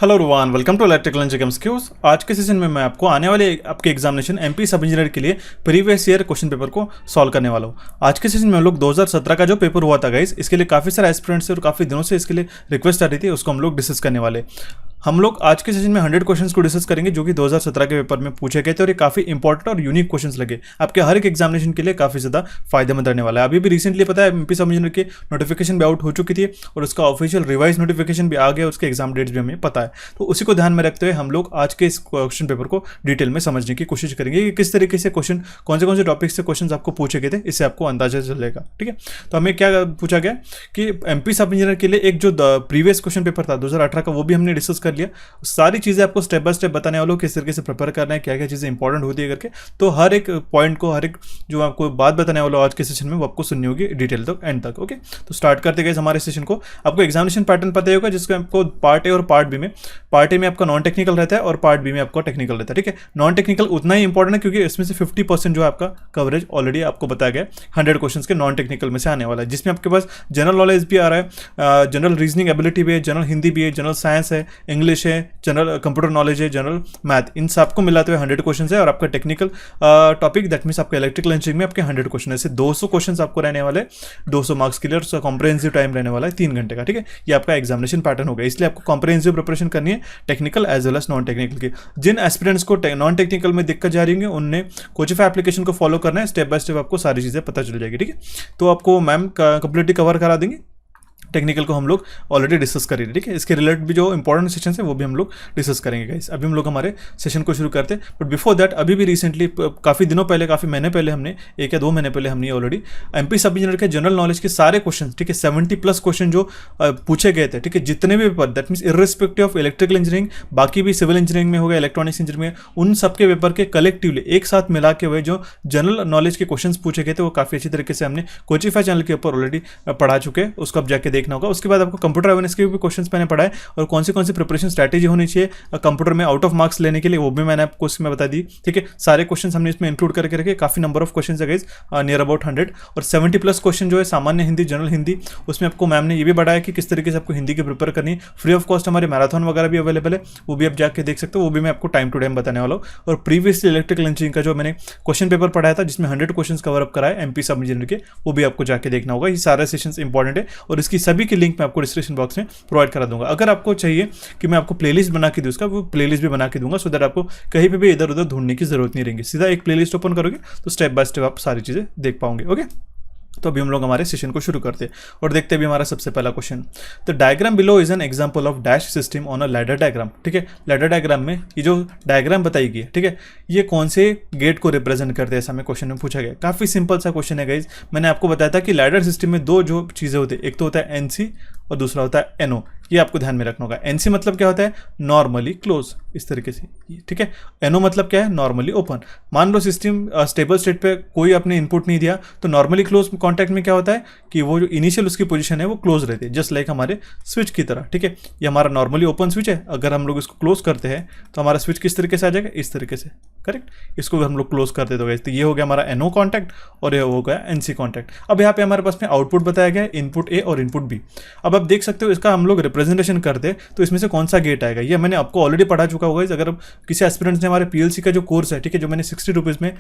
Hello everyone, welcome to electrical engineering skills. आज के session में मैं आपको आने वाले आपके एग्जामिनेशन एमपी सब इंजीनियर के लिए प्रीवियस ईयर क्वेश्चन पेपर को सॉल्व करने वाला हूँ। आज के सेशन में हम लोग 2017 का जो पेपर हुआ था गाइस, इसके लिए काफ़ी सारे एस्पिरेंट्स और काफ़ी दिनों से इसके लिए रिक्वेस्ट आ रही थी, उसको हम लोग डिस्कस करने वाले। हम लोग आज के सेशन में 100 क्वेश्चंस को डिस्कस करेंगे जो कि 2017 के पेपर में पूछे गए थे और ये काफ़ी इंपॉर्टेंट और यूनिक क्वेश्चंस लगे, आपके हर एक एग्जामिनेशन के लिए काफ़ी ज़्यादा फायदेमंद रहने वाला है। अभी भी रिसेंटली पता है एमपी सब इंजीनियर की नोटिफिकेशन भी आउट हो चुकी थी और उसका ऑफिशियल रिवाइज नोटिफिकेशन भी आ गया, उसके एग्जाम डेट्स भी हमें पता है। तो उसी को ध्यान में रखते हुए हम लोग आज के इस क्वेश्चन पेपर को डिटेल में समझने की कोशिश करेंगे कि किस तरीके से क्वेश्चन कौन से टॉपिक से क्वेश्चन आपको पूछे गए थे, इससे आपको अंदाजा चलेगा। ठीक है, तो हमें क्या पूछा गया कि एमपी सब इंजीनियर के लिए एक जो प्रीवियस क्वेश्चन पेपर था 2018 का, वो भी हमने डिस्कस कर लिया। सारी चीज़ें आपको स्टेप बाय स्टेप बताने वालों किस तरीके से प्रिपेयर करना है, क्या क्या चीज़ें इंपॉर्टेंट होती है करके। तो हर एक पॉइंट को, हर एक जो आपको बात बताने वाला आज के सेशन में, वो आपको सुननी होगी डिटेल तक, एंड तक। ओके, तो स्टार्ट करते गए हमारे सेशन को। आपको एग्जामिनेशन पैटर्न पता ही होगा, जिसको आपको पार्ट ए और पार्ट बी में, पार्ट ए में आपका नॉन टेक्निकल रहता है और पार्ट बी में आपका टेक्निकल रहता है। ठीक है, नॉन टेक्निकल उतना ही इंपॉर्टेंट है क्योंकि इसमें से 50% जो है आपका कवरेज ऑलरेडी आपको बताया गया 100 क्वेश्चन के नॉन टेक्निकल में से आने वाला है, जिसमें आपके पास जनरल नॉलेज भी आ रहा है, जनरल रीजनिंग एबिलिटी भी है, जनरल हिंदी भी है, जनरल साइंस है, इंग्लिश है, जनरल कंप्यूटर नॉलेज है, जनरल मैथ, इन सबको मिलाते हुए 100 क्वेश्चन है। और आपका टेक्निकल टॉपिक दैट मीन्स आपका इलेक्ट्रिकल इंजीनियरिंग में आपके 100 क्वेश्चन है। 200 क्वेश्चन आपको रहने वाले, 200 मार्क्स के लिए, और कॉम्प्रिहेंसिव टाइम रहने वाला है 3 घंटे का। ठीक है, ये आपका एग्जामिनेशन पैटर्न होगा, इसलिए आपको कॉम्प्रिहेंसिव प्रिपरेशन करनी है technical as well as non technical की। जिन एस्पिरेंट्स को नॉन टेक्निकल में दिक्कत जा रही होंगी उनने कोचिफाई एप्लीकेशन को फॉलो करना है, स्टेप बाय स्टेप आपको सारी चीज़ें पता चल जाएगी। ठीक है, तो आपको मैम कंप्लीटली कवर करा देंगे। टेक्निकल को हम लोग ऑलरेडी डिस्कस करेंगे। ठीक है, इसके रिलेटेड भी जो इंपॉर्टेंट सेशन है वो भी हम लोग डिस्कस करेंगे गाइस। अभी हम लोग हमारे सेशन को शुरू करते हैं, बट बिफोर दैट अभी भी रिसेंटली काफ़ी दिनों पहले, काफ़ी महीने पहले हमने 1 या 2 महीने पहले हमने ऑलरेडी एमपी सब इंजीनियर के जनरल नॉलेज के सारे क्वेश्चन, ठीक है 70+ क्वेश्चन जो पूछे गए थे, ठीक है जितने भी paper, that means irrespective of electrical engineering, बाकी भी सिविल इंजीनियरिंग में हो गया, इलेक्ट्रॉनिक्स इंजीनियरिंग में, उन सबके पेपर के कलेक्टिवली एक साथ मिला के हुए जो जनरल नॉलेज के क्वेश्चन पूछे गए थे वो काफ़ी अच्छी तरीके से हमने कोचिफाई चैनल के ऊपर ऑलरेडी पढ़ा चुके हैं, उसको आप जाके देखना होगा। उसके बाद आपको कंप्यूटर अवेयरनेस के भी क्वेश्चंस मैंने पढ़ाए और कौन सी प्रिपरेशन स्ट्रैटेजी होनी चाहिए कंप्यूटर में आउट ऑफ मार्क्स लेने के लिए, वो भी मैंने आपको इसमें बता दी। ठीक है, सारे क्वेश्चंस हमने इसमें इंक्लूड करके रखे, काफी नंबर ऑफ क्वेश्चंस है गाइस, नियर अबाउट 100, और 70+ क्वेश्चन जो है सामान्य हिंदी, जनरल हिंदी, उसमें आपको मैम ने ये भी बताया कि किस तरीके से आपको हिंदी की प्रिपेयर करनी है। फ्री ऑफ कॉस्ट हमारे मैराथन वगैरह भी अवेलेबल है, वो भी आप जाके देख सकते हो, वो भी मैं आपको टाइम टू टाइम बताने वाला हूँ। और प्रीवियसली इलेक्ट्रिकल इंजीनियरिंग का जो मैंने क्वेश्चन पेपर पढ़ाया था जिसमें 100 क्वेश्चन कवर अप कराए एमपी सब इंजीनियर के, वो भी आपको जाके देखना होगा। ये सारे सेशंस इंपॉर्टेंट है और इसकी सभी की लिंक मैं आपको डिस्क्रिप्शन बॉक्स में प्रोवाइड करा दूंगा। अगर आपको चाहिए कि मैं आपको प्लेलिस्ट बना के दूं, उसका वो प्लेलिस्ट भी बना के दूंगा, सो दैट आपको कहीं पे भी इधर उधर ढूंढने की जरूरत नहीं रहेगी। सीधा एक प्लेलिस्ट ओपन करोगे तो स्टेप बाय स्टेप आप सारी चीजें देख पाओगे। ओके, तो अभी हम लोग हमारे सेशन को शुरू करते हैं और देखते हैं भी हमारा सबसे पहला question. The diagram below is an example of dash system on a ladder diagram. ठीक है, लैडर डायग्राम में ये जो डायग्राम बताई गई है, ठीक है, ये कौन से गेट को रिप्रेजेंट करते हैं, ऐसा हमें क्वेश्चन में पूछा गया। काफी सिंपल सा क्वेश्चन है गाइज। मैंने आपको बताया था कि लैडर सिस्टम में 2 जो चीजें होती है, एक तो होता है एनसी और दूसरा होता है एनओ। ये आपको ध्यान में रखना होगा। एनसी मतलब क्या होता है, नॉर्मली क्लोज, इस तरीके से। ठीक है, एनओ मतलब क्या है, नॉर्मली ओपन। मान लो सिस्टम स्टेबल स्टेट पे कोई आपने इनपुट नहीं दिया, तो नॉर्मली क्लोज कॉन्टैक्ट में क्या होता है कि वो जो इनिशियल उसकी पोजीशन है वो क्लोज रहती है, जस्ट लाइक हमारे स्विच की तरह। ठीक है, ये हमारा नॉर्मली ओपन स्विच है, अगर हम लोग इसको क्लोज करते हैं तो हमारा स्विच किस तरीके से आ जाएगा, इस तरीके से। करेक्ट, इसको हम लोग क्लोज करते तो ये हो गया हमारा एनओ कॉन्टैक्ट और ये हो गया एनसी कॉन्टैक्ट। अब यहाँ पे हमारे पास में आउटपुट बताया गया है, इनपुट ए और इनपुट बी। अब आप देख सकते हो इसका हम लोग रिप्रेजेंटेशन करते हैं तो इसमें से कौन सा गेट आएगा, ये मैंने आपको ऑलरेडी पढ़ा चुका होगा। अगर किसी एस्पिरेंट्स ने हमारे पीएलसी का जो कोर्स है, ठीक है, जो मैंने 60 रुपीज़ में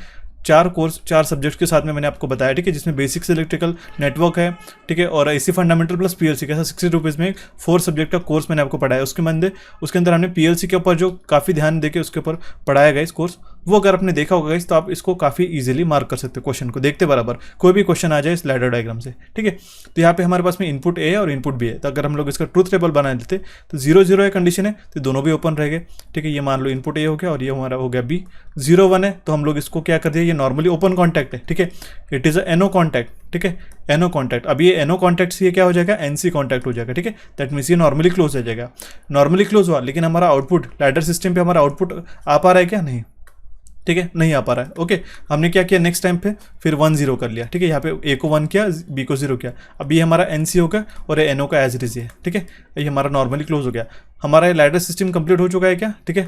4 सब्जेक्ट्स के साथ में मैंने आपको बताया, ठीक है, जिसमें बेसिक्स इलेक्ट्रिकल नेटवर्क है, ठीक है, और एसी फंडामेंटल प्लस पीएलसी का 60 रुपीज़ में 4 सब्जेक्ट का कोर्स मैंने आपको पढ़ाया। उसके अंदर हमने पीएलसी के ऊपर जो काफ़ी ध्यान देके उसके ऊपर पढ़ाया गया इस कोर्स, वो अगर आपने देखा होगा तो आप इसको काफ़ी इजीली मार्क कर सकते हो। क्वेश्चन को देखते बराबर कोई भी क्वेश्चन आ जाए इस लैडर डायग्राम से। ठीक है, तो यहाँ पे हमारे पास में इनपुट ए और इनपुट बी है, तो अगर हम लोग इसका ट्रूथ टेबल बना देते तो 0 0 कंडीशन है तो दोनों भी ओपन रहेंगे। ठीक है, ये मान लो इनपुट ए हो गया और ये हमारा हो गया बी। 0 1 है तो हम लोग इसको क्या कर दिया, ये नॉर्मली ओपन कॉन्टैक्ट है। ठीक है, it is a NO contact. ठीक है, एनओ कॉन्टैक्ट। अब ये एनओ कॉन्टैक्ट से ये क्या हो जाएगा, एनसी कॉन्टैक्ट हो जाएगा। ठीक है, दैट मीन्स ये नॉर्मली क्लोज हो जाएगा। नॉर्मली क्लोज हुआ, लेकिन हमारा आउटपुट लैडर सिस्टम पे हमारा आउटपुट आ पा रहा है क्या, नहीं। ठीक है, नहीं आ पा रहा है। ओके, हमने क्या किया, नेक्स्ट टाइम पे फिर 1 0 कर लिया। ठीक है, यहाँ पे ए को 1 किया, बी को 0 किया। अब ये हमारा एनसी होगा और ये एनओ का एज इट इज है। ठीक है, ये हमारा नॉर्मली क्लोज हो गया। हमारा ये लैडर सिस्टम कंप्लीट हो चुका है क्या। ठीक है,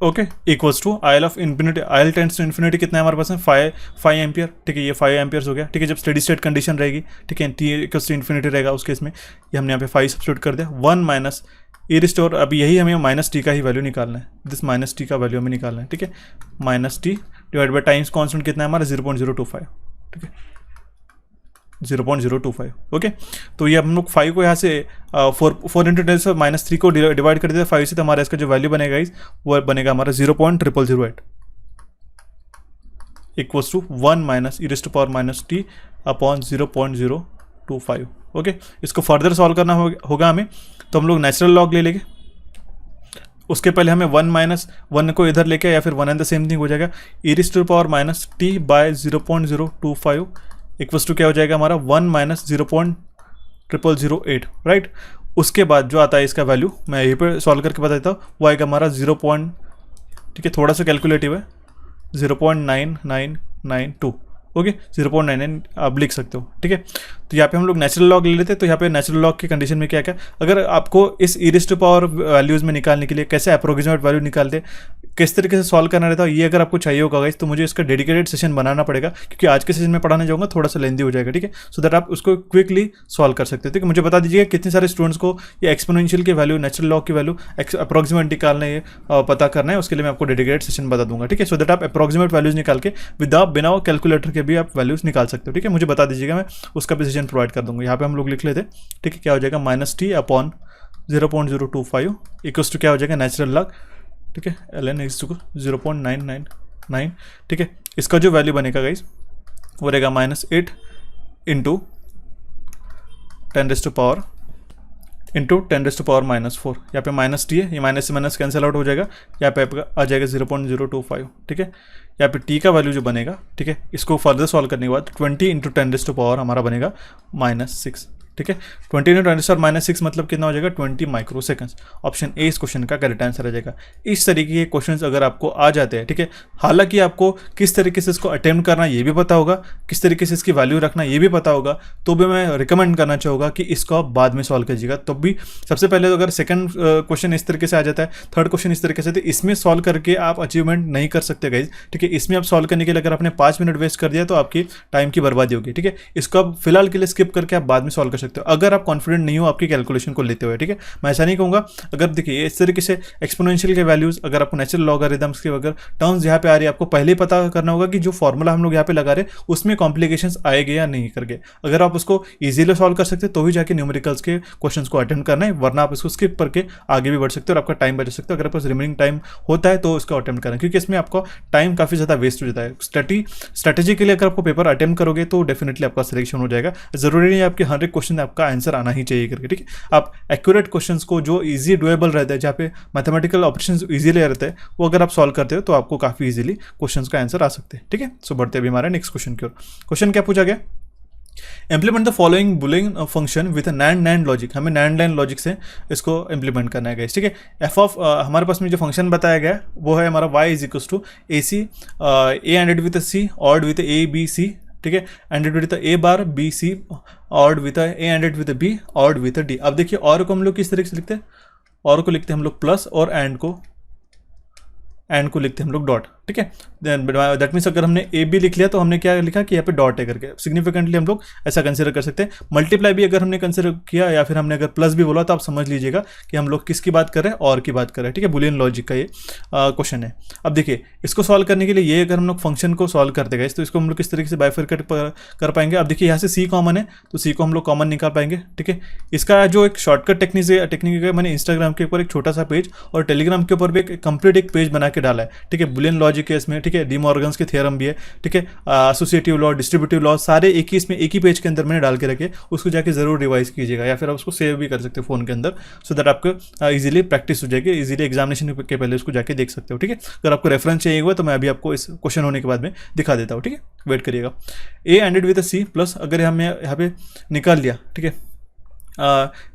okay, equals to I L of infinity, I L tends to infinity कितना है हमारे पास है 5 एम्पियर, ठीक है, ये 5 एम्पियर्स हो गया, ठीक है, जब स्टेडी स्टेट कंडीशन रहेगी, ठीक है, टी इक्वल्स टू इन्फिनिटी रहेगा उस केस में, ये हमने यहाँ पे 5 सब्स्टिट्यूट कर दिया, 1 माइनस ई रिस्टोर, अब यही हमें माइनस टी का ही वैल्यू निकालना है, दिस माइनस टी का वैल्यू हमें निकालना है, ठीक है, minus T divide by times constant कितना है हमारा 0.025, ठीक है, 0.025, ओके। तो ये हम लोग 5 को यहाँ से 4 इंटू 10 माइनस 3 को डिवाइड कर देते 5 से, तो हमारा इसका जो वैल्यू बनेगा वो बनेगा हमारा 0.0008 equals to 1 minus E raise to power minus T upon 0.025, okay. इसको फर्दर सॉल्व करना होगा हमें, तो हम लोग नेचुरल लॉग ले लेंगे, उसके पहले हमें 1 माइनस 1 को इधर लेके या फिर 1 एंड द सेम थिंग हो जाएगा, E raise to power minus T by 0.025 equals to क्या हो जाएगा हमारा 1 माइनस 0.0008, राइट। उसके बाद जो आता है इसका वैल्यू मैं यहीं पे सॉल्व करके बता देता हूँ, वो आएगा हमारा 0. ठीक है, थोड़ा सा कैलकुलेटिव है, 0.9992, ओके, 0.99 आप लिख सकते हो, ठीक है। तो यहाँ पे हम लोग नेचुरल लॉग ले लेते हैं, तो यहाँ पे नेचुरल लॉग की कंडीशन में क्या क्या, अगर आपको इस E raise to power values में निकालने के लिए कैसे अप्रोक्सीमेट वैल्यू निकालते, किस तरीके से सॉल्व करना रहता है, ये अगर आपको चाहिए होगा गाइस, तो मुझे इसका डेडिकेटेड सेशन बनाना पड़ेगा, क्योंकि आज के सेशन में पढ़ाने जाऊँगा थोड़ा सा लेंदी हो जाएगा, ठीक है, सो दैट आप उसको क्विकली सॉल्व कर सकते हो, ठीक है। मुझे बता दीजिएगा कितने सारे स्टूडेंट्स को ये एक्सपोनेंशियल की वैल्यू, नेचुरल लॉग की वैल्यू अप्रोक्सीमेट निकालना है, पता करना है, उसके लिए मैं आपको डेडिकेटेड सेशन बता दूंगा, ठीक है, सो दैट आप अप्रोक्सीमेट वैल्यूज निकाल के बिना कैलकुलेटर के भी आप वैल्यूज निकाल सकते हो, ठीक है। मुझे बता दीजिएगा, मैं उसका भी सेशन प्रोवाइड कर दूंगा। यहाँ पे हम लोग लिख लेते, ठीक है, क्या हो जाएगा minus T upon 0.025 equals to क्या हो जाएगा नेचुरल लॉग, ठीक है, ln इज टू 0.999, ठीक है। इसका जो वैल्यू बनेगा गाइस वो रहेगा -8 इंटू 10 पावर इंटू 10 पावर -4, यहाँ पे माइनस टी है, ये माइनस से माइनस कैंसिल आउट हो जाएगा, यहाँ पे आ जाएगा 0.025, ठीक है। यहाँ पे टी का वैल्यू जो बनेगा, ठीक है, इसको फर्दर सॉल्व करने के बाद 20 इंटू 10 पावर हमारा बनेगा -6, ठीक है। 20 इंटू 10 -6 मतलब कितना हो जाएगा 20 माइक्रो सेकंड्स। ऑप्शन ए इस क्वेश्चन का करेक्ट आंसर आ जाएगा। इस तरीके के क्वेश्चंस अगर आपको आ जाते हैं, ठीक है, हालांकि आपको किस तरीके से इसको अटेम्प्ट करना ये भी पता होगा, किस तरीके से इसकी वैल्यू रखना ये भी पता होगा, तो भी मैं रिकमेंड करना चाहूँगा कि इसको आप बाद में सॉल्व कीजिएगा। तो भी सबसे पहले तो अगर सेकंड क्वेश्चन इस तरीके से आ जाता है, थर्ड क्वेश्चन इस तरीके से, तो इसमें सॉल्व करके आप अचीवमेंट नहीं कर सकते गाइज, ठीक है। इसमें आप सॉल्व करने के लिए अगर आपने 5 मिनट वेस्ट कर दिया तो आपकी टाइम की बर्बादी होगी, ठीक है। इसको आप फिलहाल के लिए स्किप करके आप बाद में सॉल्व कर सकते हो अगर आप कॉन्फिडेंट नहीं हो आपकी कैलकुलेशन को लेते हुए, ठीक है। मैं ऐसा नहीं कहूँगा, अगर देखिए इस तरीके से एक्सपोनेंशियल के वैल्यूज, अगर आपको नेचुरल लॉगरिथम्स के अगर टर्म्स यहाँ पे आ रही है, आपको पहले ही पता करना होगा कि जो फॉर्मूला हम लोग यहाँ पे लगा रहे हैं उसमें कॉम्प्लिकेशंस आएंगे या नहीं करके। अगर आप उसको इजीली सॉल्व कर सकते तो ही जाके न्यूमेरिकल्स के क्वेश्चंस को अटेम्प्ट करना है, वरना आप इसको स्किप करके आगे भी बढ़ सकते हो और आपका टाइम बच सकता है। अगर आपके पास रिमेनिंग टाइम होता है तो उसको अटेम्प्ट करना, क्योंकि इसमें आपका टाइम काफ़ी ज़्यादा वेस्ट हो जाता है। स्ट्रेटेजी के लिए अगर आपको पेपर अटेम्प्ट करोगे तो डेफिनेटली आपका सिलेक्शन हो जाएगा। जरूरी नहीं है आपके 100 क्वेश्चन आपका आंसर आना ही चाहिए करके, ठीक है। आप एक्यूरेट क्वेश्चंस को जो इजी डुएबल रहता है, जहाँ पे मैथमेटिकल ऑपरेशंस इजीली रहते हैं, वो अगर आप सॉल्व करते हो तो आपको काफ़ी इजीली क्वेश्चंस का आंसर आ सकते हैं, ठीक है। सो बढ़ते अभी हमारे नेक्स्ट क्वेश्चन की ओर। क्वेश्चन क्या पूछा गया, implement the following Boolean function with NAND logic. हमें नैंड लॉजिक से इसको इम्प्लीमेंट करना है गाइस, ठीक है। एफ ऑफ हमारे पास में जो फंक्शन बताया गया है वो है हमारा y is equals to A C A ended with C ored with A B C, ठीक है, anded with A bar B C ored with A ended with B ORed with D. अब देखिए और को हम लोग किस तरीके से लिखते हैं, और को लिखते हैं हम लोग प्लस और एंड को लिखते हैं हम लोग डॉट, ठीक है। दैट मीन्स अगर हमने ए बी लिख लिया तो हमने क्या लिखा कि यहाँ पे डॉट है करके, सिग्निफिकेंटली हम लोग ऐसा कंसिडर कर सकते हैं। मल्टीप्लाई भी अगर हमने कंसिडर किया या फिर हमने अगर प्लस भी बोला तो आप समझ लीजिएगा कि हम लोग किसकी बात कर रहे हैं, और की बात कर रहे हैं, ठीक है। बुलियन लॉजिक का ये क्वेश्चन है। अब देखिए इसको सॉल्व करने के लिए ये अगर हम लोग फंक्शन को सॉल्व करते गए तो इसको हम लोग किस तरीके से बाइफरकेट कर पाएंगे। अब देखिए यहाँ से सी कॉमन है तो सी को हम लोग कॉमन निकाल पाएंगे, ठीक है। इसका जो एक शॉर्टकट टेक्निक है, मैंने इंस्टाग्राम के ऊपर एक छोटा सा पेज और टेलीग्राम के ऊपर भी एक कंप्लीट एक पेज बना के डाला है, ठीक है। बुलियन लॉजिक है इसमें, ठीक है, डी मॉर्गन्स के थ्योरम भी है, ठीक है, एसोसिएटिव लॉ, डिस्ट्रीब्यूटिव लॉ, सारे एक ही इसमें एक ही पेज के अंदर मैंने डाल के रखे, उसको जाके जरूर रिवाइज कीजिएगा या फिर आप उसको सेव भी कर सकते हो फोन के अंदर, सो दैट आपको इजीली प्रैक्टिस हो जाएगी, इजीली एग्जामिनेशन के पहले उसको जाके देख सकते हो, ठीक है। अगर आपको रेफरेंस चाहिए हुआ तो मैं अभी आपको इस क्वेश्चन होने के बाद में दिखा देता हूँ, ठीक है, वेट करिएगा। ए एंडेड विद सी प्लस अगर हमने यहाँ पे निकाल लिया, ठीक है,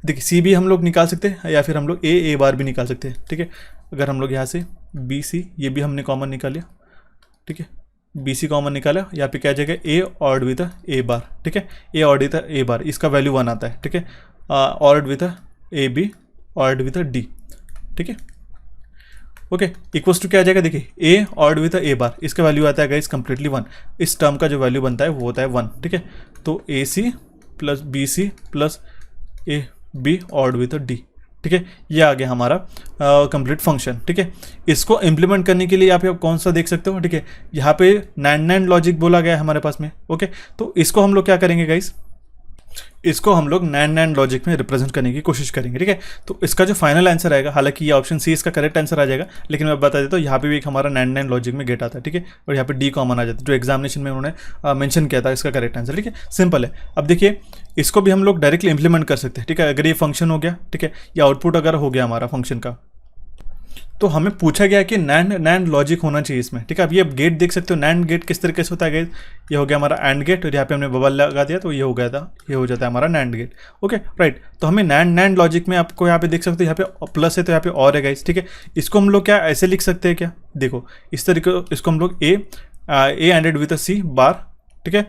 देखिए सी भी हम लोग निकाल सकते हैं या फिर हम लोग ए बार भी निकाल सकते हैं, ठीक है। अगर हम लोग यहाँ से बी सी ये भी हमने कॉमन निकाल लिया, ठीक है, बी सी कॉमन निकाला, यहाँ पे क्या जाएगा ए ऑर्ड विद ए बार, ठीक है, ए ऑर्ड विद ए बार, इसका वैल्यू 1 आता है, ठीक है, ORed with A B ORed with D, ठीक है। ओके, इक्वल्स टू क्या आ जाएगा, देखिए ए ऑड विद ए बार, इसका वैल्यू आता है गाइस कंप्लीटली 1, इस टर्म का जो वैल्यू बनता है वो होता है 1, ठीक है। तो A C plus B C plus A B ORed with D, ठीक है, ये आ गया हमारा कंप्लीट फंक्शन, ठीक है। इसको इम्प्लीमेंट करने के लिए यहाँ पे आप कौन सा देख सकते हो, ठीक है, यहाँ पे नैंड लॉजिक बोला गया है हमारे पास में, ओके। तो इसको हम लोग क्या करेंगे गाइस, इसको हम लोग नैंड लॉजिक में रिप्रेजेंट करने की कोशिश करेंगे, ठीक है। तो इसका जो फाइनल आंसर आएगा, हालांकि ये ऑप्शन सी इसका करेक्ट आंसर आ जाएगा, लेकिन मैं बता देता हूँ यहाँ पे भी एक हमारा नैंड लॉजिक में गेट आता है, ठीक है, और यहाँ पे डी कॉमन आ जाता है जो एग्जामिनेशन में उन्होंने मेंशन किया था इसका करेक्ट आंसर, ठीक है, सिंपल है। अब देखिए इसको भी हम लोग डायरेक्टली इंप्लीमेंट कर सकते हैं, ठीक है, अगर ये फंक्शन हो गया, ठीक है, या आउटपुट अगर हो गया हमारा फंक्शन का, तो हमें पूछा गया कि नैंड लॉजिक होना चाहिए इसमें, ठीक है। अब ये गेट देख सकते हो, नैंड गेट किस तरीके से होता है गाइस, ये हो गया हमारा एंड गेट और यहाँ पे हमने बबल लगा दिया तो ये हो गया था, ये हो जाता है हमारा नैंड गेट, ओके राइट। तो हमें नैंड लॉजिक में आपको यहाँ पे देख सकते हो, यहाँ पे प्लस है तो यहाँ पे और है गाइस, ठीक है। इसको हम लोग क्या ऐसे लिख सकते हैं क्या, देखो इस तरीके, इसको हम लोग ए एंडेड विद सी बार, ठीक है,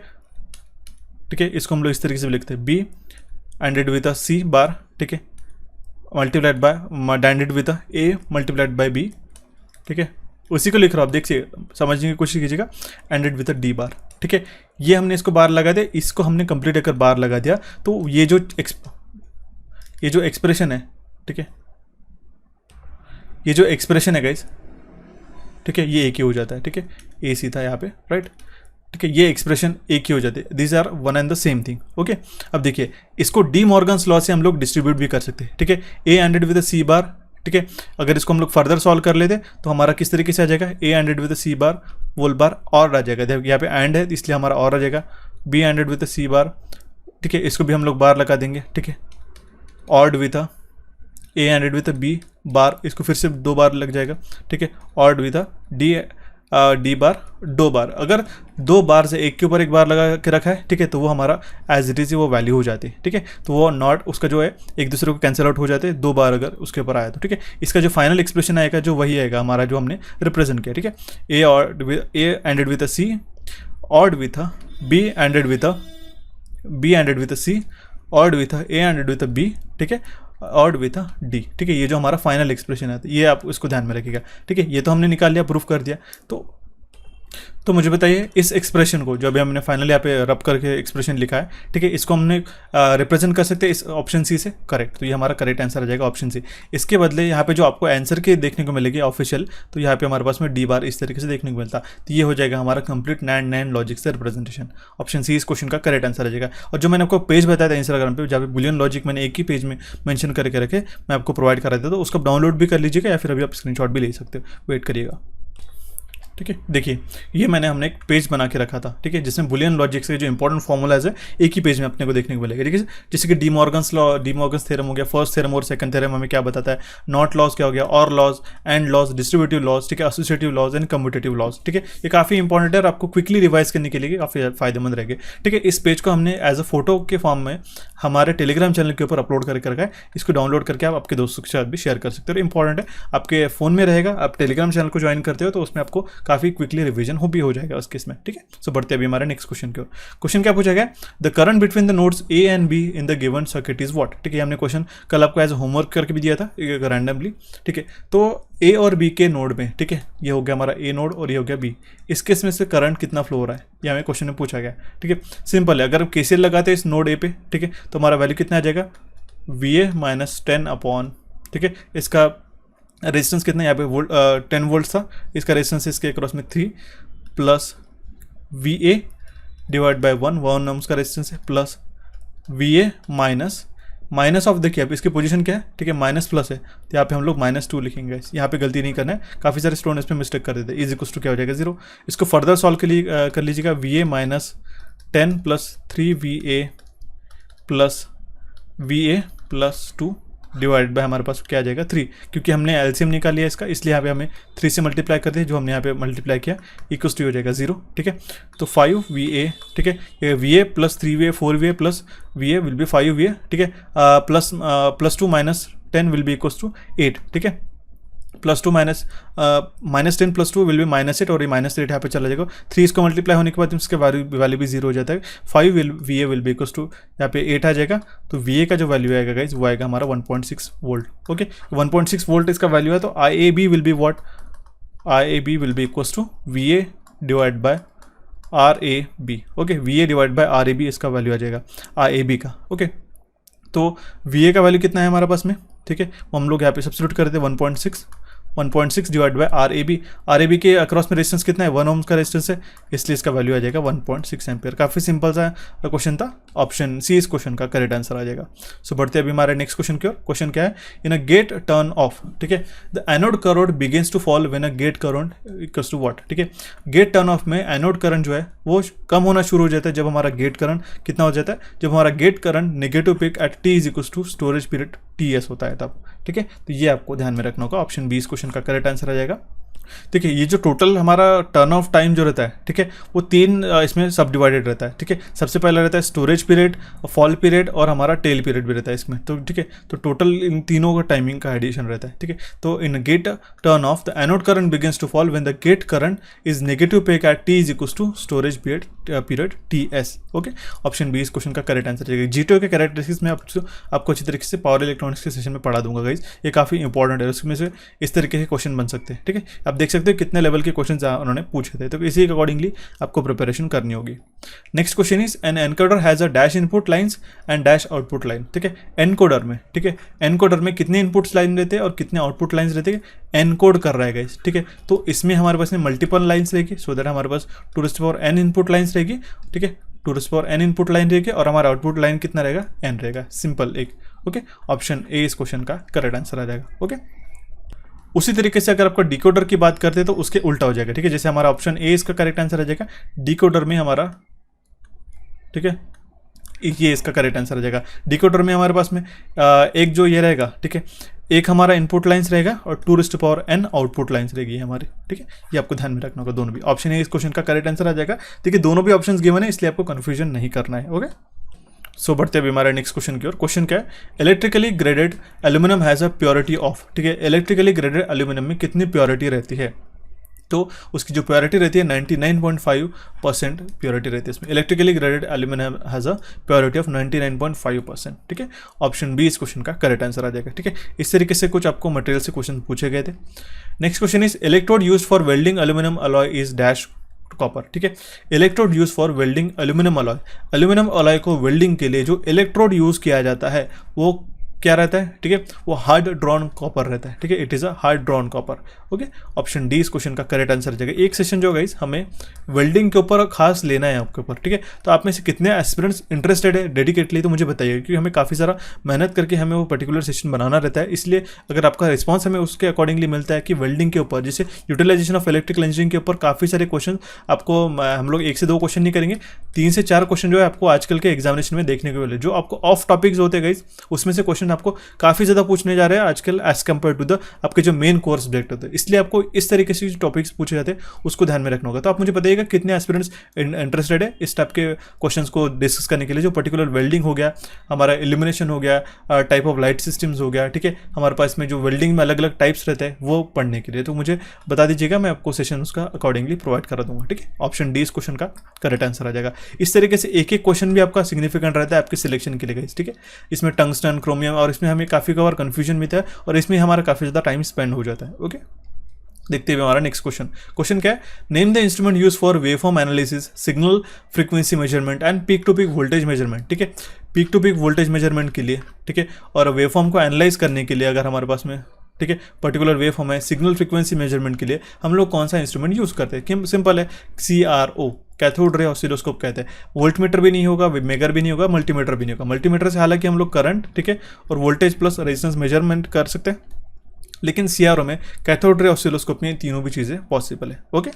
ठीक है, इसको हम लोग इस तरीके से लिखते हैं B ANDed with C bar, ठीक है, multiplied by ANDed with A multiplied by B, ठीक है, उसी को लिख रहा हूँ आप देखिए, समझने की कोशिश कीजिएगा, एंडेड विद डी बार, ठीक है। ये हमने इसको बार लगा दिया, इसको हमने कंप्लीट अगर बार लगा दिया तो ये जो एक्सप्रेशन है, ठीक है, ये जो एक्सप्रेशन है गाइस, ठीक है, ये एक ही हो जाता है, ठीक है, ए सी था यहाँ पे, राइट, ठीक है, ये एक्सप्रेशन एक ही हो जाते हैं, this are one and the same thing, okay. अब देखिए इसको डी मॉर्गन्स लॉ से हम लोग डिस्ट्रीब्यूट भी कर सकते हैं, ठीक है, A ended with C bar, ठीक है। अगर इसको हम लोग फर्दर सॉल्व कर लेते तो हमारा किस तरीके से आ जाएगा, ए एंडेड विद सी बार वोल बार और आ जाएगा, यहाँ पे एंड है इसलिए हमारा और आ जाएगा, B ANDed with C bar, ठीक है, इसको भी हम लोग बार लगा देंगे, ठीक है, ORed with A ended with B bar, इसको फिर से 2 बार लग जाएगा, ठीक है, ऑड विद डी बार 2 बार, अगर 2 बार से एक के ऊपर एक बार लगा के रखा है, ठीक है, तो वो हमारा एज इट इज वो वैल्यू हो जाती है, ठीक है। तो वो नॉट उसका जो है एक दूसरे को कैंसिल आउट हो जाते हैं 2 बार अगर उसके ऊपर आया तो, ठीक है। इसका जो फाइनल एक्सप्रेशन आएगा जो वही आएगा हमारा जो हमने रिप्रेजेंट किया, ठीक है, A ended with C ORed with B ANDed with C ORed with A ANDed with B, ठीक है, ऑड विथ डी, ठीक है। ये जो हमारा फाइनल एक्सप्रेशन है ये आप इसको ध्यान में रखिएगा, ठीक है। ये तो हमने निकाल लिया, प्रूफ कर दिया, तो मुझे बताइए इस एक्सप्रेशन को जो अभी हमने फाइनली यहाँ पे रब करके एक्सप्रेशन लिखा है, ठीक है, इसको हमने रिप्रेजेंट कर सकते हैं इस ऑप्शन सी से, करेक्ट। तो ये हमारा करेक्ट आंसर आ जाएगा ऑप्शन सी। इसके बदले यहाँ पे जो आपको आंसर के देखने को मिलेगी ऑफिशियल, तो यहाँ पे हमारे पास में डी बार इस तरीके से देखने को मिलता, तो ये हो जाएगा हमारा कंप्लीट नैंड लॉजिक से रिप्रेजेंटेशन। ऑप्शन सी इस क्वेश्चन का करेक्ट आंसर आ जाएगा। और जो मैंने आपको पेज बताया था इंस्टाग्राम पे जहाँ पे बुलियन लॉजिक मैंने एक ही पेज में मेंशन करके रखे, मैं आपको प्रोवाइड करा देता, तो उसको डाउनलोड भी कर लीजिएगा या फिर अभी आप स्क्रीनशॉट भी ले सकते हो, वेट करिएगा, ठीक है। देखिए ये हमने एक पेज बना के रखा था, ठीक है, जिसमें बुलियन लॉजिक से जो इंपॉर्टेंट फॉर्मूलाज है एक ही पेज में अपने को देखने को मिलेगा, ठीक है। जैसे कि डी मॉर्गन्स थ्योरम हो गया, फर्स्ट थ्योरम और सेकंड थ्योरम हमें क्या बताता है, नॉट लॉज क्या हो गया, और laws, and laws, distributive laws, ठीक है, associative laws and commutative laws, ठीक है। ये काफ़ी इंपॉर्टेंट है और आपको क्विकली रिवाइज करने के लिए काफ़ी फायदेमंद रहेंगे, ठीक है। इस पेज को हमने एज अ फोटो के फॉर्म में हमारे टेलीग्राम चैनल के ऊपर अपलोड करके रखा है। इसको डाउनलोड करके आप आपके दोस्तों के साथ भी शेयर कर सकते हो। इंपॉर्टेंट है, आपके फ़ोन में रहेगा, आप टेलीग्राम चैनल को ज्वाइन करते हो तो उसमें आपको काफ़ी क्विकली रिविजन हो जाएगा उस केस में, ठीक है। सो बढ़ते अभी हमारे नेक्स्ट क्वेश्चन की ओर। क्वेश्चन क्या पूछा गया, the current between the nodes A and be in the given circuit is what, ठीक है। हमने क्वेश्चन कल आपको एज होमवर्क करके भी दिया था रैंडमली, ठीक है। तो ए और बी के नोड में, ठीक है, ये हो गया हमारा ए नोड और ये हो गया बी, इस केस में से करंट कितना फ्लो हो रहा है ये हमें क्वेश्चन में पूछा गया, ठीक है। सिंपल है, अगर केसीएल लगाते हैं इस नोड ए पे, ठीक है, तो हमारा वैल्यू कितना आ जाएगा, VA - 10 अपॉन, ठीक है, इसका रेजिस्टेंस कितना यहाँ पे 10 वोल्ट था, इसका रेजिस्टेंस इसके अक्रॉस में 3 plus VA divide by 1 ohms का रेजिस्टेंस है, प्लस VA माइनस ऑफ, देखिए अब इसकी पोजीशन क्या है, ठीक है, माइनस प्लस है तो यहाँ पे हम लोग -2 लिखेंगे, यहाँ पे गलती नहीं करना है, काफ़ी सारे स्टूडेंट इसमें मिस्टेक कर देते हैं। इज इक्वल्स टू क्या हो जाएगा 0। इसको फर्दर सॉल्व के लिए कर लीजिएगा, VA - 10 plus 3VA plus VA plus 2 divide bye हमारे पास क्या आ जाएगा 3, क्योंकि हमने एलसीएम निकाल लिया इसका, इसलिए यहाँ पे हमें 3 से मल्टीप्लाई कर दिया, जो हमने यहाँ पे मल्टीप्लाई किया इक्वल्स टू हो जाएगा 0, ठीक है। तो 5VA, ठीक है, ये VA plus 3VA 4VA plus VA will be 5VA, ठीक है, plus 2 minus 10 will be equals to 8, ठीक है, +2 -10 + 2 विल बी -8 और ये -8 यहाँ पे चला जाएगा। 3 इसको मल्टीप्लाई होने के बाद इसके वैल्यू भी 0 हो जाता है। 5 VA will be equals to यहाँ पे 8 आ जाएगा, तो VA का जो वैल्यू आएगा गाइज वो आएगा हमारा 1.6 वोल्ट, ओके। 1.6 वोल्ट इसका वैल्यू है, तो IAB will be what IAB will be equals to VA divide by RAB। Okay, VA divide by RAB इसका वैल्यू आ जाएगा IAB का। ओके, तो VA का वैल्यू कितना है हमारे पास में, ठीक है, वो हम लोग यहाँ पे सब्स्टिट्यूट कर देते हैं 1.6 डिवाइड बाय RAB के अक्रॉस में रेजिस्टेंस कितना है, 1 ओम का रेजिस्टेंस है, इसलिए इसका वैल्यू आ जाएगा 1.6 एम्पियर। काफ़ी सिंपल सा क्वेश्चन था, ऑप्शन सी इस क्वेश्चन का करेक्ट आंसर आ जाएगा। सो बढ़ते अभी हमारे नेक्स्ट क्वेश्चन की ओर। क्वेश्चन क्या है, in a gate turn off, ठीक है, the anode current begins to fall when a gate current equals to what, ठीक है, गेट टर्न ऑफ में एनोड करंट जो है वो कम होना शुरू हो जाता है जब हमारा गेट करंट कितना हो जाता है, जब हमारा gate current negative peak at T is equals to storage period TS होता है तब, ठीक है। तो ये आपको ध्यान में रखना होगा, ऑप्शन बी इस क्वेश्चन का करेक्ट आंसर आ जाएगा। ठीक है, ये जो टोटल हमारा टर्न ऑफ टाइम जो रहता है, ठीक है, वो 3 इसमें सब डिवाइडेड रहता है, ठीक है। सबसे पहला रहता है स्टोरेज पीरियड, फॉल पीरियड और हमारा टेल पीरियड भी रहता है इसमें, तो ठीक है, तो टोटल इन तीनों का टाइमिंग का एडिशन रहता है, ठीक है। तो in gate turn off the anode current begins to fall when the gate current is negative peak at T is equals to storage period TS। Okay, option B इस question का correct answer रहेगा। GTO के characteristics में आपको अच्छी तरीके से power electronics के सेशन में पढ़ा दूंगा गाइज, ये काफ़ी इंपॉर्टेंट है, उसमें से इस तरीके के क्वेश्चन बन सकते हैं, ठीक है। आप देख सकते हो कितने लेवल के क्वेश्चन उन्होंने पूछे थे, तो इसी के अकॉर्डिंगली आपको प्रिपरेशन करनी होगी। Next question is an encoder has a dash input lines and dash output line, ठीक है। एनकोडर में, ठीक है, एनकोडर में कितने इनपुट्स लाइन रहते हैं और कितने आउटपुट लाइन्स रहते हैं, एनकोड कर रहा है गाइस, ठीक है। तो इसमें हमारे पास में मल्टीपल लाइन्स रहेगी, सो दैट हमारे पास 2n इनपुट लाइन्स रहेगी, ठीक है, 2n इनपुट लाइन रहेगी और हमारा आउटपुट लाइन कितना रहेगा, n रहेगा, सिंपल एक। ओके, ऑप्शन ए इस क्वेश्चन का करेक्ट आंसर आ जाएगा। ओके, उसी तरीके से अगर आपका डिकोडर की बात करते हैं तो उसके उल्टा हो जाएगा, ठीक है। जैसे हमारा ऑप्शन ए इसका करेक्ट आंसर आ जाएगा, डिकोडर में हमारा, ठीक है, ये इसका करेक्ट आंसर आ जाएगा। डिकोडर में हमारे पास में एक जो ये रहेगा, ठीक है, एक हमारा इनपुट लाइन्स रहेगा और 2n आउटपुट लाइन्स रहेगी हमारी, ठीक है। ये आपको ध्यान में रखना होगा, दोनों भी। ऑप्शन ए इस क्वेश्चन का करेक्ट आंसर आ जाएगा, ठीक है। दोनों भी ऑप्शंस गिवन है, इसलिए आपको कंफ्यूजन नहीं करना है। ओके, सो बढ़ते अभी हमारे नेक्स्ट क्वेश्चन की ओर। क्वेश्चन क्या है, electrically graded aluminium has a purity of, ठीक है, इलेक्ट्रिकली ग्रेडेड एल्यूमिनियम में कितनी प्योरिटी रहती है, तो उसकी जो प्योरिटी रहती है 99.5% प्योरिटी रहती है इसमें। Electrically graded aluminium has a purity of 99.5%, ठीक है। ऑप्शन बी इस क्वेश्चन का करेक्ट आंसर आ जाएगा, ठीक है। इस तरीके से कुछ आपको मटेरियल से क्वेश्चन पूछे गए थे। Next question is electrode use for welding aluminium alloy is dash copper, ठीक है। Electrode use for welding aluminium alloy, aluminium alloy को वेल्डिंग के लिए जो इलेक्ट्रोड यूज किया जाता है वो क्या रहता है, ठीक है, वो हार्ड ड्रॉन कॉपर रहता है, ठीक है, it is a hard drawn copper. Okay, option D इस क्वेश्चन का करेक्ट आंसर जाएगा। एक सेशन जो गाइस हमें वेल्डिंग के ऊपर खास लेना है आपके ऊपर, ठीक है। तो आप में से कितने एस्पिरेंट्स इंटरेस्टेड है डेडिकेटली, तो मुझे बताइए, क्योंकि हमें काफ़ी सारा मेहनत करके हमें वो पर्टिकुलर सेशन बनाना रहता है, इसलिए अगर आपका रिस्पॉन्स हमें उसके अकॉर्डिंगली मिलता है कि वेल्डिंग के ऊपर, जैसे यूटिलाइजेशन ऑफ इलेक्ट्रिकल इंजीनियरिंग के ऊपर काफ़ी सारे क्वेश्चन आपको, हम लोग 1 से 2 क्वेश्चन नहीं करेंगे, 3 से 4 क्वेश्चन जो है आपको आजकल के एग्जामिनेशन में देखने को मिले, जो आपको ऑफ टॉपिक्स होते हैं गाइस, उसमें से क्वेश्चन आपको काफ़ी ज़्यादा पूछने जा रहे हैं आजकल एज कम्पेयर टू द आपके जो मेन कोर सब्जेक्ट होते हैं, इसलिए आपको इस तरीके से जो टॉपिक्स पूछे जाते हैं उसको ध्यान में रखना होगा। तो आप मुझे बताइएगा कितने एस्पिरेंट्स इंटरेस्टेड है इस टाइप के क्वेश्चंस को डिस्कस करने के लिए, जो पर्टिकुलर वेल्डिंग हो गया, हमारा इल्यूमिनेशन हो गया, टाइप ऑफ लाइट सिस्टम्स हो गया, ठीक है, हमारे पास में जो वेल्डिंग में अलग अलग टाइप्स रहते हैं वो पढ़ने के लिए, तो मुझे बता दीजिएगा, मैं आपको सेशन उसका अकॉर्डिंगली प्रोवाइड करा दूंगा, ठीक है। ऑप्शन डी इस क्वेश्चन का करेक्ट आंसर आ जाएगा। इस तरीके से एक एक क्वेश्चन भी आपका सिग्निफिकेंट रहता है आपके सिलेक्शन के लिए, ठीक है। इसमें टंगस्टन, क्रोमियम, और इसमें हमें काफ़ी कवर कन्फ्यूजन भी था और इसमें हमारा काफ़ी ज़्यादा टाइम स्पेंड हो जाता है। ओके, देखते हुए हमारा नेक्स्ट क्वेश्चन। क्वेश्चन क्या है, name the instrument use for waveform analysis, signal frequency measurement and peak to peak voltage measurement, ठीक है। Peak to peak voltage measurement के लिए, ठीक है, और वेवफॉर्म को एनालाइज करने के लिए अगर हमारे पास में, ठीक है, पर्टिकुलर वेवफॉर्म है, सिग्नल फ्रीक्वेंसी मेजरमेंट के लिए हम लोग कौन सा इंस्ट्रूमेंट यूज़ करते हैं, कि सिंपल है, CRO, कैथोड रे ऑसिलोस्कोप कहते हैं। वोल्टमीटर भी नहीं होगा, मेगर भी नहीं होगा, मल्टीमीटर भी नहीं होगा। मल्टीमीटर से हालांकि हम लोग करंट, ठीक है, और वोल्टेज प्लस रेजिस्टेंस मेजरमेंट कर सकते हैं, लेकिन CRO में, कैथोड रे ऑसिलोस्कोप में तीनों भी चीज़ें पॉसिबल है। ओके,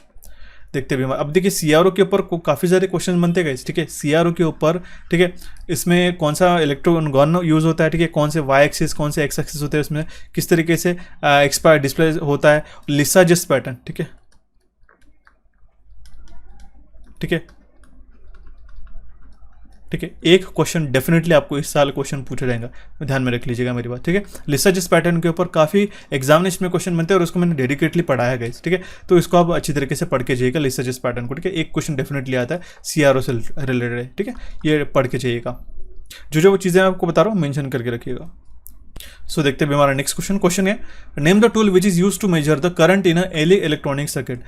देखते भी हम। अब देखिए CRO के ऊपर काफ़ी सारे क्वेश्चन बनते गए, ठीक है। CRO के ऊपर, ठीक है, इसमें कौन सा इलेक्ट्रॉन गन यूज़ होता है, ठीक है, कौन से Y एक्सिस कौन से X एक्सिस होते हैं, उसमें किस तरीके से एक्सपायर डिस्प्ले होता है, लिसा जिस पैटर्न, ठीक है, ठीक है, ठीक है। एक क्वेश्चन डेफिनेटली आपको इस साल क्वेश्चन पूछा जाएगा, ध्यान में रख लीजिएगा मेरी बात, ठीक है। लिसा जिस पैटर्न के ऊपर काफ़ी एग्जामिनेशन में क्वेश्चन बनते हैं और उसको मैंने डेडिकेटली पढ़ाया गया, ठीक है। तो इसको आप अच्छी तरीके से पढ़ के जाइएगा, लिसा जिस पैटर्न को, ठीक है। एक क्वेश्चन डेफिनेटली आता है CRO से रिलेटेड है, ठीक है, ये पढ़ के जाइएगा। जो जो चीज़ें मैं आपको बता रहा हूँ मेंशन करके रखिएगा। सो देखते हैं हमारा नेक्स्ट क्वेश्चन है, name the tool which is use to measure the current in any electronic circuit.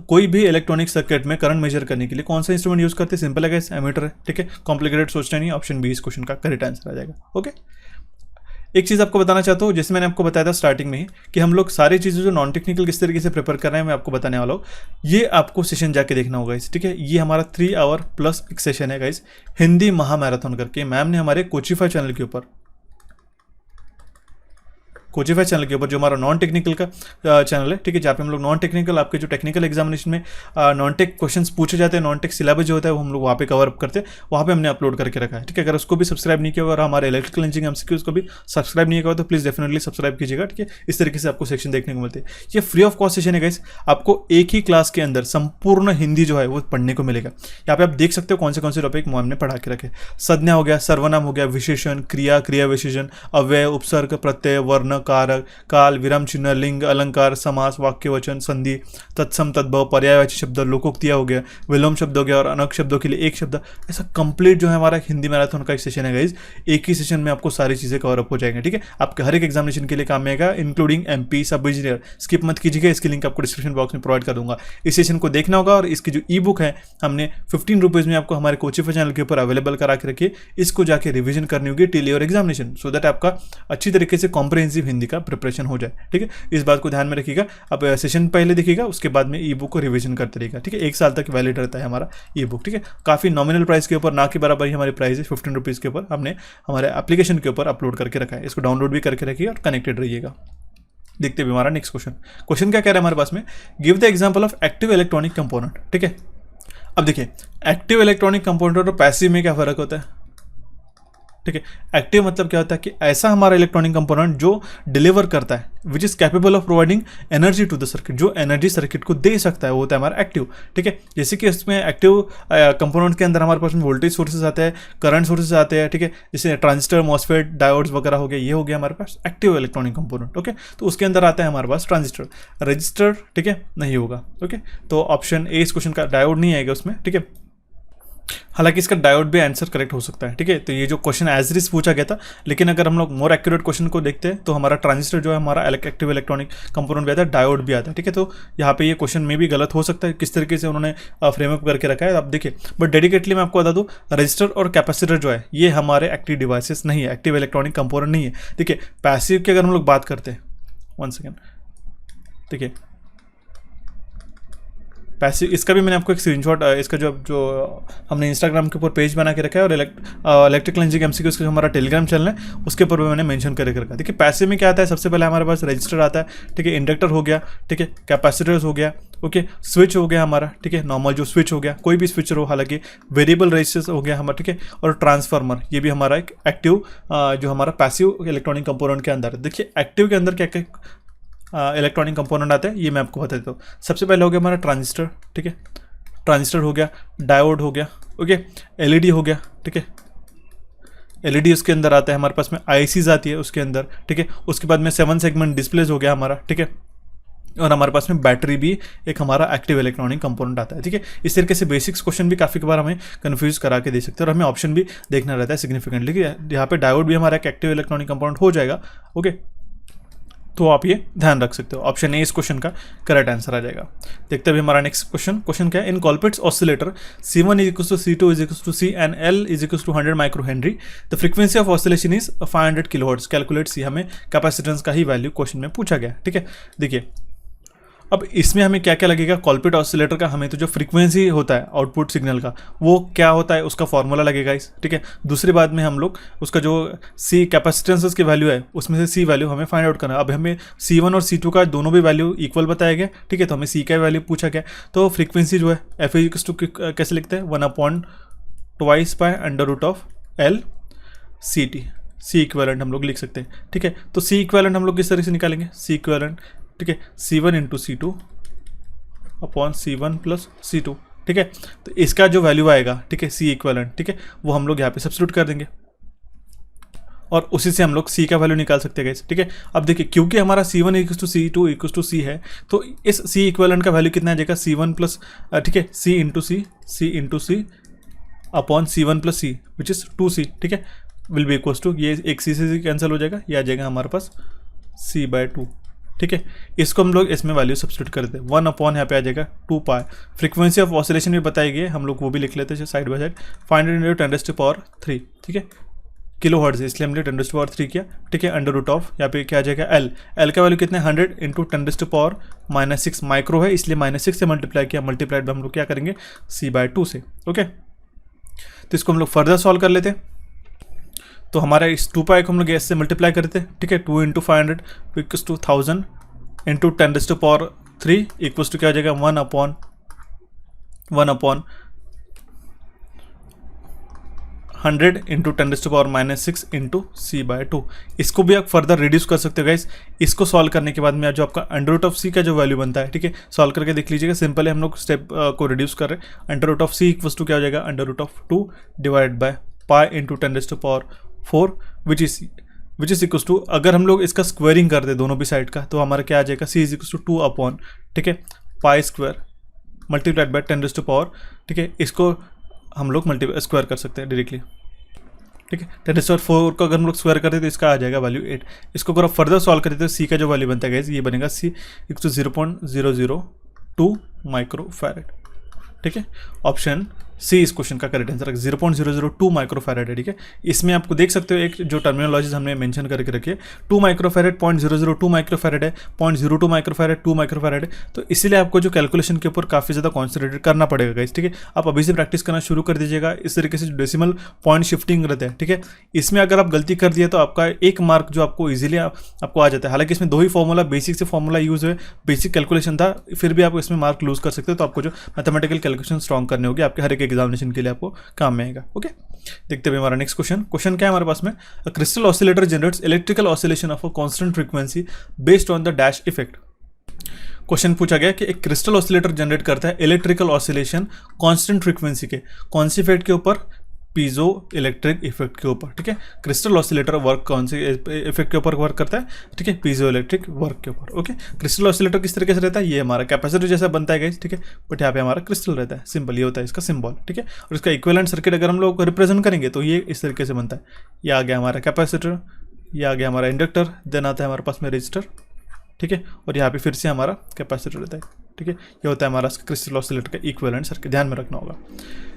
कोई भी इलेक्ट्रॉनिक सर्किट में करंट मेजर करने के लिए कौन सा इंस्ट्रूमेंट यूज करते हैं? सिंपल है गाइस, एमीटर है। ठीक है, कॉम्प्लिकेटेड सोचना नहीं, ऑप्शन बी इस क्वेश्चन का करेक्ट आंसर आ जाएगा। ओके, एक चीज़ आपको बताना चाहता हूँ, जैसे मैंने आपको बताया था स्टार्टिंग में ही कि हम लोग सारी चीज़ें जो नॉन टेक्निकल किस तरीके से प्रिपेयर कर रहे हैं मैं आपको बताने वाला हूँ। ये आपको सेशन जाके देखना होगा इस, ठीक है। ये हमारा 3 आवर प्लस एक सेशन है गाइस, हिंदी महामैराथन करके मैम ने हमारे कोचिफाई चैनल के ऊपर, कोचिफाई चैनल के ऊपर जो हमारा नॉन टेक्निकल का चैनल है, ठीक है, जहाँ पे हम लोग नॉन टेक्निकल आपके जो टेक्निकल एग्जामिनेशन में नॉन टेक क्वेश्चंस पूछे जाते हैं, नॉन टेक सिलेबस जो होता है वो हम लोग वहाँ पे कवर अप करते हैं, वहाँ पे हमने अपलोड करके रखा है। ठीक है, अगर उसको भी सब्सक्राइब नहीं किया और हमारे इलेक्ट्रिकल इंजीनियरिंग एमसीक्यूज को भी सब्सक्राइब नहीं किया तो प्लीज़ डेफिनेटली सब्सक्राइब कीजिएगा। ठीक है, इस तरीके से आपको सेक्शन देखने को मिलते हैं। ये फ्री ऑफ कॉस्ट सेशन है गाइस, आपको एक ही क्लास के अंदर संपूर्ण हिंदी जो है वो पढ़ने को मिलेगा। यहाँ पे आप देख सकते हो कौन से टॉपिक मैम ने पढ़ा के रखे। संज्ञा हो गया, सर्वनाम हो गया, विशेषण, क्रिया, क्रिया विशेषण, अव्यय, उपसर्ग, प्रत्यय, वर्ण, कारक, काल, विराम चिन्ह, लिंग, अलंकार, समास, वाक्य वचन, संधि, तत्सम, तद्भव, पर्यायवाची शब्द, लोकोक्तियां हो गया, विलोम शब्द हो गया और अनक शब्दों के लिए एक शब्द। ऐसा कंप्लीट जो है हमारा हिंदी मैराथन का एक सेशन है गाइज, एक ही सेशन में आपको सारी चीजें कवर अप हो जाएंगे। ठीक है, आपके हर एक एग्जामिनेशन के लिए काम में आएगा, इंक्लूडिंग एमपी सब इंजीनियर। स्किप मत कीजिएगा, इसकी लिंक आपको डिस्क्रिप्शन बॉक्स में प्रोवाइड कर दूंगा। इस सेशन को देखना होगा और इसकी जो ई बुक है हमने 15 रुपीज़ में आपको हमारे कोचिफाई चैनल के ऊपर अवेलेबल करा के रखिए। इसको जाके रिविजन करनी होगी till your examination, so that आपका अच्छी तरीके से कॉम्प्रिहेंसिव हिंदी का प्रिपरेशन हो जाए। ठीक है, इस बात को ध्यान में रखिएगा। अब सेशन पहले देखिएगा, उसके बाद में ई बुक को रिवीजन करते रहिएगा। ठीक है, 1 साल तक वैलिड रहता है हमारा ई बुक। ठीक है, काफ़ी नॉमिनल प्राइस के ऊपर, ना के बराबर ही हमारी प्राइस है, 15 रुपीज़ के ऊपर हमने हमारे एप्लीकेशन के ऊपर अपलोड करके रखा है। इसको डाउनलोड भी करके रखिए और कनेक्टेड रहिएगा। देखते हैं हमारा नेक्स्ट क्वेश्चन क्या कह रहा है हमारे पास में, give the example of active electronic component. ठीक है, अब देखिए एक्टिव इलेक्ट्रॉनिक कंपोनेंट और पैसिव में क्या फर्क होता है। ठीक है, एक्टिव मतलब क्या होता है कि ऐसा हमारा इलेक्ट्रॉनिक कंपोनेंट जो डिलीवर करता है, which is capable of providing energy to the circuit, जो एनर्जी सर्किट को दे सकता है, वो होता है हमारा एक्टिव। ठीक है, जैसे कि इसमें एक्टिव कंपोनेंट के अंदर हमारे पास में वोल्टेज सोर्सेज आते हैं, करंट सोर्सेज आते हैं। ठीक है, जैसे ट्रांजिस्टर, मॉसफेट, डायोड्स वगैरह हो गया, ये हो गया हमारे पास एक्टिव इलेक्ट्रॉनिक कंपोनेंट। ओके, तो उसके अंदर आता है हमारे पास ट्रांजिस्टर, रजिस्टर, ठीक है, नहीं होगा। ओके, तो ऑप्शन ए इस क्वेश्चन का, डायोड नहीं आएगा उसमें। ठीक है, हालांकि इसका डायोड भी आंसर करेक्ट हो सकता है। ठीक है, तो ये जो क्वेश्चन एज इट इज पूछा गया था, लेकिन अगर हम लोग मोर एक्यूरेट क्वेश्चन को देखते हैं तो हमारा ट्रांजिस्टर जो है हमारा एक्टिव इलेक्ट्रॉनिक कंपोनेंट भी आता है, डायोड भी आता है। ठीक है, तो यहाँ पे ये क्वेश्चन में भी गलत हो सकता है, किस तरीके से उन्होंने फ्रेमअप करके रखा है आप देखिए। बट डेडिकेटली मैं आपको बता दूँ, रजिस्टर और कैपेसिटर जो है ये हमारे एक्टिव डिवाइसेस नहीं है, एक्टिव इलेक्ट्रॉनिक कंपोनेंट नहीं है। देखिए, पैसिव की अगर हम लोग बात करते हैं, 1 सेकेंड, देखिए पैसिव, इसका भी मैंने आपको एक स्क्रीनशॉट, इसका जो हमने इंस्टाग्राम के ऊपर पेज बना के रखा है और इलेक्ट्रिकल इंजीनियरिंग एमसीक्यूज का जो हमारा टेलीग्राम चैनल है उसके ऊपर भी मैंने मेंशन करके रखा है। देखिए पैसिव में क्या आता है, सबसे पहले हमारे पास रजिस्टर आता है। ठीक है, इंडक्टर हो गया, ठीक है, कैपेसिटर्स हो गया, ओके, स्विच हो गया हमारा। ठीक है, नॉर्मल जो स्विच हो गया, कोई भी स्विच हो, हालांकि वेरिएबल रेजिस्टेंस हो गया हमारा। ठीक है, और ट्रांसफार्मर, ये भी हमारा एक एक्टिव जो हमारा पैसिव इलेक्ट्रॉनिक कंपोनेंट के अंदर है। देखिए एक्टिव के अंदर क्या क्या इलेक्ट्रॉनिक कंपोनेंट आते हैं ये मैं आपको बता देता हूँ। सबसे पहले हो गया हमारा ट्रांजिस्टर। ठीक है, ट्रांजिस्टर हो गया, डायोड हो गया, ओके, एलईडी हो गया। ठीक है, एलईडी उसके अंदर आता है, हमारे पास में आईसीज आती है उसके अंदर। ठीक है, उसके बाद में 7 सेगमेंट डिस्प्लेज हो गया हमारा। ठीक है, और हमारे पास में बैटरी भी एक हमारा एक्टिव इलेक्ट्रॉनिक कंपोनेंट आता है। ठीक है, इस तरीके से बेसिक्स क्वेश्चन भी काफ़ी बार हमें कंफ्यूज करा के दे सकते हैं और हमें ऑप्शन भी देखना रहता है सिग्निफिकेंटली कि यहाँ पे डायोड भी हमारा एक एक्टिव इलेक्ट्रॉनिक कंपोनेंट हो जाएगा। ओके, तो आप ये ध्यान रख सकते हो, ऑप्शन ए इस क्वेश्चन का करेक्ट आंसर आ जाएगा। देखते हैं हमारा नेक्स्ट क्वेश्चन क्या है, in Colpitts oscillator C1 = C2 = C and L = 100 micro henry, the frequency of oscillation is 500 kilohertz, calculate C. हमें कैपेसिटेंस का ही वैल्यू क्वेश्चन में पूछा गया। ठीक है, देखिए अब इसमें हमें क्या क्या लगेगा, कॉलपिट ऑसिलेटर का हमें तो जो फ्रीक्वेंसी होता है आउटपुट सिग्नल का वो क्या होता है उसका फॉर्मूला लगेगा इस। ठीक है, दूसरी बात में हम लोग उसका जो सी कैपेसिटेंस की वैल्यू है उसमें से सी वैल्यू हमें फाइंड आउट करना है। अब हमें C1 और C2 का दोनों भी वैल्यू इक्वल बताया गया। ठीक है, तो हमें सी का वैल्यू पूछा गया। तो फ्रीक्वेंसी जो है एफ कैसे लिखते हैं, 1/2 √L सी इक्वेलेंट हम लोग लिख सकते हैं। ठीक है, तो सी इक्वेलेंट हम लोग किस तरह से निकालेंगे, सी इक्वेलेंट, ठीक है, C1 × C2 upon C1 + C2। ठीक है, तो इसका जो वैल्यू आएगा, ठीक है, सी इक्वेलेंट, ठीक है, वो हम लोग यहाँ पे सब्स्टिट्यूट कर देंगे और उसी से हम लोग सी का वैल्यू निकाल सकते हैं। ठीक है, अब देखिए क्योंकि हमारा C1 = C2 = C है, तो इस सी इक्वेलेंट का वैल्यू कितना आ जाएगा, C1 + ठीक है, C × C upon C1 + C which is 2C। ठीक है, विल बी इक्वल्स टू, ये एक सी से कैंसिल हो जाएगा, ये आ जाएगा हमारे पास c/2। ठीक है, इसको हम लोग इसमें वैल्यू सब्स्टिट्यूट कर देते हैं, 1 अपॉन यहाँ पे आ जाएगा 2 पाई। फ्रीक्वेंसी ऑफ ऑसिलेशन भी बताई गई है, हम लोग वो भी लिख लेते हैं साइड बाय साइड, 500 × 10⁻3। ठीक है, किलो हर्ट्ज, इसलिए हमने 10⁻3 किया। ठीक है, अंडर रूट ऑफ यहाँ पे क्या आ जाएगा एल का वैल्यू कितना है 100 × 10⁻6 माइक्रो है, इसलिए -6 से मल्टीप्लाई किया, मल्टीप्लाइड हम लोग क्या करेंगे c/2 से। ओके, तो इसको हम लोग फर्दर सॉल्व कर लेते हैं। तो हमारा इस 2 पाई को हम लोग गैस से मल्टीप्लाई करते हैं। ठीक है, 2 × 500 इक्वल्स टू 1000 × 10⁻3 इक्वल्स टू क्या हो जाएगा 1 अपॉन 100 × 10⁻6 × c/2। इसको भी आप फर्दर रिड्यूस कर सकते हो गाइस। इसको सॉल्व करने के बाद में जो आपका अंडर रूट ऑफ c का जो वैल्यू बनता है, ठीक है, सॉल्व करके देख लीजिएगा, सिंपल है, हम लोग स्टेप को रिड्यूस कर रहे हैं। Under root of c equals to क्या हो जाएगा under root of 2 divide by pi × 10⁻4 which is equals to, अगर हम लोग इसका स्क्वायरिंग कर दे दोनों भी साइड का, तो हमारा क्या आ जाएगा c is equals to 2 upon, ठीक है, पाई स्क्वायर मल्टीप्लाइड बाय 10⁻4। ठीक है, इसको हम लोग स्क्वायर कर सकते हैं डायरेक्टली। ठीक है, 10⁻4 को अगर हम लोग स्क्वायर करते हैं तो इसका आ जाएगा वैल्यू 8। इसको अगर आप फर्दर सॉल्व करते तो c का जो वैल्यू बनता है गाइस, ये बनेगा c equals to 0.002 micro farad. ठीक है, ऑप्शन सी इस क्वेश्चन का करेक्ट आंसर 0.002 माइक्रोफैरेड है। ठीक है, इसमें आपको देख सकते हो एक जो टर्मिनोलॉजीज हमने मेंशन करके रखी है, 2 माइक्रोफैरेड 0.002 माइक्रोफैरेड है, 0.02 माइक्रोफैरेड 2 माइक्रोफैरेड है। तो इसीलिए आपको जो कैलकुलेशन के ऊपर काफ़ी ज़्यादा कॉन्सेंट्रेट करना पड़ेगा गाइस। ठीक है, आप अभी से प्रैक्टिस करना शुरू कर दीजिएगा। इस तरीके से जो डेसिमल पॉइंट शिफ्टिंग रहता है, ठीक है, इसमें अगर आप गलती कर दिए तो आपका 1 मार्क जो आपको ईजिली आपको आ जाता है। हालांकि इसमें 2 ही फॉर्मूला, बेसिक से फॉर्मूला यूज हुए, बेसिक कैलकुलेशन था, फिर भी आप इसमें मार्क लूज कर सकते हो। तो आपको जो मैथमेटिकल कैलकुलेशन स्ट्रॉन्ग करने होगी आपके हर एक एग्जामिनेशन के लिए, आपको काम में आएगा। ओके, देखते हैं हमारा नेक्स्ट क्वेश्चन क्या है हमारे पास में। A crystal oscillator generates electrical oscillation of a constant frequency based on the dash effect. Question पूछा गया कि एक क्रिस्टल ऑसिलेटर जनरेट करता है इलेक्ट्रिकल ऑसिलेशन कांस्टेंट फ्रीक्वेंसी के कौन सी इफेक्ट के ऊपर, पीजो इलेक्ट्रिक इफेक्ट के ऊपर। ठीक है, क्रिस्टल ऑसिलेटर वर्क कौन से इफेक्ट के ऊपर वर्क करता है, ठीक है, पीजो इलेक्ट्रिक वर्क के ऊपर। ओके, क्रिस्टल ऑसिलेटर किस तरीके से रहता है, ये हमारा कैपेसिटर जैसा बनता है गाइस। ठीक है, बट यहाँ पे हमारा क्रिस्टल रहता है, सिंपल ये होता है इसका सिंबल। ठीक है, और इसका इक्विवेलेंट सर्किट अगर हम लोग रिप्रेजेंट करेंगे तो ये इस तरीके से बनता है। ये आ गया हमारा कैपेसिटर, ये आ गया हमारा इंडक्टर, देन आता है हमारे पास में रजिस्टर। ठीक है, और यहाँ पे फिर से हमारा कैपेसिटर रहता है। ठीक है, ये होता है हमारा क्रिस्टल ऑसिलेटर का इक्विवेलेंट सर्किट, ध्यान में रखना होगा।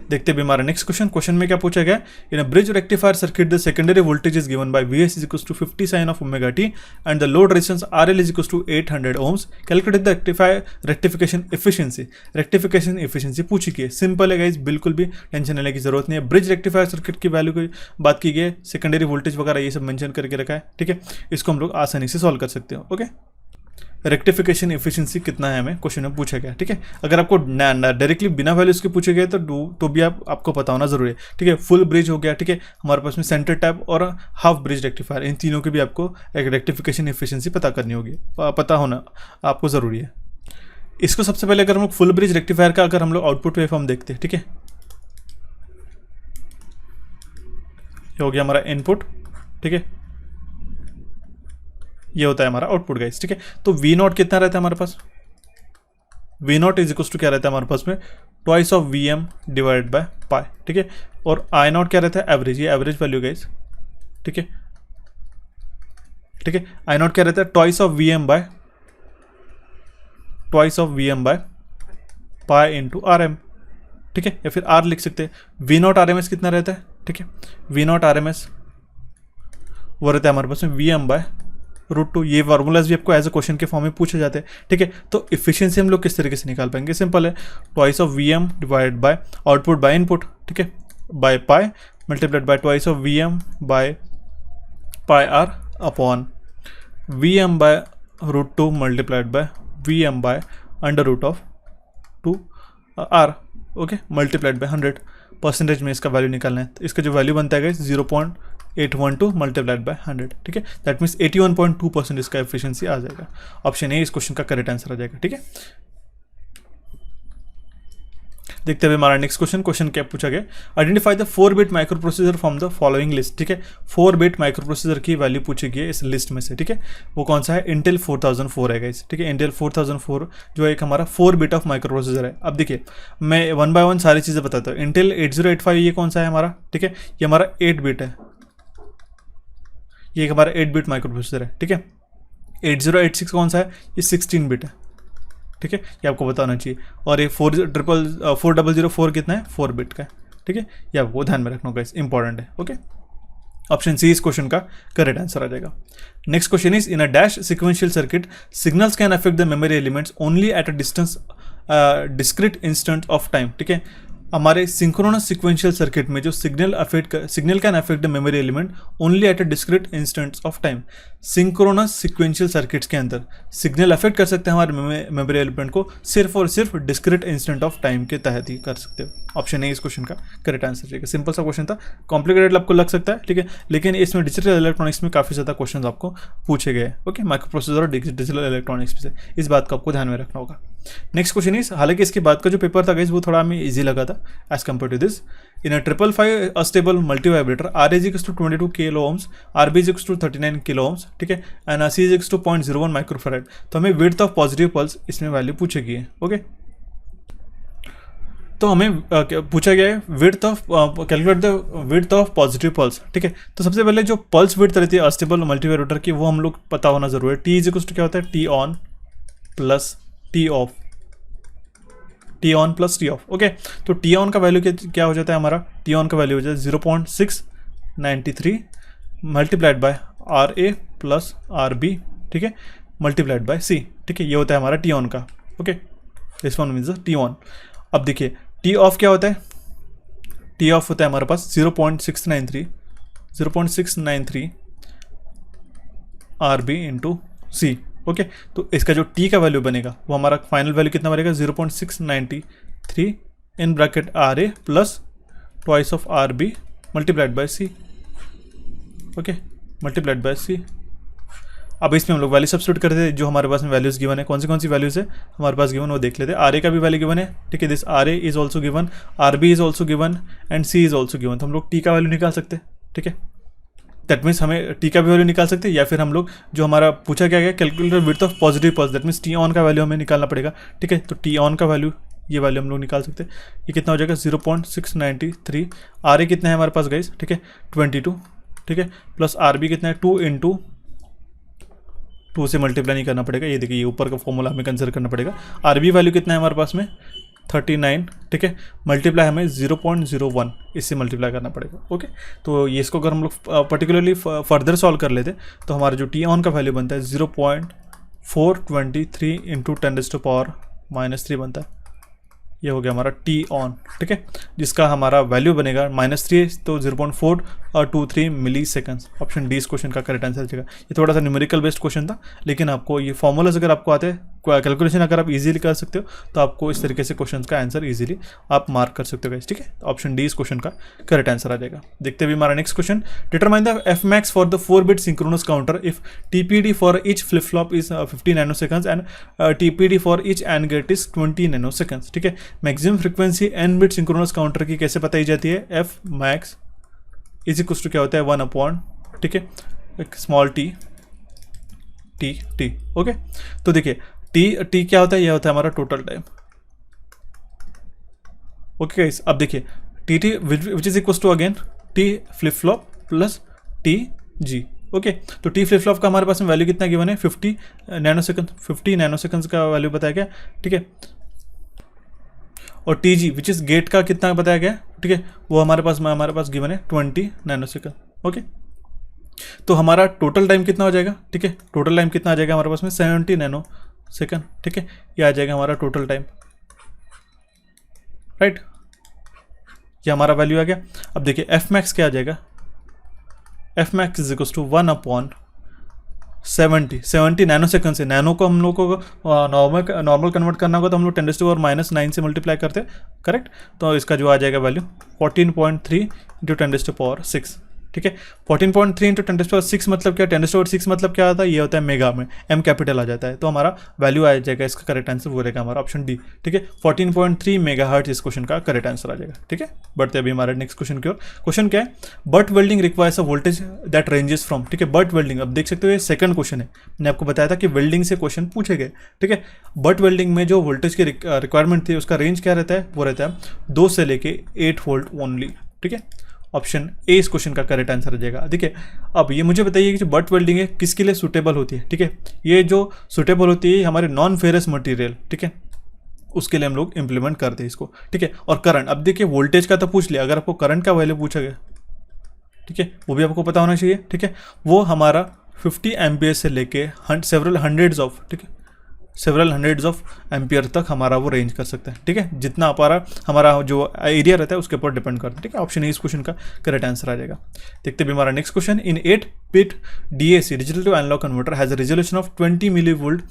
देखते हैं हमारा नेक्स्ट क्वेश्चन में क्या पूछा गया। In a bridge rectifier circuit the secondary voltage is given by Vs is equals to 50 sin of omega t and the load resistance RL is equals to 800 ohms। Calculate the rectification efficiency. Rectification efficiency पूछी गई है, simple है guys, बिल्कुल भी tension लेने की जरूरत नहीं है। ब्रिज रेक्टिफायर सर्किट की वैल्यू की बात की गई है, सेकेंडरी वोल्टेज वगैरह ये सब मेंशन करके रखा है। ठीक है, इसको हम लोग आसानी से सॉल्व कर सकते हो। ओके, रेक्टिफिकेशन एफिशिएंसी कितना है हमें क्वेश्चन में पूछा गया। ठीक है, अगर आपको डायरेक्टली बिना वैल्यूज के पूछे गए तो भी आपको पता होना जरूरी है। ठीक है, फुल ब्रिज हो गया, ठीक है, हमारे पास में सेंटर टैप और हाफ ब्रिज रेक्टिफायर, इन तीनों की भी आपको एक रेक्टिफिकेशन एफिशिएंसी पता करनी होगी, पता होना आपको ज़रूरी है। इसको सबसे पहले अगर हम लोग फुल ब्रिज रेक्टिफायर का अगर हम लोग आउटपुट वेवफॉर्म देखते हैं, ठीक है, ये हो गया हमारा इनपुट। ठीक है, ये होता है हमारा आउटपुट गाइस। ठीक है, तो V नॉट कितना रहता है हमारे पास, V naught is equals to क्या रहता है हमारे पास में, twice of Vm divide by pi. ठीक है, और I नॉट क्या रहता है, एवरेज, ये एवरेज वैल्यू गाइस। ठीक है, ठीक है, I नॉट क्या रहता है, twice of Vm by pi into RM। ठीक है, या फिर R लिख सकते हैं। V नॉट RMS कितना रहता है, ठीक है, V नॉट RMS वो रहता है हमारे पास में Vm बाय √2। ये फार्मूलाज भी आपको एज अ क्वेश्चन के फॉर्म में पूछे जाते हैं। ठीक है, तो इफिशिएंसी हम लोग किस तरीके से निकाल पाएंगे, सिंपल है, twice of Vm divide by output by input, ठीक है, by pi multiplied by twice of Vm by pi R upon Vm by √2 multiplied by Vm by under root of 2 R। Okay, multiplied by 100 percentage में इसका value निकालना है। तो इसका जो value बनता है 0.812 मल्टीप्लाइड बाय 100। ठीक है, दैट मीन्स 81.2% इसका एफिशिएंसी आ जाएगा। ऑप्शन ए इस क्वेश्चन का करेक्ट आंसर आ जाएगा। ठीक है, देखते हुए हमारा नेक्स्ट क्वेश्चन क्या पूछा गया। Identify the 4-bit micro processor from the following list. ठीक है, 4-bit माइक्रो प्रोसेसर की वैल्यू पूछी गई है इस लिस्ट में से। ठीक है, वो कौन सा है, इंटेल 4004 है गाइस। ठीक है, इंटेल 4004 जो एक हमारा 4-bit ऑफ माइक्रो प्रोसेसर है। अब देखिए मैं 1 by 1 सारी चीज़ें बताता हूँ। इंटेल 8085 ये कौन सा है हमारा, ठीक है, ये हमारा 8-bit है। ये हमारा 8 बिट माइक्रो प्रोसेसर है, ठीक है। 8086 कौन सा है, ये 16 बिट है, ठीक है, ये आपको बताना चाहिए। और ये 4004 कितना है, 4 बिट का है, ठीक है, ये आपको ध्यान में रखना होगा, इंपॉर्टेंट है, ओके। ऑप्शन सी इस क्वेश्चन का करेक्ट आंसर आ जाएगा। Next question is in a dash sequential circuit signals can affect the memory elements only at a distance discrete instant of time, ठीक है। हमारे सिंक्रोनस सिक्वेंशियल सर्किट में जो signal can affect the memory element only at a discrete instants of time. Synchronous sequential circuits के अंदर signal affect कर सकते हैं हमारे मेमोरी एलिमेंट को सिर्फ और सिर्फ डिस्क्रीट इंस्टेंट ऑफ टाइम के तहत ही कर सकते हो। ऑप्शन ए इस क्वेश्चन का करेक्ट आंसर, ठीक है। सिंपल सा क्वेश्चन था, कॉम्प्लिकेटेड आपको लग सकता है, ठीक है, लेकिन इसमें डिजिटल इलेक्ट्रॉनिक्स में काफ़ी ज़्यादा क्वेश्चन आपको पूछे गए, ओके, माइक्रो प्रोसेसर और डिजिटल इलेक्ट्रॉनिक्स में से, इस बात को आपको ध्यान में रखना होगा। नेक्स्ट क्वेश्चन इज, हालांकि इसके बाद का जो पेपर था गाइस वो थोड़ा हमें इजी लगा था as compare to this. In a 555 astable multivibrator R is equals to 22 kilo ohms, R B is equals to 39 kilo ohms, ठीक है, and C is equals to 0.01 microfarad. तो हमें विड्थ ऑफ पॉजिटिव पल्स इसमें value पूछेगी है, okay. तो हमें पूछा गया है width of calculate the width of positive pulse, ठीक है। तो सबसे पहले जो पल्स विड्थ रहती है अस्टेबल मल्टीवाइब्रेटर की वो हम लोग पता होना जरूरी है। टी इज इक्वल्स टू क्या होता है, T on plus T of, T on plus T of, okay. तो टी ऑन का वैल्यू क्या हो जाता है हमारा, टी ऑन का वैल्यू हो जाता है 0.693 multiplied by R A plus R B, ठीक है, मल्टीप्लाइड बाय सी, ठीक है, ये होता है हमारा टी ऑन का, okay. This one means T on. अब देखिए टी ऑफ क्या होता है, टी ऑफ होता है हमारे पास 0.693 आर बी इंटू सी, ओके। तो इसका जो टी का वैल्यू बनेगा वो हमारा फाइनल वैल्यू कितना बनेगा, 0.693 in bracket R A plus twice of R B multiplied by C, okay, multiplied by C. अब इसमें हम लोग वैल्यू सब्स्टिट्यूट करते हैं, जो हमारे पास में वैल्यूज गिवन है, कौन सी वैल्यूज है हमारे पास गिवन वो देख लेते हैं। आर ए का भी वैल्यू गिवन है, ठीक है, this R A is also given, R B is also given and C is also given. तो हम लोग टी का वैल्यू निकाल सकते हैं, ठीक है, दैट मीन्स हमें टी का भी वैल्यू निकाल सकते हैं, या फिर हम लोग जो हमारा पूछा गया calculator width of positive pulse, that means T on का वैल्यू हमें निकालना पड़ेगा, ठीक है। तो टी ऑन का वैल्यू, ये वैल्यू हम लोग निकाल सकते हैं, ये कितना हो जाएगा 0.693, आर ए कितना है हमारे पास गाइस, ठीक है 22, ठीक है, प्लस आर बी कितना है 2 इंटू 2 से मल्टीप्लाई नहीं करना पड़ेगा, ये देखिए ये ऊपर का फॉर्मूला हमें कंसिडर करना पड़ेगा। आर बी वैल्यू कितना है हमारे पास में 39, ठीक है, मल्टीप्लाई हमें 0.01 इससे मल्टीप्लाई करना पड़ेगा, ओके। तो ये इसको अगर हम लोग पर्टिकुलरली फर्दर सॉल्व कर लेते तो हमारा जो टी ऑन का वैल्यू बनता है 0.423 इंटू 10⁻³ बनता है, ये हो गया हमारा टी ऑन, ठीक है, जिसका हमारा वैल्यू बनेगा -3, तो 0.423 मिली सेकेंड्स। ऑप्शन डी इस क्वेश्चन का करेक्ट आंसर जाएगा। ये थोड़ा सा न्यूमेरिकल बेस्ड क्वेश्चन था, लेकिन आपको ये फॉर्मूलाज अगर आपको आते हैं, कैलकुलेशन अगर आप इजीली कर सकते हो तो आपको इस तरीके से क्वेश्चन का आंसर इजीली आप मार्क कर सकते हो गाइस, ठीक है। ऑप्शन डी इस क्वेश्चन का करेक्ट आंसर आ जाएगा। देखते हुए हमारा next question, determine the F max for the 4-bit synchronous counter if TPD for each flip flop is 50 nanoseconds and TPD for each AND gate is 20 nanoseconds, ठीक है। Maximum frequency n bit synchronous counter की कैसे बताई जाती है, F max is equal to क्या होता है 1/, ठीक है, एक small T T T, okay. तो देखिए टी क्या होता है, यह होता है हमारा टोटल टाइम, ओके गाइस। अब देखिए T which is equal to again T flip flop plus T G, okay. तो टी फ्लिप फ्लॉप का हमारे पास में वैल्यू कितना गिवन है 50 नैनोसेकंड, 50 नैनोसेकंड्स का वैल्यू बताया गया, ठीक है। और T G which is get का कितना बताया गया, ठीक है, वो हमारे पास गिवन है 20 नैनोसेकंड, ओके। तो हमारा टोटल टाइम कितना हो जाएगा, ठीक है, टोटल टाइम कितना आ जाएगा हमारे पास में 70 नैनोसेकंड, ठीक है, ये आ जाएगा हमारा टोटल टाइम, राइट, ये हमारा वैल्यू आ गया। अब देखिए एफ मैक्स क्या आ जाएगा, F max is equal to 1/70 nanosecond से, नैनो को हम लोग को नॉर्मल कन्वर्ट करना होगा तो हम लोग 10⁻⁹ से मल्टीप्लाई करते हैं, करेक्ट। तो इसका जो आ जाएगा वैल्यू 14.3 इंटू 10⁻⁶, ठीक है। 14.3 इंटू 10⁻⁶ मतलब क्या, 10⁻⁶ मतलब क्या आता है, ये होता है मेगा में, एम कैपिटल आ जाता है, तो हमारा वैल्यू आ जाएगा, इसका करेक्ट आंसर वो रहेगा हमारा ऑप्शन डी, ठीक है। 14.3 मेगाहर्ट्ज इस क्वेश्चन का करेक्ट आंसर आ जाएगा, ठीक है। बढ़ते अभी हमारे नेक्स्ट क्वेश्चन की ओर। क्वेश्चन क्या है, butt welding requires a voltage that ranges from, ठीक है, बट वेल्डिंग, अब देख सकते हो ये सेकंड क्वेश्चन है, मैंने आपको बताया था कि वेल्डिंग से क्वेश्चन पूछे गए, ठीक है। बट वेल्डिंग में जो वोल्टेज की रिक्वायरमेंट थी उसका रेंज क्या रहता है, वो रहता है 2 से लेके 8 वोल्ट ओनली, ठीक है। ऑप्शन ए इस क्वेश्चन का करेक्ट आंसर हो जाएगा। देखिए अब ये मुझे बताइए कि जो बट वेल्डिंग है किसके लिए सूटेबल होती है, ठीक है। ये जो सूटेबल होती है हमारे नॉन फेरस मटेरियल, ठीक है, उसके लिए हम लोग इंप्लीमेंट करते हैं इसको, ठीक है। और करंट, अब देखिए वोल्टेज का तो पूछ लिया, अगर आपको करंट का वैल्यू पूछा गया, ठीक है, वो भी आपको पता होना चाहिए, ठीक है। वो हमारा 50 एम्पियर से लेके सेवरल हंड्रेड्स ऑफ एम्पियर तक हमारा वो रेंज कर सकता है, ठीक है। जितना हमारा जो एरिया रहता है उसके ऊपर डिपेंड करता है, ठीक है। ऑप्शन ए इस क्वेश्चन का करेक्ट आंसर आ जाएगा। देखते भी हमारा next question, in 8-bit DAC digital to analog converter has a resolution of 20 millivolt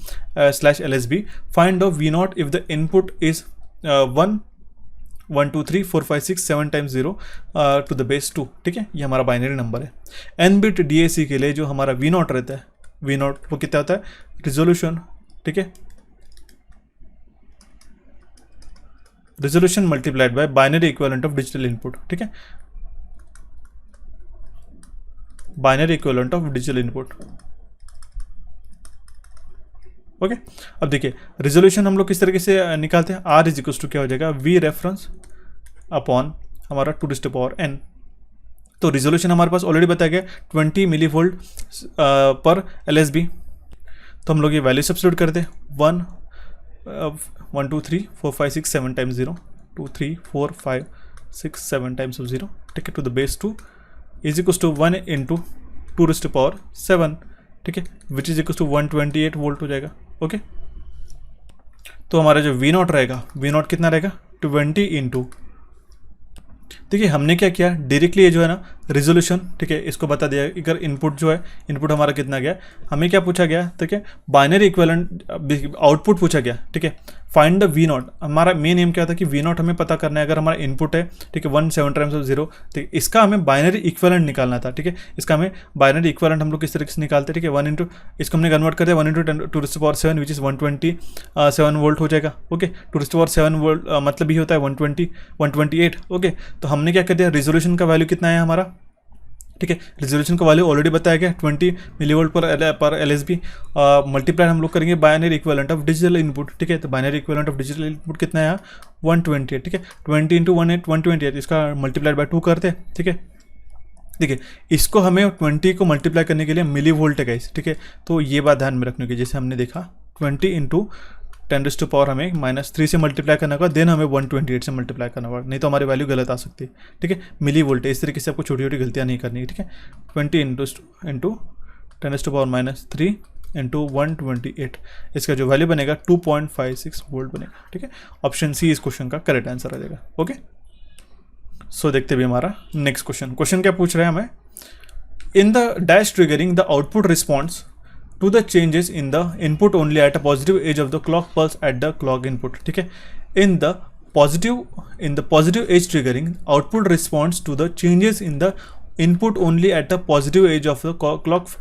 / LSB, find out V naught if the input is 1 2 3 4 5 6 7 times 0 to the base 2, ठीक है। ये हमारा बाइनरी नंबर है। n बिट DAC के लिए जो हमारा V not रहता है, V नॉट वो कितना होता है, रिजोल्यूशन, ठीक है, resolution multiplied by binary equivalent of digital input, ठीक है, binary equivalent of digital input, okay. अब देखिए रिजोल्यूशन हम लोग किस तरीके से निकालते हैं, R इज इक्वल्स टू क्या हो जाएगा, V रेफरेंस अपॉन हमारा 2⁻n। तो रिजोल्यूशन हमारे पास ऑलरेडी बताया गया 20 मिलीवोल्ट पर LSB, तो हम लोग ये वैल्यू सब्स्टिट्यूट करते हैं, 1 2 3 4 5 6 7 टाइम्स 0, 2 3 4 5 6 7 टाइम्स 0, ठीक है, to the base 2 is equals to 1 into 2⁻7, ठीक है, which is equals to 128 volt हो जाएगा, ओके। तो हमारा जो V नॉट रहेगा, V नॉट कितना रहेगा, 20 इंटू, देखिए हमने क्या किया डायरेक्टली, ये जो है ना रिजोल्यूशन, ठीक है, इसको बता दिया। अगर इनपुट जो है, इनपुट हमारा कितना गया, हमें क्या पूछा गया, ठीक है, बाइनरी इक्विवेलेंट आउटपुट पूछा गया, ठीक है। फाइंड द V नॉट, हमारा मेन एम क्या था कि V नॉट हमें पता करना है। अगर हमारा इनपुट है, ठीक है, 1 7 टाइम्स 0, ठीक है, इसका हमें बाइनरी इक्विवेलेंट निकालना था, ठीक है। इसका हमें बाइनरी इक्विवेलेंट हम लोग किस तरीके से निकालते हैं, ठीक है, 1 इंटू, इसको हमने कन्वर्ट कर दिया 1 इंटू 2⁻7 विच इज़ 127 वोल्ट हो जाएगा, ओके। 2⁻7 वोल्ट मतलब ये होता है 128, ओके। तो हमने क्या कर दिया, रिजोल्यूशन का वैल्यू कितना है हमारा, ठीक है, रिजोल्यूशन का वैल्यू ऑलरेडी बताया गया 20 मिलीवोल्ट पर LSB, मल्टीप्लाई हम लोग करेंगे binary equivalent of digital input, ठीक है। तो binary equivalent of digital input कितना है, 128, ठीक है, 20 इंटू 128, इसका मल्टीप्लाइड बाय 2 करते हैं, ठीक है। देखिए इसको हमें 20 को मल्टीप्लाई करने के लिए मिली वोल्ट है गाइस, ठीक है। तो ये बात ध्यान में रखने की, जैसे हमने देखा 20 इंटू 10⁻⁻ हमें -3 से मल्टीप्लाई करना होगा, देन हमें 128 से मल्टीप्लाई करना होगा, नहीं तो हमारी वैल्यू गलत आ सकती है, ठीक है। मिली वोल्ट है, इस तरीके से आपको छोटी छोटी गलतियाँ नहीं करनी है, ठीक है। 20 इंटू 10⁻³ इंटू 128, इसका जो वैल्यू बनेगा 2.56 वोल्ट बनेगा, ठीक है। ऑप्शन सी इस क्वेश्चन का करेक्ट आंसर आ जाएगा, ओके। सो देखते भी हमारा नेक्स्ट क्वेश्चन क्या पूछ रहे हैं हमें, in the dash triggering the output response to the changes in the input only at a positive edge of the clock pulse at the clock input, ठीक है। in the positive edge triggering output responds to the changes in the input only at the positive edge of the clock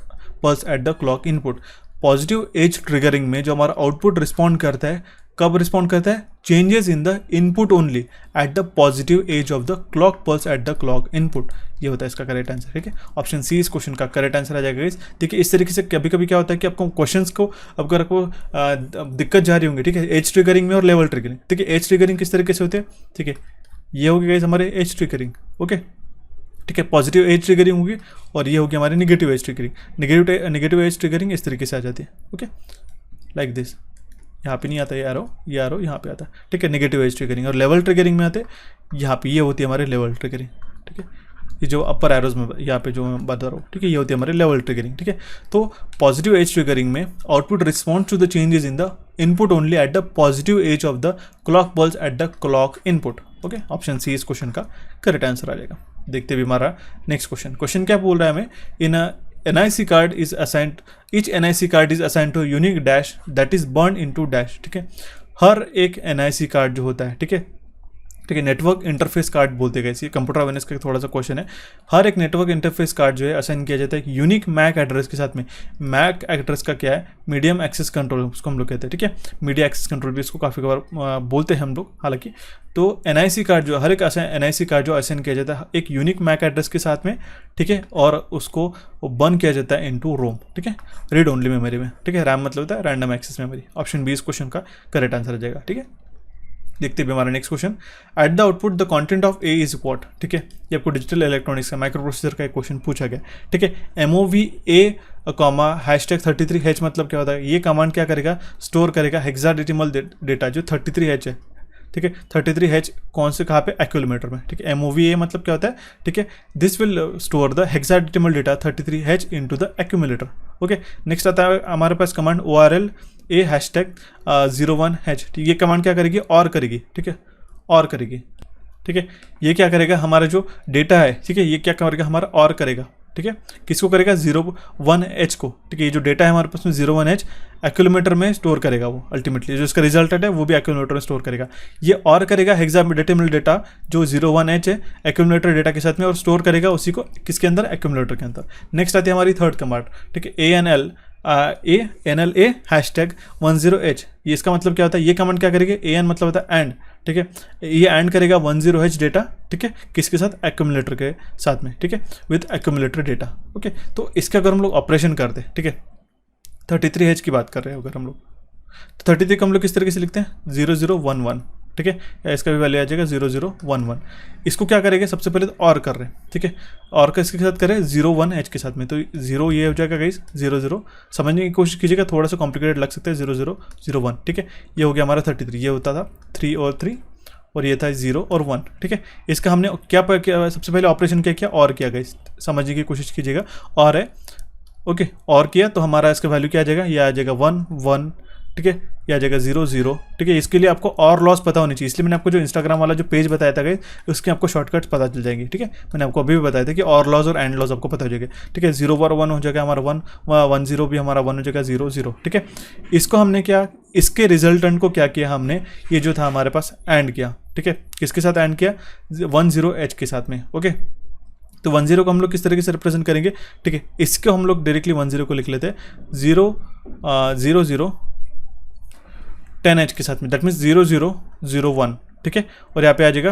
pulse at the clock input। Positive edge triggering में जो हमारा output respond करता है, कब respond करता है, changes in the input only at the positive edge of the clock pulse at the clock input, ये होता है इसका करेक्ट आंसर, ठीक है। ऑप्शन सी इस क्वेश्चन का करेक्ट आंसर आ जाएगा गाइस। देखिए इस तरीके से कभी कभी क्या होता है कि आपको क्वेश्चंस को अगर आपको दिक्कत जा रही होंगी, ठीक है, एज ट्रिगरिंग में और लेवल ट्रिगरिंग। देखिए एज ट्रिगरिंग किस तरीके से होते हैं, ठीक है, ये होगी गाइस हमारे एज ट्रिगरिंग, ओके, ठीक है, पॉजिटिव एज ट्रिगरिंग होगी और ये होगी हमारी negative edge triggering. Negative edge triggering इस तरीके से आ जाती है, ओके, लाइक दिस, यहाँ पे नहीं आता ये आरो यहाँ पे आता है, ठीक है, नेगेटिव एज ट्रिगरिंग। और लेवल ट्रिगरिंग में आते यहाँ पे ये होती है हमारे लेवल ट्रिगरिंग, ठीक है, ये जो अपर एरोज में यहाँ पे जो मैं बता रहा हूँ, ठीक है, ये होती है हमारे लेवल ट्रिगरिंग, ठीक है। तो पॉजिटिव एज ट्रिगरिंग में output respond to the changes in the input only at the positive edge of the clock pulse at the clock input, okay. Option C इस क्वेश्चन का करेक्ट आंसर आ जाएगा। देखते भी हमारा नेक्स्ट क्वेश्चन क्या बोल रहा है हमें, इन NIC card is assigned, each NIC card is assigned to a unique dash that is burned into dash, ठीक है। हर एक NIC कार्ड जो होता है, ठीक है, नेटवर्क इंटरफेस कार्ड बोलते हैं, इसे कंप्यूटर अवेयरनेस का थोड़ा सा क्वेश्चन है। हर एक नेटवर्क इंटरफेस कार्ड जो है असाइन किया जाता है एक यूनिक मैक एड्रेस के साथ में। मैक एड्रेस का क्या है, मीडियम एक्सेस कंट्रोल उसको हम लोग कहते हैं, ठीक है, मीडिया एक्सेस कंट्रोल भी इसको काफ़ी बार बोलते हैं हम लोग हालांकि। तो NIC कार्ड जो हर एक NIC कार्ड जो असाइन किया जाता है एक यूनिक मैक एड्रेस के साथ में, ठीक है, और उसको बर्न किया जाता है इनटू रोम, ठीक है, रीड ओनली मेमोरी में, ठीक है। रैम मतलब होता है random access memory. Option B इस क्वेश्चन का करेक्ट आंसर आ जाएगा, ठीक है। देखते हैं हमारा next question. At the output the content of A is what. ठीक है, ये आपको डिजिटल इलेक्ट्रॉनिक्स का माइक्रो प्रोसेसर का एक क्वेश्चन पूछा गया। ठीक है, MOVA कॉमा #33H मतलब क्या होता है, ये कमांड क्या करेगा, स्टोर करेगा हेक्साडेसिमल डेटा जो 33H है। ठीक है, 33H कौन से कहाँ पे, एक्यूमुलेटर में। ठीक है, MOVA मतलब क्या होता है, ठीक है, this will store the hexadecimal data 33H into the accumulator. Okay, next आता है हमारे पास कमांड ORL A #01H। ये कमांड क्या करेगी, और करेगी। ठीक है, और करेगी। ठीक है, ये क्या करेगा, हमारा जो डेटा है, ठीक है, ये क्या करेगा, हमारा और करेगा। ठीक है, किसको करेगा, 01H को। ठीक है, ये जो डेटा है हमारे पास में 01H एक्यूमुलेटर में स्टोर करेगा वो, अल्टीमेटली जो इसका रिजल्टेंट है वो भी एक्यूमुलेटर में स्टोर करेगा। ये और करेगा हेक्साडेसिमल डेटा जो 01H है एक्यूमुलेटर डेटा के साथ में, और स्टोर करेगा उसी को किसके अंदर, एक्यूमुलेटर के अंदर। नेक्स्ट आती है हमारी थर्ड कमांड। ठीक है, ANLA #10H। ये इसका मतलब क्या होता है, ये कमांड क्या करेगी, AN मतलब होता है एंड। ठीक है, ये एंड करेगा 10H डेटा। ठीक है, किसके साथ, एक्यूमुलेटर के साथ में। ठीक है, विथ एक्यूमुलेटर डेटा। ओके, तो इसका अगर हम लोग ऑपरेशन करते हैं, ठीक है, 33H की बात कर रहे हैं अगर हम लोग, तो 33 को हम लोग किस तरीके से लिखते हैं, 0011। ठीक है, या इसका भी वैल्यू आ जाएगा 0011। इसको क्या करेंगे, सबसे पहले तो और कर रहे हैं। ठीक है, और का इसके साथ करें 01H के साथ में, तो 0 ये हो जाएगा गाइस 00। समझने की कोशिश कीजिएगा, थोड़ा सा कॉम्प्लिकेटेड लग सकता है, 0001। ठीक है, ये हो गया हमारा 33। ये होता था 3 और 3, और ये था 0 और 1। ठीक है, इसका हमने क्या सबसे पहले ऑपरेशन क्या किया, और किया गाइस, समझने की कोशिश कीजिएगा, और है। ओके, और किया तो हमारा इसका वैल्यू क्या आ जाएगा, ये आ जाएगा 1 1। ठीक है, ये आ जाएगा 0 0। ठीक है, इसके लिए आपको और लॉस पता होनी चाहिए, इसलिए मैंने आपको जो इंस्टाग्राम वाला जो पेज बताया था गाइस, उसके आपको शॉर्टकट्स पता चल जाएंगे। ठीक है, मैंने आपको अभी भी बताया था कि और लॉस और एंड लॉस आपको पता हो जाएगा। ठीक है, 0 और 1 हो जाएगा हमारा 1 1 0 भी हमारा 1 हो जाएगा 0 0। ठीक है, इसको हमने क्या, इसके रिजल्टेंट को क्या किया हमने, ये जो था हमारे पास एंड किया। ठीक है, किसके साथ एंड किया, 10H के साथ में। ओके, तो 10 को हम लोग किस तरीके से रिप्रेजेंट करेंगे। ठीक है, इसको हम लोग डायरेक्टली 10 को लिख लेते हैं 0 0 0 10H के साथ में, दैट मीन्स 0 0 0 1। ठीक है, और यहाँ पे आ जाएगा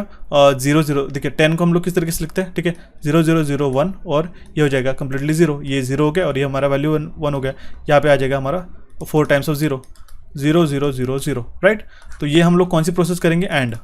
0 0। देखिए 10 को हम लोग किस तरीके से लिखते हैं। ठीक है, 0 0 0 1, और ये हो जाएगा कंप्लीटली 0। ये 0 हो गया, और ये हमारा वैल्यू 1 हो गया। यहाँ पे आ जाएगा हमारा 4 टाइम्स ऑफ 0 0 0 0 0। राइट, तो ये हम लोग कौन सी प्रोसेस करेंगे, एंड।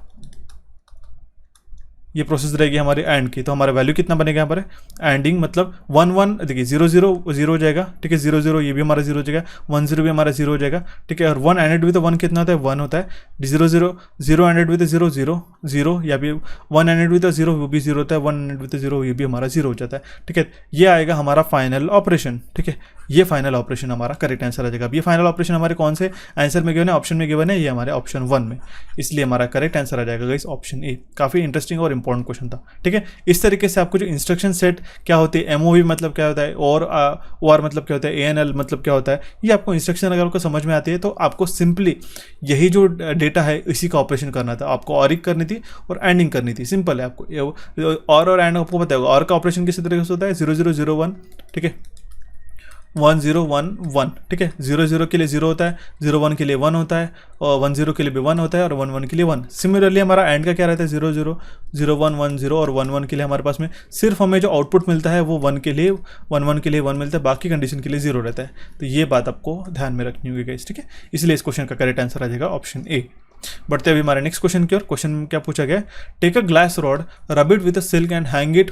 ये प्रोसेस रहेगी हमारी एंड की, तो हमारा वैल्यू कितना बनेगा यहाँ पर, एंडिंग मतलब 1 1। देखिए 0 0 0 हो जाएगा। ठीक है, 0 0 ये भी हमारा 0 हो जाएगा, 1 0 भी हमारा 0 हो जाएगा। ठीक है, और 1 एंडेड विद 1 कितना होता है, 1 होता है। 0 0 0 एंडेड विद 0 0 0, या भी 1 एंडेड विद 0 वो भी 0 होता है, 1 एंडेड विद 0 ये भी हमारा 0 हो जाता है। ठीक है, ये आएगा हमारा फाइनल ऑपरेशन। ठीक है, ये फाइनल ऑपरेशन हमारा करेक्ट आंसर आ जाएगा। अब ये फाइनल ऑपरेशन हमारे कौन से आंसर में गिवन है, ऑप्शन में गिवन है, ये हमारे ऑप्शन 1 में, इसलिए हमारा करेक्ट आंसर आ जाएगा गाइस ऑप्शन ए। काफ़ी इंटरेस्टिंग और इंपॉर्टेंट क्वेश्चन था। ठीक है, इस तरीके से आपको जो इंस्ट्रक्शन सेट क्या होते हैं, MOV मतलब क्या होता है, और मतलब क्या होता है, ANL मतलब क्या होता है, ये आपको इंस्ट्रक्शन अगर आपको समझ में आती है तो आपको सिंपली यही जो डेटा है इसी का ऑपरेशन करना था। आपको ऑरिक करनी थी और एंडिंग करनी थी, सिंपल है। आपको और एंड आपको पता होगा, और का ऑपरेशन किसी तरीके से होता है 0 0 0 1। ठीक है, 1 0 1 1। ठीक है, 0 0 के लिए 0 होता है, 0 1 के लिए 1 होता है, और 1 0 के लिए भी 1 होता है, और 1 1 के लिए 1। सिमिलरली हमारा एंड का क्या रहता है, 0 0 0 1 1 0, और 1 1 के लिए हमारे पास में सिर्फ हमें जो आउटपुट मिलता है वो 1 के लिए 1 1 के लिए 1 मिलता है, बाकी कंडीशन के लिए 0 रहता है। तो ये बात आपको ध्यान में रखनी होगी गाइस। ठीक है, इसलिए इस क्वेश्चन का करेक्ट आंसर आ जाएगा ऑप्शन ए। बढ़ते अभी हमारे नेक्स्ट क्वेश्चन की ओर। क्वेश्चन क्या पूछा गया, take a glass rod, rub it with a silk and hang it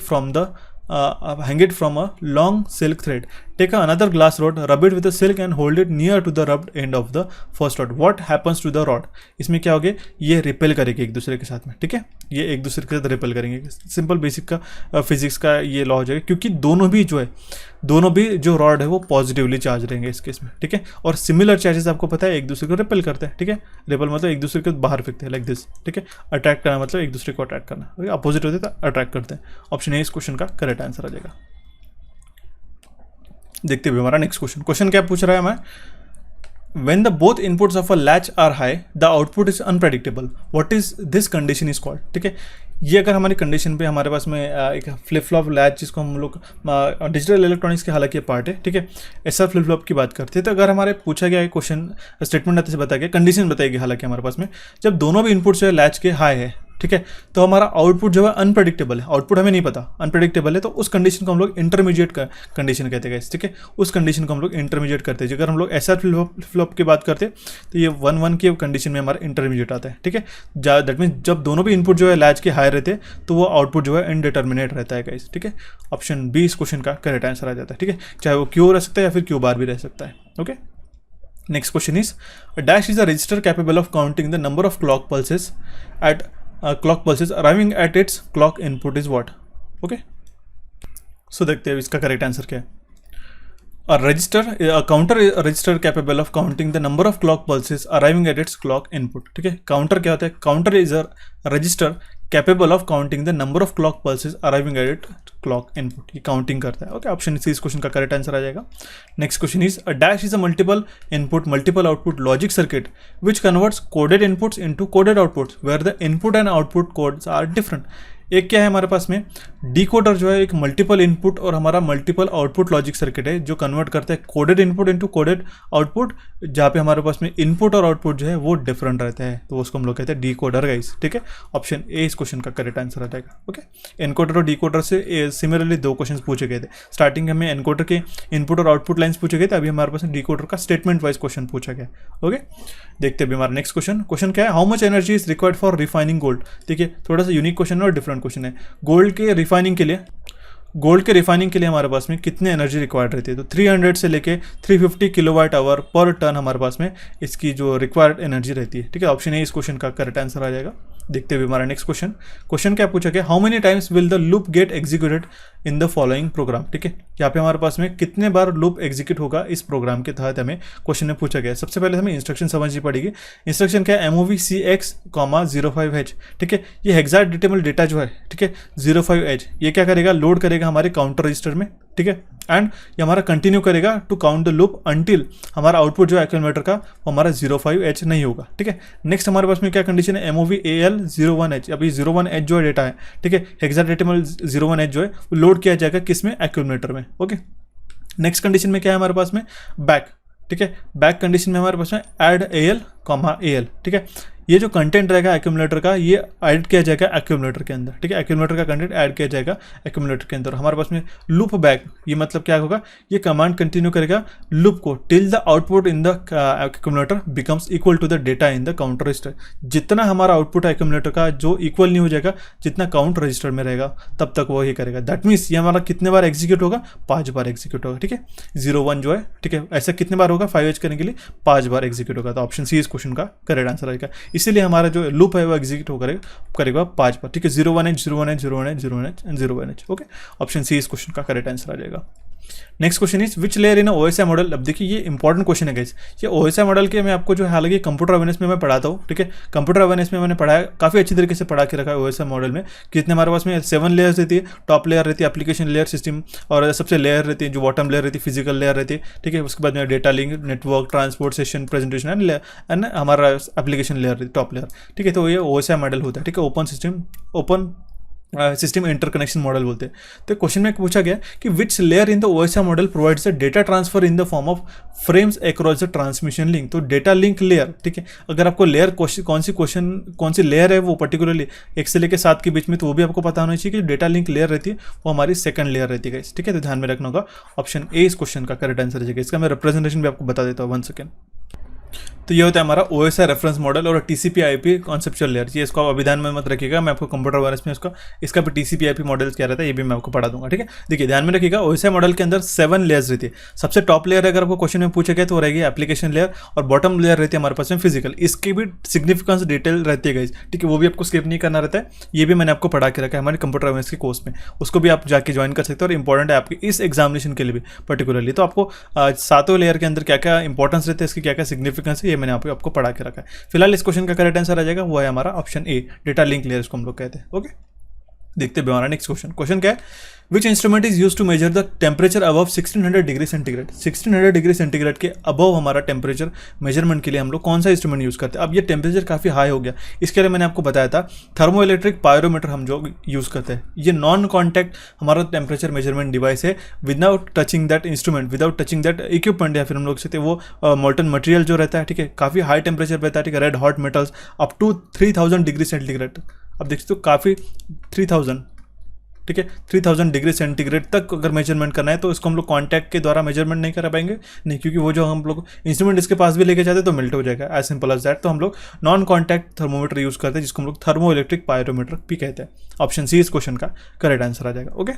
from a long silk thread. Take another glass rod, rub it with a silk and hold it near to the rubbed end of the first rod. What happens to the rod? इसमें क्या होगा, ये repel करेंगे एक दूसरे के साथ में। ठीक है, ये एक दूसरे के साथ रिपेल करेंगे। सिंपल बेसिक का फिजिक्स का ये लॉ हो जाएगा, क्योंकि दोनों भी जो रॉड है वो पॉजिटिवली चार्ज रहेंगे इस केस में। ठीक है, और सिमिलर चार्जेस आपको पता है एक दूसरे को रिपेल करते हैं। ठीक है, रिपेल मतलब एक दूसरे को बाहर फेंकते हैं, लाइक दिस। ठीक है, अट्रैक्ट करना मतलब एक दूसरे को अट्रैक्ट करना, अपोजिट होते हैं तो अट्रैक्ट करते हैं। ऑप्शन ए इस क्वेश्चन का करेक्ट आंसर आ जाएगा। देखते हुए हमारा नेक्स्ट क्वेश्चन क्या पूछ रहा है हमें, when the both inputs of a latch are high the output is unpredictable, what is this condition is called। ठीक है, ये अगर हमारी कंडीशन पे हमारे पास में एक फ्लिप फ्लॉप लैच, जिसको हम लोग डिजिटल इलेक्ट्रॉनिक्स के हालांकि पार्ट है। ठीक है, ऐसा फ्लिप फ्लॉप की बात करते हैं, तो अगर हमारे पूछा गया है क्वेश्चन स्टेटमेंट से बताया गया, कंडीशन बताएगी हालांकि हमारे पास में, जब दोनों भी इनपुट जो है लैच के हाई है, ठीक है। तो हमारा आउटपुट जो है अनप्रेडिक्टेबल है, आउटपुट हमें नहीं पता, अनप्रेडिक्टेबल है, तो उस कंडीशन को हम लोग इंटरमीडिएट कंडीशन कहते हैं, ठीक है। उस कंडीशन को हम लोग इंटरमीडिएट करते हैं। अगर हम लोग एसआर फ्लिप की बात करते हैं तो ये 1-1 की कंडीशन में हमारा इंटरमीडिएट आता है, ठीक है। दैट मीन जब दोनों भी इनपुट जो है लैच के हाई रहते हैं तो वो आउटपुट जो है इनडिटर्मिनेट रहता है गाइस, ठीक है। ऑप्शन बी इस क्वेश्चन का करेक्ट आंसर आ जाता है, ठीक है। चाहे वो क्यू रह सकता है या फिर क्यू बार भी रह सकता है, okay. Next question is, a dash is a register capable of counting the number of clock pulses arriving at its clock input is what? Okay. So देखते हैं इसका करेक्ट आंसर क्या है। A counter is a register capable of counting the number of clock pulses arriving at its clock input, ठीक है। Counter क्या होता है? Counter is a resistor capable of counting the number of clock pulses arriving at it clock input, ये counting करता है, okay. Option C इस question का करेक्ट आंसर आ जाएगा। Next question is, a dash is a multiple input multiple output logic circuit which converts coded inputs into coded outputs where the input and output codes are different. एक क्या है हमारे पास में, decoder जो है एक मल्टीपल इनपुट और हमारा मल्टीपल आउटपुट लॉजिक सर्किट है जो कन्वर्ट करता है coded input into coded output, जहाँ पे हमारे पास में इनपुट और आउटपुट जो है वो डिफरेंट रहता है, तो उसको हम लोग कहते हैं डिकोडर गाइस, ठीक है। ऑप्शन ए इस क्वेश्चन का करेक्ट आंसर आ जाएगा, ओके। एनकोडर और डिकोडर से सिमिलरली 2 क्वेश्चन पूछे गए थे। स्टार्टिंग में एनकोडर के इनपुट और आउटपुट लाइन्स पूछे गए थे, अभी हमारे पास डिकोडर का स्टेटमेंट वाइज क्वेश्चन पूछा गया, ओके। देखते हैं हमारा नेक्स्ट क्वेश्चन क्या है, how much energy is required for refining gold. ठीक है, थोड़ा सा यूनिक क्वेश्चन है और डिफरेंट क्वेश्चन है। गोल्ड के रिफाइनिंग के लिए हमारे पास में कितनी एनर्जी रिक्वायर्ड रहती है, तो 300 से लेके 350 किलोवाट आवर पर टन हमारे पास में इसकी जो रिक्वायर्ड एनर्जी रहती है, ठीक है। ऑप्शन ए इस क्वेश्चन का करेक्ट आंसर आ जाएगा। देखते हुए हमारा नेक्स्ट क्वेश्चन क्या पूछा गया, how many times will the loop get executed in the following program. ठीक है, यहाँ पे हमारे पास में कितने बार लूप एग्जीक्यूट होगा इस प्रोग्राम के तहत हमें क्वेश्चन में पूछा गया है। सबसे पहले हमें इंस्ट्रक्शन समझनी पड़ेगी। इंस्ट्रक्शन क्या है, MOVCX,05H। ठीक है, ये हेक्साडेसिमल डेटा जो है, ठीक है 05H, ये क्या करेगा, लोड करेगा हमारे काउंटर रजिस्टर में, ठीक है। एंड ये हमारा कंटिन्यू करेगा to count the loop until हमारा आउटपुट जो है एक्यूमुलेटर का वो हमारा 05H नहीं होगा। ठीक है, नेक्स्ट हमारे पास में क्या कंडीशन है, MOVAL01H। अभी 01H जो है डेटा है, ठीक है, हेक्साडेसिमल 01H जो है वो लोड किया जाएगा किसमें, एक्यूमुलेटर में, ओके। नेक्स्ट कंडीशन में क्या है हमारे पास में, बैक। ठीक है, बैक कंडीशन में हमारे पास में ऐड AL, AL। ठीक है, ये जो कंटेंट रहेगा एक्यूमुलेटर का ये ऐड किया जाएगा एक्यूमुलेटर के अंदर। ठीक है, एक्यूमुलेटर का कंटेंट ऐड किया जाएगा एक्यूमुलेटर के अंदर। हमारे पास में लूप बैक, ये मतलब क्या होगा, ये कमांड कंटिन्यू करेगा लूप को till the output in the accumulator becomes equal to the data in the counter register. जितना हमारा आउटपुट है एक्यूमुलेटर का जो इक्वल नहीं हो जाएगा जितना काउंट रजिस्टर में रहेगा तब तक वो ही करेगा। दैट मीन्स ये हमारा कितने बार एग्जीक्यूट होगा, 5 बार एग्जीक्यूट होगा। ठीक है, 01 जो है, ठीक है, ऐसा कितने बार होगा, 5H करने के लिए 5 बार एग्जीक्यूट होगा। तो ऑप्शन सी इस क्वेश्चन का करेक्ट आंसर आएगा। इसीलिए हमारा जो लूप है वो एग्जीक्यूट करेगा 5 बार। ठीक है, 01H, 01H, 01H, 01H and 01H, okay. Option C इस क्वेश्चन का करेक्ट आंसर आ जाएगा। Next question is which layer in OSI model. अब देखिए ये इंपॉर्टेंट क्वेश्चन है गाइस। ये OSI मॉडल के मैं आपको जो है, हालांकि कंप्यूटर अवेयरनेस में मैं पढ़ाता हूँ, ठीक है, कंप्यूटर अवेयरनेस में मैंने पढ़ाया, काफ़ी अच्छी तरीके से पढ़ा के रखा है OSI मॉडल में। कितने हमारे पास में 7 लेयर्स रहती है, टॉप लेयर रहती है एप्लीकेशन लेयर सिस्टम, और सबसे लेयर रहती है जो बॉटम लेयर रहती है फिजिकल लेयर रहती है। ठीक है, उसके बाद में data link, network, transport, session, presentation and हमारा एप्लीकेशन लेयर रहती है, टॉप लेयर। ठीक है, तो ये OSI मॉडल होता है। ठीक है, ओपन सिस्टम इंटरकनेक्शन मॉडल बोलते हैं। तो क्वेश्चन में पूछा गया कि which layer in the OSI model provides the data transfer in the form of frames across the transmission link. तो डेटा लिंक लेयर, ठीक है, अगर आपको लेयर कौन सी लेयर है वो पर्टिकुलरली 1 से लेकर 7 के बीच में, तो वो भी आपको पता होना चाहिए कि डेटा लिंक लेयर रहती है वो हमारी सेकंड लेयर रहती है। ठीक है, तो ध्यान में रखना होगा। ऑप्शन ए इस क्वेश्चन का करेक्ट आंसर है। इसका मैं रिप्रेजेंटेशन भी आपको बता देता हूँ, 1 सेकेंड। तो ये होता है हमारा OSI रेफरेंस मॉडल और TCP/IP कॉन्सेप्चुअल लेयर। ये इसको आप ध्यान में मत रखिएगा, मैं आपको कंप्यूटर अवेयरनेस में इसका भी TCP/IP मॉडल क्या रहता है ये भी मैं आपको पढ़ा दूंगा। ठीक है, देखिए ध्यान में रखिएगा, OSI मॉडल के अंदर 7 लेयर्स रहती है। सबसे टॉप लेयर अगर आपको क्वेश्चन में पूछा गया तो रहेगी एप्लीकेशन लेयर, और बॉटम लेयर रहती है हमारे पास में फिजिकल। इसकी भी सिग्निफिकेंस डिटेल रहती है गाइस, ठीक है, वो भी आपको स्किप नहीं करना रहता है। ये भी मैंने आपको पढ़ा के रखा है हमारे कंप्यूटर अवेयरनेस के कोर्स में, उसको भी आप जाके ज्वाइन कर सकते हो और इंपॉर्टेंट है आपके इस एग्जामिनेशन के लिए भी पर्टिकुलरली। तो आपको 7 लेयर के अंदर क्या क्या इंपॉर्टेंस रहते हैं, इसकी क्या क्या सिग्निफिकेंस है, ये मैंने आपको पढ़ा के रखा है। फिलहाल इस क्वेश्चन का करेक्ट आंसर आ जाएगा, वो है हमारा option A, data link layer इसको हम लोग कहते हैं, ओके। देखते हैं हमारा नेक्स्ट क्वेश्चन क्या है, which instrument is use to measure the temperature above 1600 degree centigrade. 1600 degree centigrade के अबव हमारा टेम्परेचर मेजरमेंट के लिए हम लोग कौन सा इंस्ट्रूमेंट यूज करते हैं। अब ये टेम्परेचर काफ़ी हाई हो गया, इसके लिए मैंने आपको बताया था थर्मो इलेक्ट्रिक पायरोमीटर हम जो यूज़ करते हैं। ये नॉन कॉन्टैक्ट हमारा टेम्परेचर मेजरमेंट डिवाइस है, without touching that instrument, without touching that equipment, या फिर हम लोग सकते वो मोल्टन मटेरियल जो रहता है, ठीक है, काफ़ी हाई टेम्परेचर रहता है, ठीक है, red hot metals up to 3000 degree centigrade अब देख सकते हो काफ़ी 3000, ठीक है, 3000 डिग्री सेंटीग्रेड तक अगर मेजरमेंट करना है तो इसको हम लोग कॉन्टैक्ट के द्वारा मेजरमेंट नहीं कर पाएंगे, नहीं, क्योंकि वो जो हम लोग इंस्ट्रूमेंट इसके पास भी लेके जाते तो मेल्ट हो जाएगा, एज सिंपल एज दैट। तो हम लोग नॉन कॉन्टैक्ट थर्मोमीटर यूज़ करते हैं, जिसको हम लोग थर्मो इलेक्ट्रिक पायरोमीटर भी कहते हैं। ऑप्शन सी इस क्वेश्चन का करेक्ट आंसर आ जाएगा। ओके,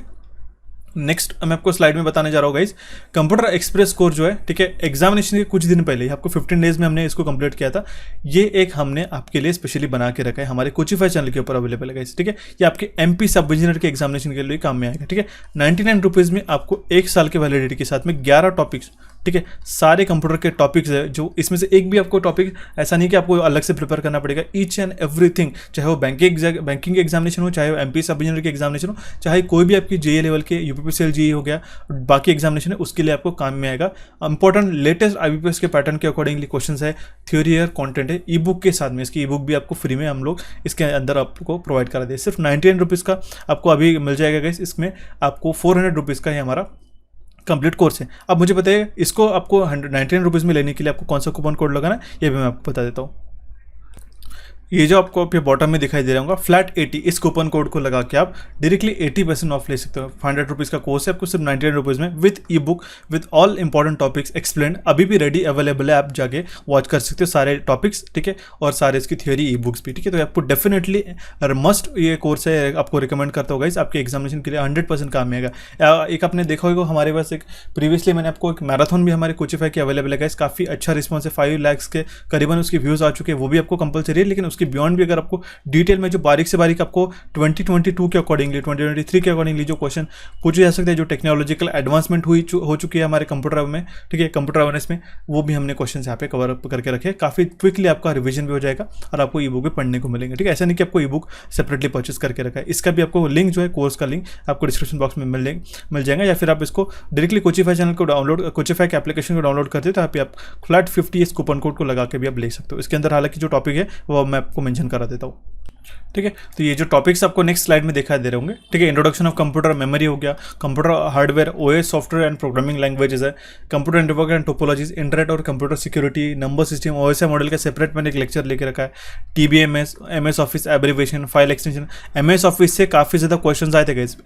नेक्स्ट मैं आपको स्लाइड में बताने जा रहा हूँ गाइस, कंप्यूटर एक्सप्रेस कोर्स जो है, ठीक है, एग्जामिनेशन के कुछ दिन पहले ही आपको 15 डेज में हमने इसको कंप्लीट किया था। ये एक हमने आपके लिए स्पेशली बना के रखा है, हमारे कोचिफाई चैनल के ऊपर अवेलेबल है गाइस, ठीक है। ये आपके एमपी सब इंजीनियर के एग्जामिनेशन के लिए काम में आएगा, ठीक है। 99 रुपीज़ में आपको 1 साल के वैलिडिटी के साथ में 11 टॉपिक्स, ठीक है, सारे कंप्यूटर के टॉपिक्स है, जो इसमें से एक भी आपको टॉपिक ऐसा नहीं कि आपको अलग से प्रिपेयर करना पड़ेगा। ईच एंड एवरीथिंग, चाहे वो बैंकिंग एग्जामिनेशन हो, चाहे वो एमपी सब इंजीनियर के एग्जामिनेशन हो, चाहे कोई भी आपकी जेईई लेवल के यूपीपीसीएल जेईई हो गया, बाकी एग्जामिनेशन है, उसके लिए आपको काम में आएगा। इंपॉर्टेंट लेटेस्ट आईबीपीएस के पैटर्न के अकॉर्डिंगली क्वेश्चन है, थ्योरी है, कॉन्टेंट है, ई बुक के साथ में। इसकी ई बुक भी आपको फ्री में हम लोग इसके अंदर आपको प्रोवाइड करा दे। सिर्फ 99 रुपीज़ का आपको अभी मिल जाएगा गाइस। इसमें आपको 400 रुपीज़ का ही हमारा कंप्लीट कोर्स है। अब मुझे बताइए, इसको आपको 99 रुपीज़ में लेने के लिए आपको कौन सा कूपन कोड लगाना है, ये भी मैं आपको बता देता हूँ। ये जो आपको पे बॉटम में दिखाई दे रहा होगा फ्लैट 80, इस कूपन कोड को लगा के आप डायरेक्टली 80% ऑफ ले सकते हो। 100 रुपीज़ का कोर्स है, आपको सिर्फ 99 रुपीज़ में with E book with all important topics explain अभी भी रेडी अवेलेबल है। आप जाके वॉच कर सकते हो सारे टॉपिक्स, ठीक है, और सारे इसकी थियोरी ई बुक्स भी, ठीक है। तो आपको डेफिनेटली मस्ट ये कोर्स है, आपको रिकमेंड करता होगा इस आपके एग्जामिनेशन के लिए 100% काम में आएगा। एक आपने देखा होगा हमारे पास एक प्रीवियसली मैंने आपको एक मैराथन भी हमारे कोचिफाई के अवेलेबल है, काफ़ी अच्छा रिस्पॉन्स है, 5 लाख के करीबन उसके व्यूज़ आ चुके हैं, वो भी आपको कंपलसरी है। लेकिन उसके बियॉन्ड भी अगर आपको डिटेल में जो बारीक से बारीक आपको 2022 के अकॉर्डिंगली 2023 के अकॉर्डिंगली जो क्वेश्चन पूछे जा सकते हैं, जो टेक्नोलॉजिकल एडवांसमेंट हो चुकी है हमारे कंप्यूटर में, ठीक है, कंप्यूटर अवेयरनेस में, वो भी हमने क्वेश्चन यहाँ पे कवर अप करके रखे। काफ़ी क्विकली आपका रिवीजन भी हो जाएगा और आपको ई बुक भी पढ़ने को मिलेंगे, ठीक है। ऐसा नहीं कि आपको ई बुक सेपरेटली परचेस करके रखा है। इसका भी आपको लिंक जो है, कोर्स का लिंक आपको डिस्क्रिप्शन बॉक्स में मिल जाएगा, या फिर आप इसको डायरेक्टली कोचिफाई चैनल को डाउनलोड, कोचिफाई के एप्लीकेशन को डाउनलोड करते हो, तो आप फ्लैट 50 इस कूपन कोड को लगा के भी आप ले सकते हो। इसके अंदर हालांकि जो टॉपिक है वो मैं आपको मेंशन करा देता हूँ, ठीक है। तो ये जो टॉपिक्स आपको नेक्स्ट स्लाइड में दिखाई दे रहे होंगे, ठीक है। इंट्रोडक्शन ऑफ कंप्यूटर, मेमोरी हो गया, computer hardware, OS software and programming languages है, computer network and topologies, internet और computer security, number system, OSI model का सेपरेट मैंने एक लेक्चर लेके रखा है, DBMS, MS office abbreviation, file extension. MS office से काफ़ी ज़्यादा क्वेश्चन आए थे गाइस।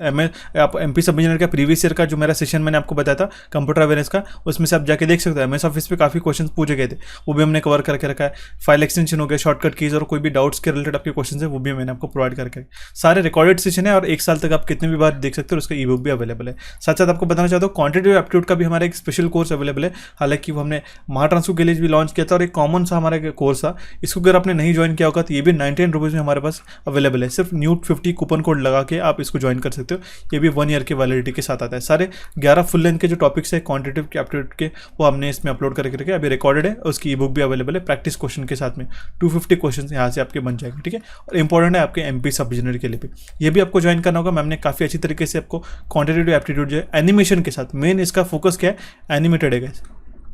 आप एमपी सब इंजीनियर का प्रीवियस ईयर का जो मेरा सेशन मैंने आपको बताया था कंप्यूटर अवेयरनेस का, उसमें से आप जाके देख सकते हो। एमएस ऑफिस पे काफ़ी क्वेश्चन पूछे गए थे, वो भी हमने कवर करके रखा है। फाइल एक्सटेंशन हो गया, शॉर्टकट कीज, और कोई भी डाउट्स के रिलेटेड आपके क्वेश्चन है वो भी मैंने आपको प्रोवाइड करके, सारे रिकॉर्डेड सेशन है, और 1 साल तक आप कितने भी बार देख सकते हो। उसका ई बुक भी अवेलेबल है। साथ साथ आपको बताना चाहता हूँ क्वांटिटेटिव एप्टीट्यूड का भी हमारा एक स्पेशल कोर्स अवेलेबल है। हालांकि वो हमने महाट्रांसफर के लिए भी लॉन्च किया था, और एक कॉमन सा हमारा कोर्स था। इसको अगर आपने नहीं ज्वाइन किया होगा तो ये भी 99 रुपीज़ में हमारे पास अवेलेबल है। सिर्फ न्यू 50 कूपन कोड लगा के आप इसको ज्वाइन कर सकते हो। ये भी 1 ईयर के वैलिडिटी के साथ आता है। सारे 11 फुल लेंथ के जो टॉपिक्स है क्वांटिटेटिव के एप्टीट्यूड के, वो हमने इसमें अपलोड करके रखे, अभी रिकॉर्डेड है। उसकी ई बुक भी अवेलेबल है प्रैक्टिस क्वेश्चन के साथ में। 250 क्वेश्चन यहाँ से आपके बन जाएंगे, ठीक है। और इंपॉर्टेंट है आपके एमपी सब इंजीनियर के लिए भी, ये भी आपको ज्वाइन करना होगा। मैम ने काफ़ी अच्छी तरीके से आपको क्वांटिटेटिव एप्टीट्यूड जो है एनिमेशन के साथ, मेन इसका फोकस क्या है, एनिमेटेड है गाइस,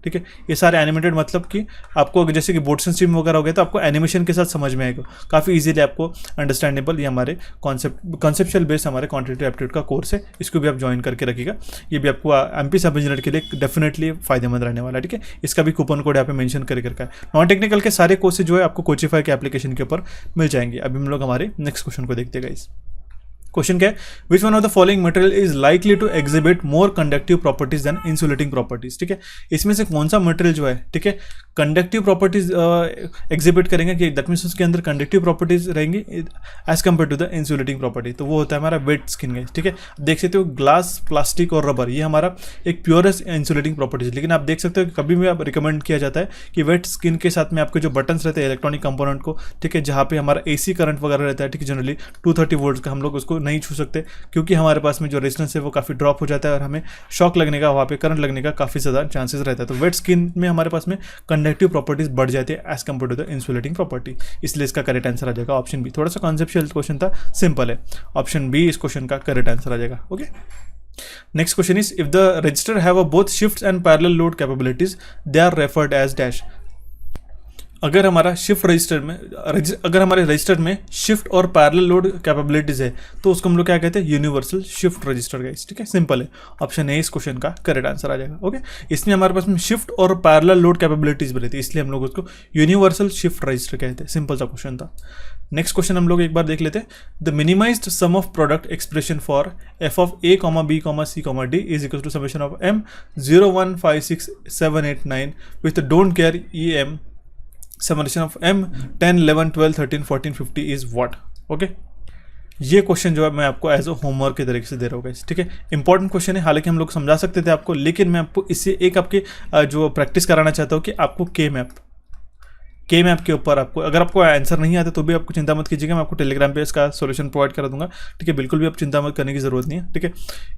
ठीक है। ये सारे एनिमेटेड मतलब कि आपको जैसे कि बोट्स स्ट्रीम वगैरह हो गया तो आपको एनिमेशन के साथ समझ में आएगा, काफ़ी इजीली आपको अंडरस्टैंडेबल। ये हमारे कॉन्सेप्चुअल बेस्ड हमारे क्वांटिटेटिव एप्टीट्यूड का कोर्स है, इसको भी आप ज्वाइन करके रखिएगा। ये भी आपको एमपी सब इंजीनियर के लिए डेफिनेटली फायदेमंद रहने वाला है, ठीक है। इसका भी कूपन कोड यहाँ पे मेंशन करके रखा है। नॉन टेक्निकल के सारे कोर्सेज जो है आपको कोचिफाई के एप्लीकेशन के ऊपर मिल जाएंगे। अभी हम लोग हमारे नेक्स्ट क्वेश्चन को देखते हैं गाइस। क्वेश्चन क्या है, which one of the following material is likely to exhibit more conductive properties than insulating properties, ठीक है। इसमें से कौन सा मटेरियल जो है, ठीक है, कंडक्टिव प्रॉपर्टीज एग्जिबिट करेंगे, कि दैट मीन्स उसके अंदर कंडक्टिव प्रॉपर्टीज रहेंगी as compare to the insulating property. तो वो होता है हमारा वेट स्किन गाइस, ठीक है। देख सकते हो ग्लास, प्लास्टिक और रबर, ये हमारा एक प्योरेस्ट इंसुलेटिंग प्रॉपर्टीज। लेकिन आप देख सकते हो कि कभी भी आप रिकमेंड किया जाता है कि वेट स्किन के साथ में आपके जो बटन्स रहते हैं इलेक्ट्रॉनिक कंपोनेंट को, ठीक है, जहाँ पे हमारा एसी करंट वगैरह रहता है, ठीक है, जनरली 230 वोल्ट का, हम लोग उसको नहीं छू सकते, क्योंकि हमारे पास में जो रेजिस्टेंस है वो काफ़ी ड्रॉप हो जाता है और हमें शॉक लगने का, वहाँ पे करंट लगने का काफ़ी ज़्यादा चांसेस रहता है। तो वेट स्किन में हमारे पास में कंडक्टिव प्रॉपर्टीज बढ़ जाती है as compare to the insulating property, इसलिए इसका करेक्ट आंसर आ जाएगा ऑप्शन बी। थोड़ा सा कॉन्सेप्चुअल क्वेश्चन था, सिंपल है, ऑप्शन बी इस क्वेश्चन का करेक्ट आंसर आ जाएगा। Okay, next question is, if the register have a both shifts and parallel load capabilities, they are referred as dash. अगर हमारा शिफ्ट रजिस्टर में अगर हमारे रजिस्टर में शिफ्ट और पैरेलल लोड कैपेबिलिटीज है तो उसको हम लोग क्या कहते हैं, यूनिवर्सल शिफ्ट रजिस्टर गाइस। ठीक है, सिंपल है, ऑप्शन ए इस क्वेश्चन का करेक्ट आंसर आ जाएगा। ओके, इसमें हमारे पास में शिफ्ट और पैरेलल लोड कैपेबिलिटीज भी रहती है, इसलिए हम लोग उसको यूनिवर्सल शिफ्ट रजिस्टर कहते हैं। सिंपल सा क्वेश्चन था। नेक्स्ट क्वेश्चन हम लोग एक बार देख लेते हैं। The minimized sum of product expression for F of A comma B comma C comma D is equal to summation of M 0 1 5 6 7 8 9 with don't care E M summation of m 10 11 12 13 14 50 is what. Okay, ये question जो है मैं आपको as a homework के तरीके से दे रहा हूँ गाइस। ठीक है, इंपॉर्टेंट क्वेश्चन है, हालांकि हम लोग समझा सकते थे आपको, लेकिन मैं आपको इससे एक आपके जो प्रैक्टिस कराना चाहता हूँ कि आपको के मैप के ऊपर आपको, अगर आपको आंसर नहीं आता तो भी आपको चिंता मत कीजिएगा, मैं आपको टेलीग्राम पे इसका सॉल्यूशन प्रोवाइड करा दूंगा। ठीक है, बिल्कुल भी आप चिंता मत करने की जरूरत नहीं है। ठीक है,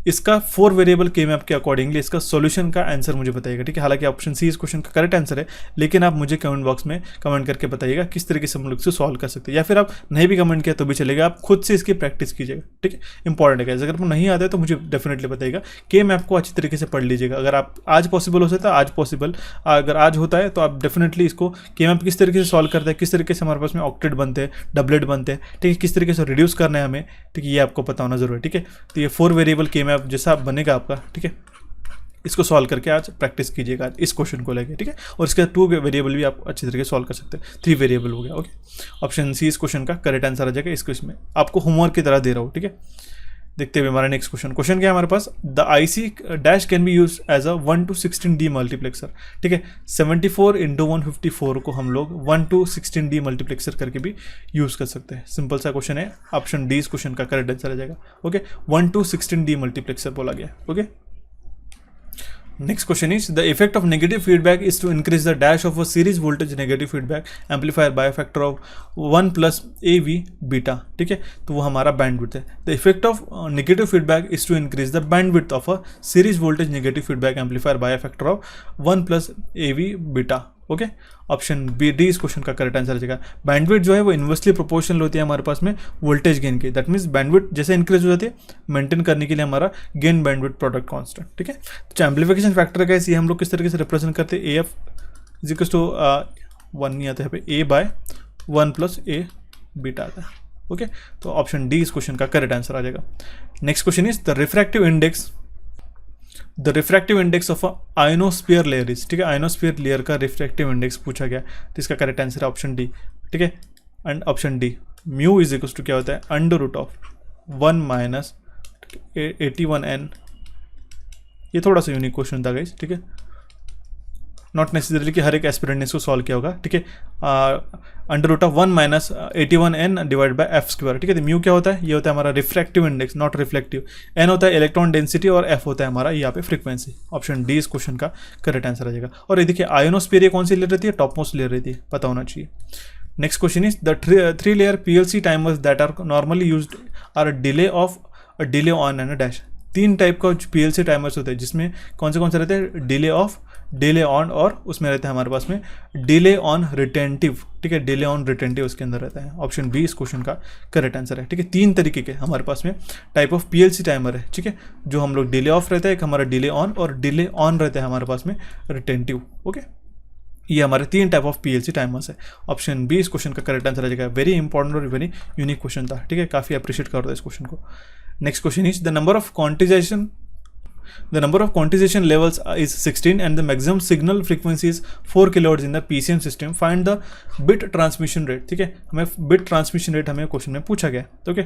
इसका 4 वेरिएबल के मैप के अकॉर्डिंगली इसका सॉल्यूशन का आंसर मुझे बताइएगा। ठीक है, हालांकि ऑप्शन सी इस क्वेश्चन का करेक्ट आंसर है, लेकिन आप मुझे कमेंट बॉक्स में कमेंट करके बताइएगा किस तरीके से हम लोग इसे सॉल्व कर सकते हैं, या फिर आप नहीं भी कमेंट किया तो भी चलेगा, आप खुद से इसकी प्रैक्टिस कीजिएगा। ठीक है, इंपॉर्टेंट है, अगर आपको नहीं आता है तो मुझे डेफिनेटली बताइएगा। के मैप को अच्छी तरीके से पढ़ लीजिएगा, अगर आप आज पॉसिबल हो सकता है आज पॉसिबल, अगर आज होता है तो आप डेफिनेटली इसको के मैप किस तरीके से सॉल्व करता है, किस तरीके से हमारे पास में ऑक्टेट बनते हैं, डबलेट बनते हैं, ठीक है, किस तरीके से रिड्यूस करना है हमें, ठीक है, ये आपको पता होना जरूरी है। ठीक है, तो ये 4 वेरिएबल के मैप जैसा बनेगा आपका। ठीक है, इसको सॉल्व करके आज प्रैक्टिस कीजिएगा इस क्वेश्चन को लेके। ठीक है, और इसके 2 वेरिएबल भी आप अच्छी तरीके से सॉल्व कर सकते हैं, 3 वेरिएबल हो गया। ओके, ऑप्शन सी इस क्वेश्चन का करेक्ट आंसर आ जाएगा। इस क्वेश्चन में आपको होमवर्क की तरह दे रहा हूँ। ठीक है, देखते हुए हमारा नेक्स्ट क्वेश्चन क्या है हमारे पास, the IC dash can be use as a 1 to 16 demultiplexer. ठीक है, 74 × 154 को हम लोग 1 to 16 डी मल्टीप्लेक्सर करके भी यूज कर सकते हैं। सिंपल सा क्वेश्चन है, ऑप्शन डी इस क्वेश्चन का करेक्ट आंसर आ जाएगा। ओके, 1 to 16 डी मल्टीप्लेक्सर बोला गया। Okay, next question is the effect of negative feedback is to increase the dash of a series voltage negative feedback amplifier by a factor of 1 plus AV beta। ठीक है, तो वो हमारा bandwidth है। the effect of negative feedback is to increase the bandwidth of a series voltage negative feedback amplifier by a factor of 1 plus AV beta। Okay, option B D इस question का correct answer आ जाएगा। Bandwidth जो है वो inversely proportional होती है हमारे पास में वोल्टेज गेन की, दैट मीन्स बैंडविड्थ जैसे इंक्रीज हो जाती है, मेंटेन करने के लिए हमारा गेन बैंडविड्थ प्रोडक्ट कांस्टेंट। ठीक है, तो एम्प्लीफिकेशन फैक्टर का ये हम लोग किस तरीके से रिप्रेजेंट करते हैं, AF इज इक्वल टू 1 नहीं आता है पे A/1 plus A बीटा आता है। ओके, तो ऑप्शन डी इस क्वेश्चन का करेक्ट आंसर आ जाएगा। Next question is the refractive index of ionosphere layer is. ठीक है, आयनोस्फीयर लेयर का रिफ्रैक्टिव इंडेक्स पूछा गया, तो इसका करेक्ट आंसर है ऑप्शन डी। ठीक है, and option D mu is equal to क्या होता है, √1 माइनस 81n। ये थोड़ा सा यूनिक क्वेश्चन था गाइस। ठीक है, नॉट नेसेसरीली कि हर एक एस्पिरेंट ने इसको सॉल्व किया होगा। ठीक है, √1 minus 81n divide by f²। ठीक है, तो म्यू क्या होता है, ये होता है हमारा refractive index, not reflective. n होता है इलेक्ट्रॉन डेंसिटी और f होता है हमारा यहाँ पे फ्रीक्वेंसी। ऑप्शन डी इस क्वेश्चन का करेक्ट आंसर आ जाएगा। और ये देखिए आयोनोस्फीयर कौन सी लेयर रहती है, टॉप मोस्ट लेयर रहती है, पता होना चाहिए। Next question is the 3 layer PLC timers that are normally used are delay on and dash. 3 type का PLC टाइमर्स होते हैं, जिसमें कौन से रहते हैं, डिले ऑफ, डिले ऑन, और उसमें रहता है हमारे पास में डिले ऑन रिटेंटिव। ठीक है, डिले ऑन रिटेंटिव उसके अंदर रहता है। ऑप्शन बी इस क्वेश्चन का करेक्ट आंसर है। ठीक है, 3 तरीके के हमारे पास में टाइप ऑफ PLC टाइमर है। ठीक है, जो हम लोग डिले ऑफ रहता है, एक हमारा डिले ऑन, और डिले ऑन रहता है हमारे पास में रिटेंटिव। ओके, ये हमारे 3 टाइप ऑफ PLC टाइमर्स है। ऑप्शन बी इस क्वेश्चन का करेक्ट आंसर आ जाएगा। वेरी इंपॉर्टेंट और वेरी यूनिक क्वेश्चन था। ठीक है, काफ़ी अप्रिशिएट कर रहा है इस क्वेश्चन को। Next question is the number of quantization levels is 16 and the maximum signal frequency is 4 kHz in the PCM system. Find the bit transmission rate। ठीक है, हमें bit transmission rate हमें क्वेश्चन में पूछा गया। ओके,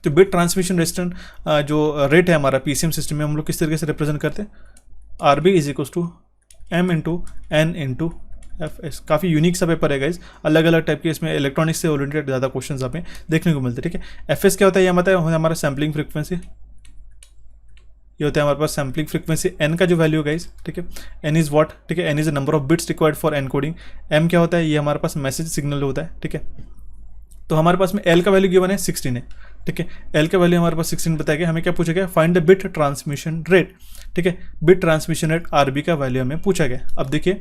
तो bit transmission resistance जो rate है हमारा PCM सिस्टम में हम लोग किस तरीके से रिप्रेजेंट करते हैं, RB is equal to M × N × FS। काफ़ी यूनिक सा पेपर है गाइज, अलग अलग टाइप के इसमें इलेक्ट्रॉनिक्स से ओरिएंटेड ज़्यादा क्वेश्चन आप देखने को मिलते हैं। ठीक है, FS क्या होता है, ये मतलब हमारा सैम्पलिंग फ्रिक्वेंसी, ये होता है हमारे पास सैम्पलिंग फ्रीक्वेंसी। n का जो वैल्यू है गाइस, ठीक है, n इज व्हाट, ठीक है, n is the number of bits required for encoding. m क्या होता है, ये हमारे पास मैसेज सिग्नल होता है। ठीक है, तो हमारे पास में l का वैल्यू गिवन है 16 है। ठीक है, l का वैल्यू हमारे पास 16 बताया गया। हमें क्या पूछा गया, find the bit transmission rate. ठीक है, बिट ट्रांसमिशन रेट RB का वैल्यू हमें पूछा गया। अब देखिए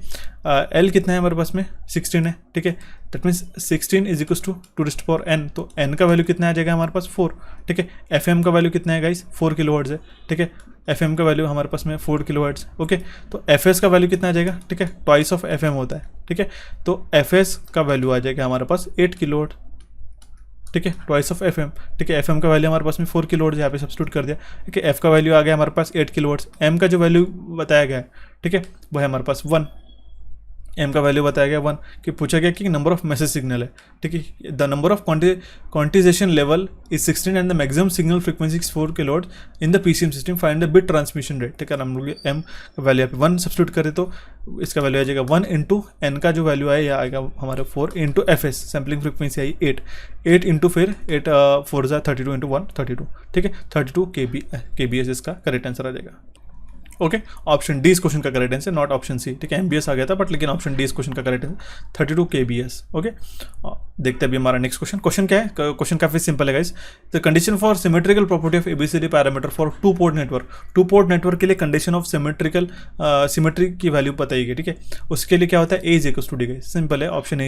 l कितना है हमारे पास में, 16 है। ठीक है, that means 16 is equal to 2⁻n, तो n का वैल्यू कितना आ जाएगा हमारे पास 4। ठीक है, FM का वैल्यू कितना है गाइस, 4 kHz है। ठीक है, FM का वैल्यू हमारे पास में 4 किलोहर्ट्ज। ओके, तो FS का वैल्यू कितना आ जाएगा, ठीक है, ट्वाइस ऑफ FM होता है, ठीक है, तो FS का वैल्यू आ जाएगा हमारे पास 8 किलोहर्ट्ज, ठीक है, ट्वाइस ऑफ FM, ठीक है। FM का वैल्यू हमारे पास में 4 किलोहर्ट्ज यहाँ पे सब्स्टिट्यूट कर दिया, ठीक है। F का वैल्यू आ गया हमारे पास 8 किलोहर्ट्ज। M का जो वैल्यू बताया गया है, ठीक है, वो है हमारे पास 1। M का वैल्यू बताया गया 1, कि पूछा गया कि नंबर ऑफ मैसेज सिग्नल है, ठीक है, the number of quantisation level is 16 and the maximum signal frequency is 4 kilohertz in the PCM system, find the bit transmission rate, ठीक है। हम लोग M का वैल्यू यहाँ पे 1 सब्स्टिट्यूट करें तो इसका वैल्यू आ जाएगा 1 इंटू N का जो वैल्यू है यह आएगा हमारे 4 इंटू FS, सैम्पलिंग फ्रीक्वेंसी आई 8 इंटू फिर 8 4 जा 32 इंटू 1 32, ठीक है, 32 kbs इसका करेक्ट आंसर आ जाएगा। ओके, ऑप्शन डी इस क्वेश्चन का correct answer, not option C, ठीक है, MBS आ गया था बट लेकिन ऑप्शन डी इस क्वेश्चन का करेक्ट आंसर 32 kbs। ओके, देखते हैं अभी हमारा नेक्स्ट क्वेश्चन क्या है। क्वेश्चन काफी सिंपल है guys. The condition for symmetrical property of ABCD parameter for 2 port network, 2 port network के लिए कंडीशन ऑफ सिमेट्री की वैल्यू बताइए, ठीक है। उसके लिए क्या होता है, A is equal to D, simple है, ऑप्शन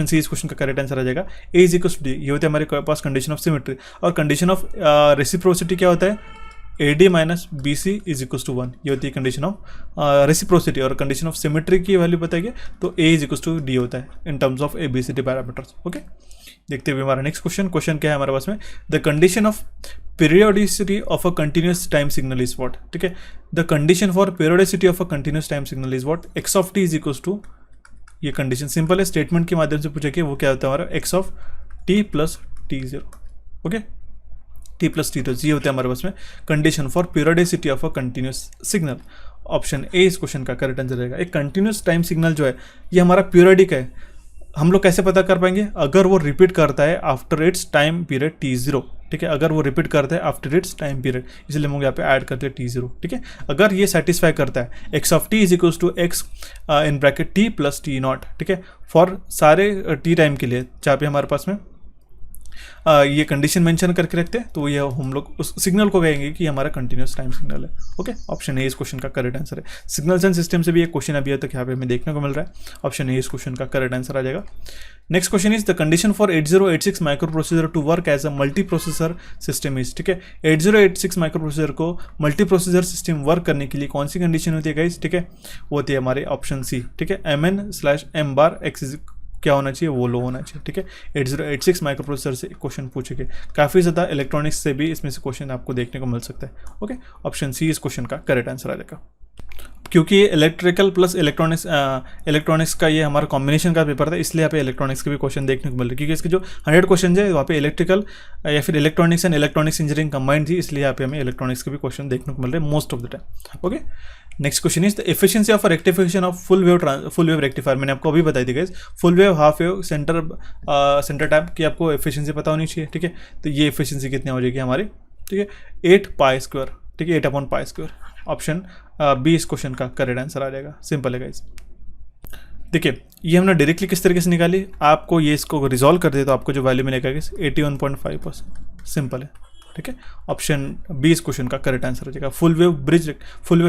सी इस क्वेश्चन का करेक्ट आंसर आ जाएगा। A is equal to D, ये होता है हमारे पास कंडीशन ऑफ सिमेट्री। और कंडीशन ऑफ रेसिप्रोसिटी क्या होता है, AD minus BC is equal to 1, ये होती है कंडीशन ऑफ रेसिप्रोसिटी। और कंडीशन ऑफ सिमेट्री की वैल्यू बताएंगे तो A is equal to D होता है in terms of ABCD parameters. Okay, देखते हुए हमारा नेक्स्ट क्वेश्चन क्या है हमारे पास में, the condition of periodicity of a continuous time signal is what, ठीक है, the condition for periodicity of a continuous time signal is what, x of t is equal to, ये कंडीशन सिंपल है, statement के माध्यम से पूछा कि वो क्या होता है हमारा x of t plus t0। Okay, t plus t, तो ये होता है हमारे पास में condition for periodicity of a continuous signal. Option A इस क्वेश्चन का करेक्ट आंसर रहेगा। एक कंटिन्यूस टाइम सिग्नल जो है ये हमारा पीरियोडिक है, हम लोग कैसे पता कर पाएंगे, अगर वो रिपीट करता है after it's time period t0, ठीक है, अगर वो रिपीट करता है आफ्टर इट्स टाइम पीरियड, इसलिए हम लोग यहाँ पे ऐड करते हैं t0, ठीक है। अगर ये सेटिस्फाई करता है x of t is equals to x in bracket t plus t not, ठीक है, फॉर सारे t टाइम के लिए जहाँ पे हमारे पास में ये कंडीशन मेंशन करके रखते हैं, तो ये हम लोग उस सिग्नल को कहेंगे कि हमारा कंटिन्यूस टाइम सिग्नल है। ओके, ऑप्शन ए इस क्वेश्चन का करेक्ट आंसर है। सिग्नल्स एंड सिस्टम से भी एक क्वेश्चन अभी तक यहाँ पे हमें देखने को मिल रहा है, ऑप्शन ए इस क्वेश्चन का करेक्ट आंसर आ जाएगा। Next question is the condition for 8086 microprocessor to work as a multiprocessor system is, ठीक है, 8086 माइक्रो प्रोसेसर को मल्टी प्रोसेसर सिस्टम वर्क करने के लिए कौन सी कंडीशन होती है गाइस, ठीक है, वो होती है हमारे ऑप्शन सी, ठीक है, MN/M/X क्या होना चाहिए, वो लो होना चाहिए, ठीक है। 8086 माइक्रो प्रोसेसर से क्वेश्चन पूछेंगे, काफ़ी ज़्यादा इलेक्ट्रॉनिक्स से भी इसमें से क्वेश्चन आपको देखने को मिल सकता है। ओके, ऑप्शन सी इस क्वेश्चन का करेक्ट आंसर आ जाएगा। क्योंकि ये इलेक्ट्रिकल प्लस इलेक्ट्रॉनिक्स का ये हमारा कॉम्बिनेशन का पेपर था, इसलिए यहाँ पे इलेक्ट्रॉनिक्स के भी क्वेश्चन देखने को मिल रहे हैं, क्योंकि इसके जो 100 क्वेश्चन है वहाँ पे इलेक्ट्रिकल या फिर electronics and electronics engineering combined थी, इसलिए यहाँ पे हमें इलेक्ट्रॉनिक्स के भी क्वेश्चन देखने को मिल रहे हैं most of the time. Okay, next question is the efficiency of rectification of full wave rectifier. मैंने आपको अभी बताई थी guys, full wave, half wave, centre type की आपको एफिशिएंसी पता होनी चाहिए, ठीक है। तो ये एफिशिएंसी कितनी हो जाएगी हमारी, ठीक है, 8π², ठीक है, 8/π²। ऑप्शन बी इस क्वेश्चन का करेक्ट आंसर आ जाएगा। सिंपल है गाइस। देखिए, ये हमने डायरेक्टली किस तरीके से निकाली, आपको ये इसको रिजॉल्व कर दे तो आपको जो वैल्यू मिलेगा 81.5%। सिंपल है, ठीक है। ऑप्शन बी इस क्वेश्चन का करेक्ट आंसर हो जाएगा। फुल वेव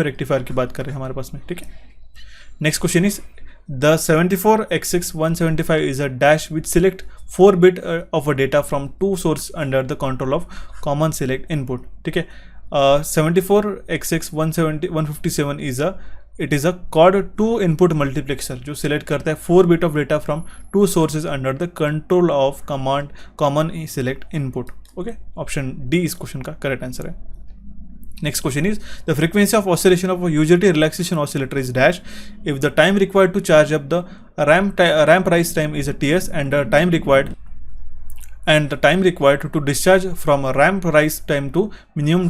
रेक्टिफायर की बात कर रहे हैं हमारे पास में, ठीक है। Next question is the 74XX175 is a dash which select 4 bit of a data from 2 source under the control of common select input, ठीक है। 74XX157 is a quad 2 input multiplexer जो सिलेक्ट करता है 4 bit of data from 2 sources under the control of common select input. Okay, option D इस question का correct answer है। Next question is the frequency of oscillation of UJT relaxation oscillator is dash if the time required to charge up the ramp rise time is a TS and the time required to discharge from a ramp rise time to minimum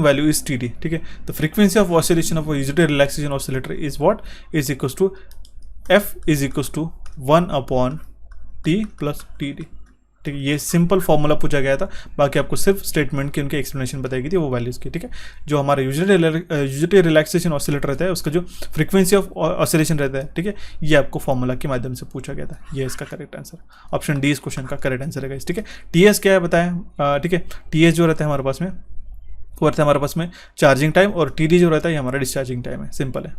value is TD, ठीक है। The frequency of oscillation of a UJT relaxation oscillator is what, is equals to F is equals to 1/T plus TD, ठीक है। ये simple formula पूछा गया था, बाकी आपको सिर्फ स्टेटमेंट की उनकी एक्सप्लेनेशन बताई गई थी वो वैल्यूज की, ठीक है। जो हमारा UJT रिलैक्सेशन ऑसिलेटर रहता है उसका जो फ्रीक्वेंसी ऑफ ऑसिलेशन रहता है, ठीक है, ये आपको फॉर्मूला के माध्यम से पूछा गया था। ये इसका करेक्ट आंसर, ऑप्शन डी इस क्वेश्चन का करेक्ट आंसर है, ठीक है। TS क्या है बताया, ठीक है। TS जो रहता है हमारे पास में वो रहता है हमारे पास में चार्जिंग टाइम, और TD जो रहता है ये हमारा डिस्चार्जिंग टाइम है। सिंपल है।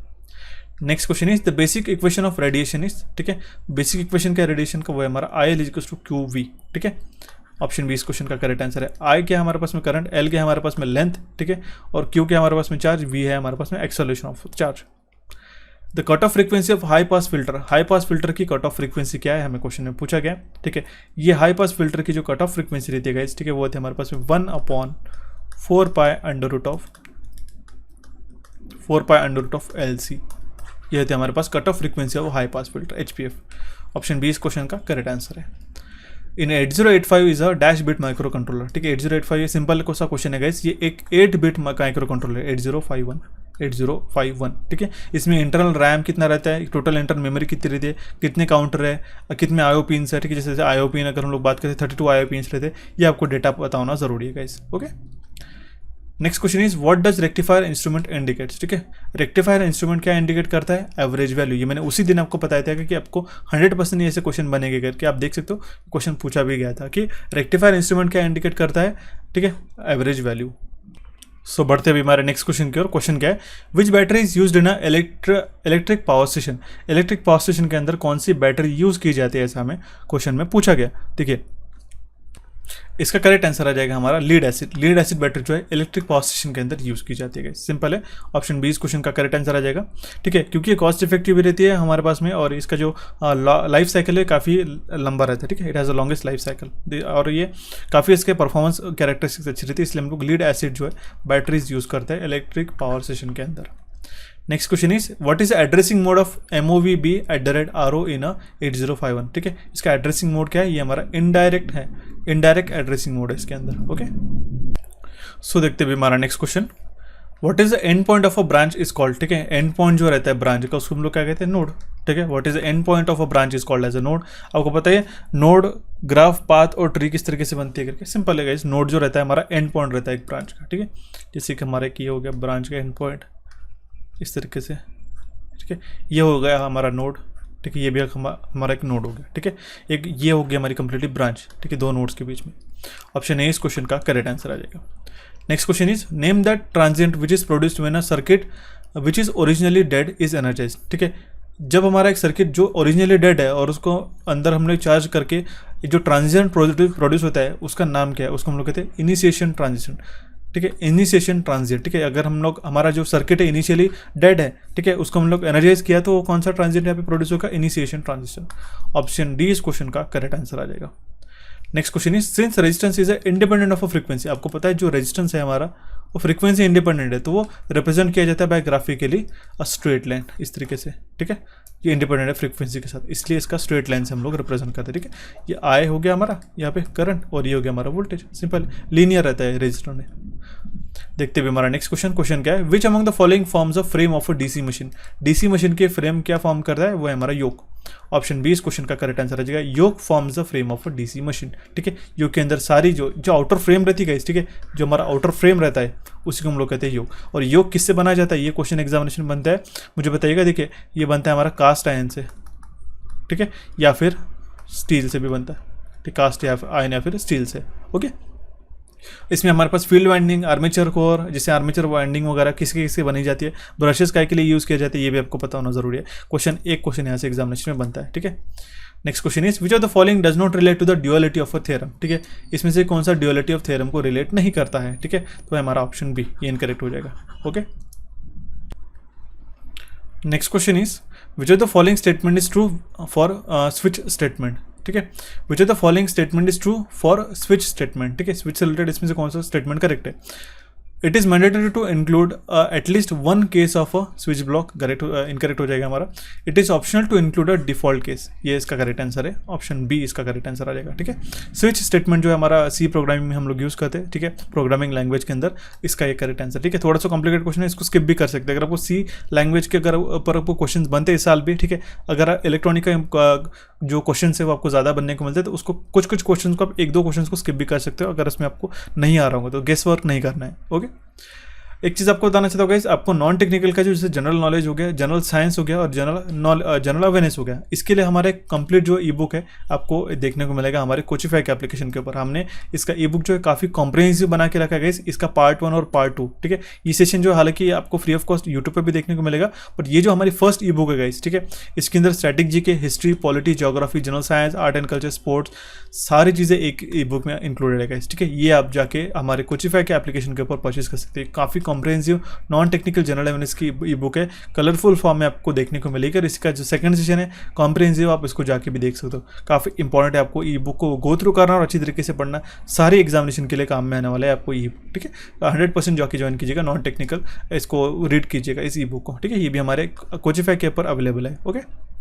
Next question is the basic equation of radiation is, ठीक है। बेसिक इक्वेशन क्या है रेडिएशन का, वो है हमारा IL = QV, ठीक है। ऑप्शन बी इस क्वेश्चन का करेक्ट आंसर है। आई क्या है हमारे पास में करंट, एल क्या है हमारे पास में लेंथ, ठीक है, और क्यू क्या है हमारे पास में चार्ज, वी है हमारे पास में acceleration of charge. The cut off frequency of high pass filter, high pass filter की कट ऑफ फ्रीक्वेंसी क्या है, हमें क्वेश्चन में पूछा गया, ठीक है। ये हाई पास फिल्टर की जो कट ऑफ फ्रीक्वेंसी रहती है गाइस, ठीक है, वो होती है हमारे पास में 1/4π√ऑफ LC। ये होती है हमारे पास cut off frequency of high pass filter HPF। Option B इस क्वेश्चन का करेक्ट आंसर है। In 8085 is a dash bit microcontroller, ठीक है। 8085 ये सिंपल सा क्वेश्चन है गाइस, ये एक 8 बिट माइक्रो कंट्रोलर है, 8051, ठीक है। इसमें इंटरनल रैम कितना रहता है, टोटल इंटरनल मेमोरी कितनी रहती है, कितने काउंटर है, कितने IO पिन्स है, ठीक है। जैसे IO पिन अगर हम लोग बात करें 32 IO पिन्स रहते हैं, ये आपको डेटा पता होना जरूरी है guys, okay. Next question is what does rectifier instrument indicates, ठीक है। रेक्टिफायर इंस्ट्रूमेंट क्या इंडिकेट करता है, एवरेज वैल्यू। ये मैंने उसी दिन आपको बताया था कि आपको 100% ऐसे क्वेश्चन बनेंगे करके, आप देख सकते हो क्वेश्चन पूछा भी गया था कि रेक्टिफायर इंस्ट्रूमेंट क्या इंडिकेट करता है, ठीक है, एवरेज वैल्यू। सो बढ़ते अभी हमारे नेक्स्ट क्वेश्चन की ओर। क्वेश्चन क्या है, which battery is used in electric power station. Electric power station के अंदर कौन सी बैटरी यूज की जाती है, ऐसा हमें क्वेश्चन में पूछा गया, ठीक है। इसका करेक्ट आंसर आ जाएगा हमारा lead acid. Lead acid battery जो है इलेक्ट्रिक पावर स्टेशन के अंदर यूज की जाती है, सिंपल है। ऑप्शन बी इस क्वेश्चन का करेक्ट आंसर आ जाएगा, ठीक है, क्योंकि ये कॉस्ट इफेक्टिव भी रहती है हमारे पास में, और इसका जो लाइफ साइकिल है काफ़ी लंबा रहता है, ठीक है। It has a longest life cycle, और ये काफ़ी इसके परफॉर्मेंस कैरेक्टरिस्टिक्स अच्छी रहती है, इसलिए हम लोग लीड एसिड जो है बैटरीज यूज करते हैं इलेक्ट्रिक पावर स्टेशन के अंदर। Next question is what is addressing mode of MOVB@RO इन 8051, ठीक है। इसका एड्रेसिंग मोड क्या है, ये हमारा इनडायरेक्ट है, इनडायरेक्ट एड्रेसिंग मोड है इसके अंदर, ओके। सो देखते हैं हमारा next question, what is the end point of a branch is called, ठीक है। एंड पॉइंट जो रहता है ब्रांच का, उसको हम लोग क्या कहते हैं, नोड, ठीक है। What is the end point of a branch is called as a node. आपको पता है नोड, ग्राफ, पाथ और ट्री किस तरीके से बनती है करके, सिंपल है गाइस। नोड जो रहता है हमारा एंड पॉइंट रहता है एक ब्रांच का, ठीक है। जैसे कि हमारे की हो गया ब्रांच का एंड पॉइंट इस तरीके से, ठीक है। ये हो गया हमारा नोड, ठीक है, ये भी हमारा एक नोड हो गया, ठीक है। एक ये हो गया हमारी कंप्लीटली ब्रांच, ठीक है, दो नोड्स के बीच में। ऑप्शन ए इस क्वेश्चन का करेक्ट आंसर आ जाएगा। Next question is name that transient which is produced when a circuit which is originally dead is energised, ठीक है। जब हमारा एक सर्किट जो ओरिजिनली डेड है और उसको अंदर हमने चार्ज करके जो ट्रांजिएंट प्रोड्यूस होता है, उसका नाम क्या है, उसको हम लोग कहते हैं इनिशिएशन ट्रांजिशन, ठीक है। इनिशिएशन ट्रांजिएंट, ठीक है। अगर हम लोग हमारा जो सर्किट है इनिशियली डेड है, ठीक है, उसको हम लोग एनर्जाइज किया तो कौन सा ट्रांजिएंट यहाँ पे प्रोड्यूस होगा, इनिशिएशन ट्रांजिशन। ऑप्शन डी इस क्वेश्चन का करेक्ट आंसर आ जाएगा। Next question is since resistance is independent of a frequency, आपको पता है जो रेजिस्टेंस है हमारा वो फ्रीक्वेंसी इंडिपेंडेंट है, तो वो रिप्रेजेंट किया जाता है by graphically a straight line इस तरीके से, ठीक है। ये इंडिपेंडेंट है फ्रीक्वेंसी के साथ, इसलिए इसका स्ट्रेट लाइन से हम लोग रिप्रेजेंट करते हैं, ठीक है। ये आई हो गया हमारा यहाँ पे करंट, और ये हो गया हमारा वोल्टेज, सिंपल लीनियर रहता है रेजिस्टर में। देखते हुए हमारा नेक्स्ट क्वेश्चन क्या है, which among the following forms of frame of a DC machine. DC machine के फ्रेम क्या फॉर्म करता है, वो है हमारा योक। ऑप्शन बी इस क्वेश्चन का करेक्ट आंसर आ जाएगा, yoke forms the frame of a DC machine, ठीक है। योक के अंदर सारी जो आउटर फ्रेम रहती है, ठीक है, जो हमारा आउटर फ्रेम रहता है उसी को हम लोग कहते हैं योक। और योक किससे बनाया जाता है, ये क्वेश्चन एग्जामिनेशन बनता है, मुझे बताइएगा। देखिए ये बनता है हमारा कास्ट आयरन से, ठीक है, या फिर स्टील से भी बनता है, ठीक, कास्ट या आयरन या फिर स्टील से, ओके। इसमें हमारे पास फील्ड वाइंडिंग, आर्मेचर कोर, जैसे आर्मेचर वाइंडिंग वगैरह किसके बनी जाती है, ब्रशेस काय के लिए यूज़ किया जाता है, ये भी आपको पता होना जरूरी है। एक क्वेश्चन यहाँ से एग्जामिनेशन में बनता है, ठीक है। Next question is which of the following does not relate to the duality of a theorem, ठीक है। इसमें से कौन सा ड्यूअलिटी ऑफ थ्योरम को रिलेट नहीं करता है, ठीक है, तो हमारा ऑप्शन बी ये इनकरेक्ट हो जाएगा, okay. Next question is which of the following statement is true for switch statement, ठीक है। Which of the following statement is true for switch statement, ठीक है। स्विच से रिलेटेड इसमें से कौन सा स्टेटमेंट करेक्ट है। It is mandatory to include at least one case of a switch block, correct incorrect हो जाएगा हमारा। It is optional to include a default case, ये इसका करेक्ट आंसर है। ऑप्शन बी इसका करेक्ट आंसर आ जाएगा, ठीक है। स्विच स्टेटमेंट जो है हमारा सी प्रोग्रामिंग में हम लोग यूज़ करते हैं, ठीक है, प्रोग्रामिंग लैंग्वेज के अंदर, इसका ये करेक्ट आंसर, ठीक है। थोड़ा सा कॉम्प्लिकेटेड क्वेश्चन है, इसको स्किप भी कर सकते हैं अगर आपको सी लैंग्वेज के अगर ऊपर आपको क्वेश्चन बनते हैं इस साल भी, ठीक है। अगर इलेक्ट्रॉनिक का जो क्वेश्चन है वो आपको ज़्यादा बनने को मिलते हैं, तो उसको कुछ क्वेश्चन को आप एक दो क्वेश्चन को स्किप भी कर सकते हो अगर इसमें आपको नहीं आ रहा होगा, तो गेस वर्क नहीं करना है, ओके। एक चीज़ आपको बताना चाहता हूँ गाइस, आपको नॉन टेक्निकल का जो जैसे जनरल नॉलेज हो गया, जनरल साइंस हो गया और जनरल अवेयरनेस हो गया, इसके लिए हमारे कंप्लीट जो ई बुक है आपको देखने को मिलेगा हमारे कोचिफाई के एप्लीकेशन के ऊपर। हमने इसका ई बुक जो है काफ़ी कॉम्प्रिहेंसिव बना के रखा है गाइस, इसका पार्ट 1 और पार्ट 2, ठीक है। ये सेशन जो हालांकि आपको फ्री ऑफ कॉस्ट यूट्यूब पर भी देखने को मिलेगा, बट ये जो हमारी फर्स्ट ई बुक है गाइस, ठीक है, इसके अंदर static GK, history, polity, geography, general science, art and culture, sports, सारी चीज़ें एक ई बुक में इंक्लूडेड है गाइस, ठीक है। ये आप जाके हमारे कोचिफाई के एप्लीकेशन के ऊपर परचेज कर सकते हैं। काफ़ी comprehensive non technical general awareness की ई बुक है, कलरफुल फॉर्म में आपको देखने को मिलेगी। और इसका जो सेकंड सेशन है कॉम्प्रिहेंसिव, आप इसको जाके भी देख सकते हो। काफ़ी इंपॉर्टेंट है, आपको ई बुक को गो थ्रू करना और अच्छी तरीके से पढ़ना, सारे एग्जामिनेशन के लिए काम में आने वाला है आपको ई बुक, ठीक है। 100% जाके ज्वाइन कीजिएगा नॉन टेक्निकल, इसको रीड कीजिएगा इस ई बुक को, ठीक है। ये भी हमारे कोचिफाई के ऊपर अवेलेबल है, ओके।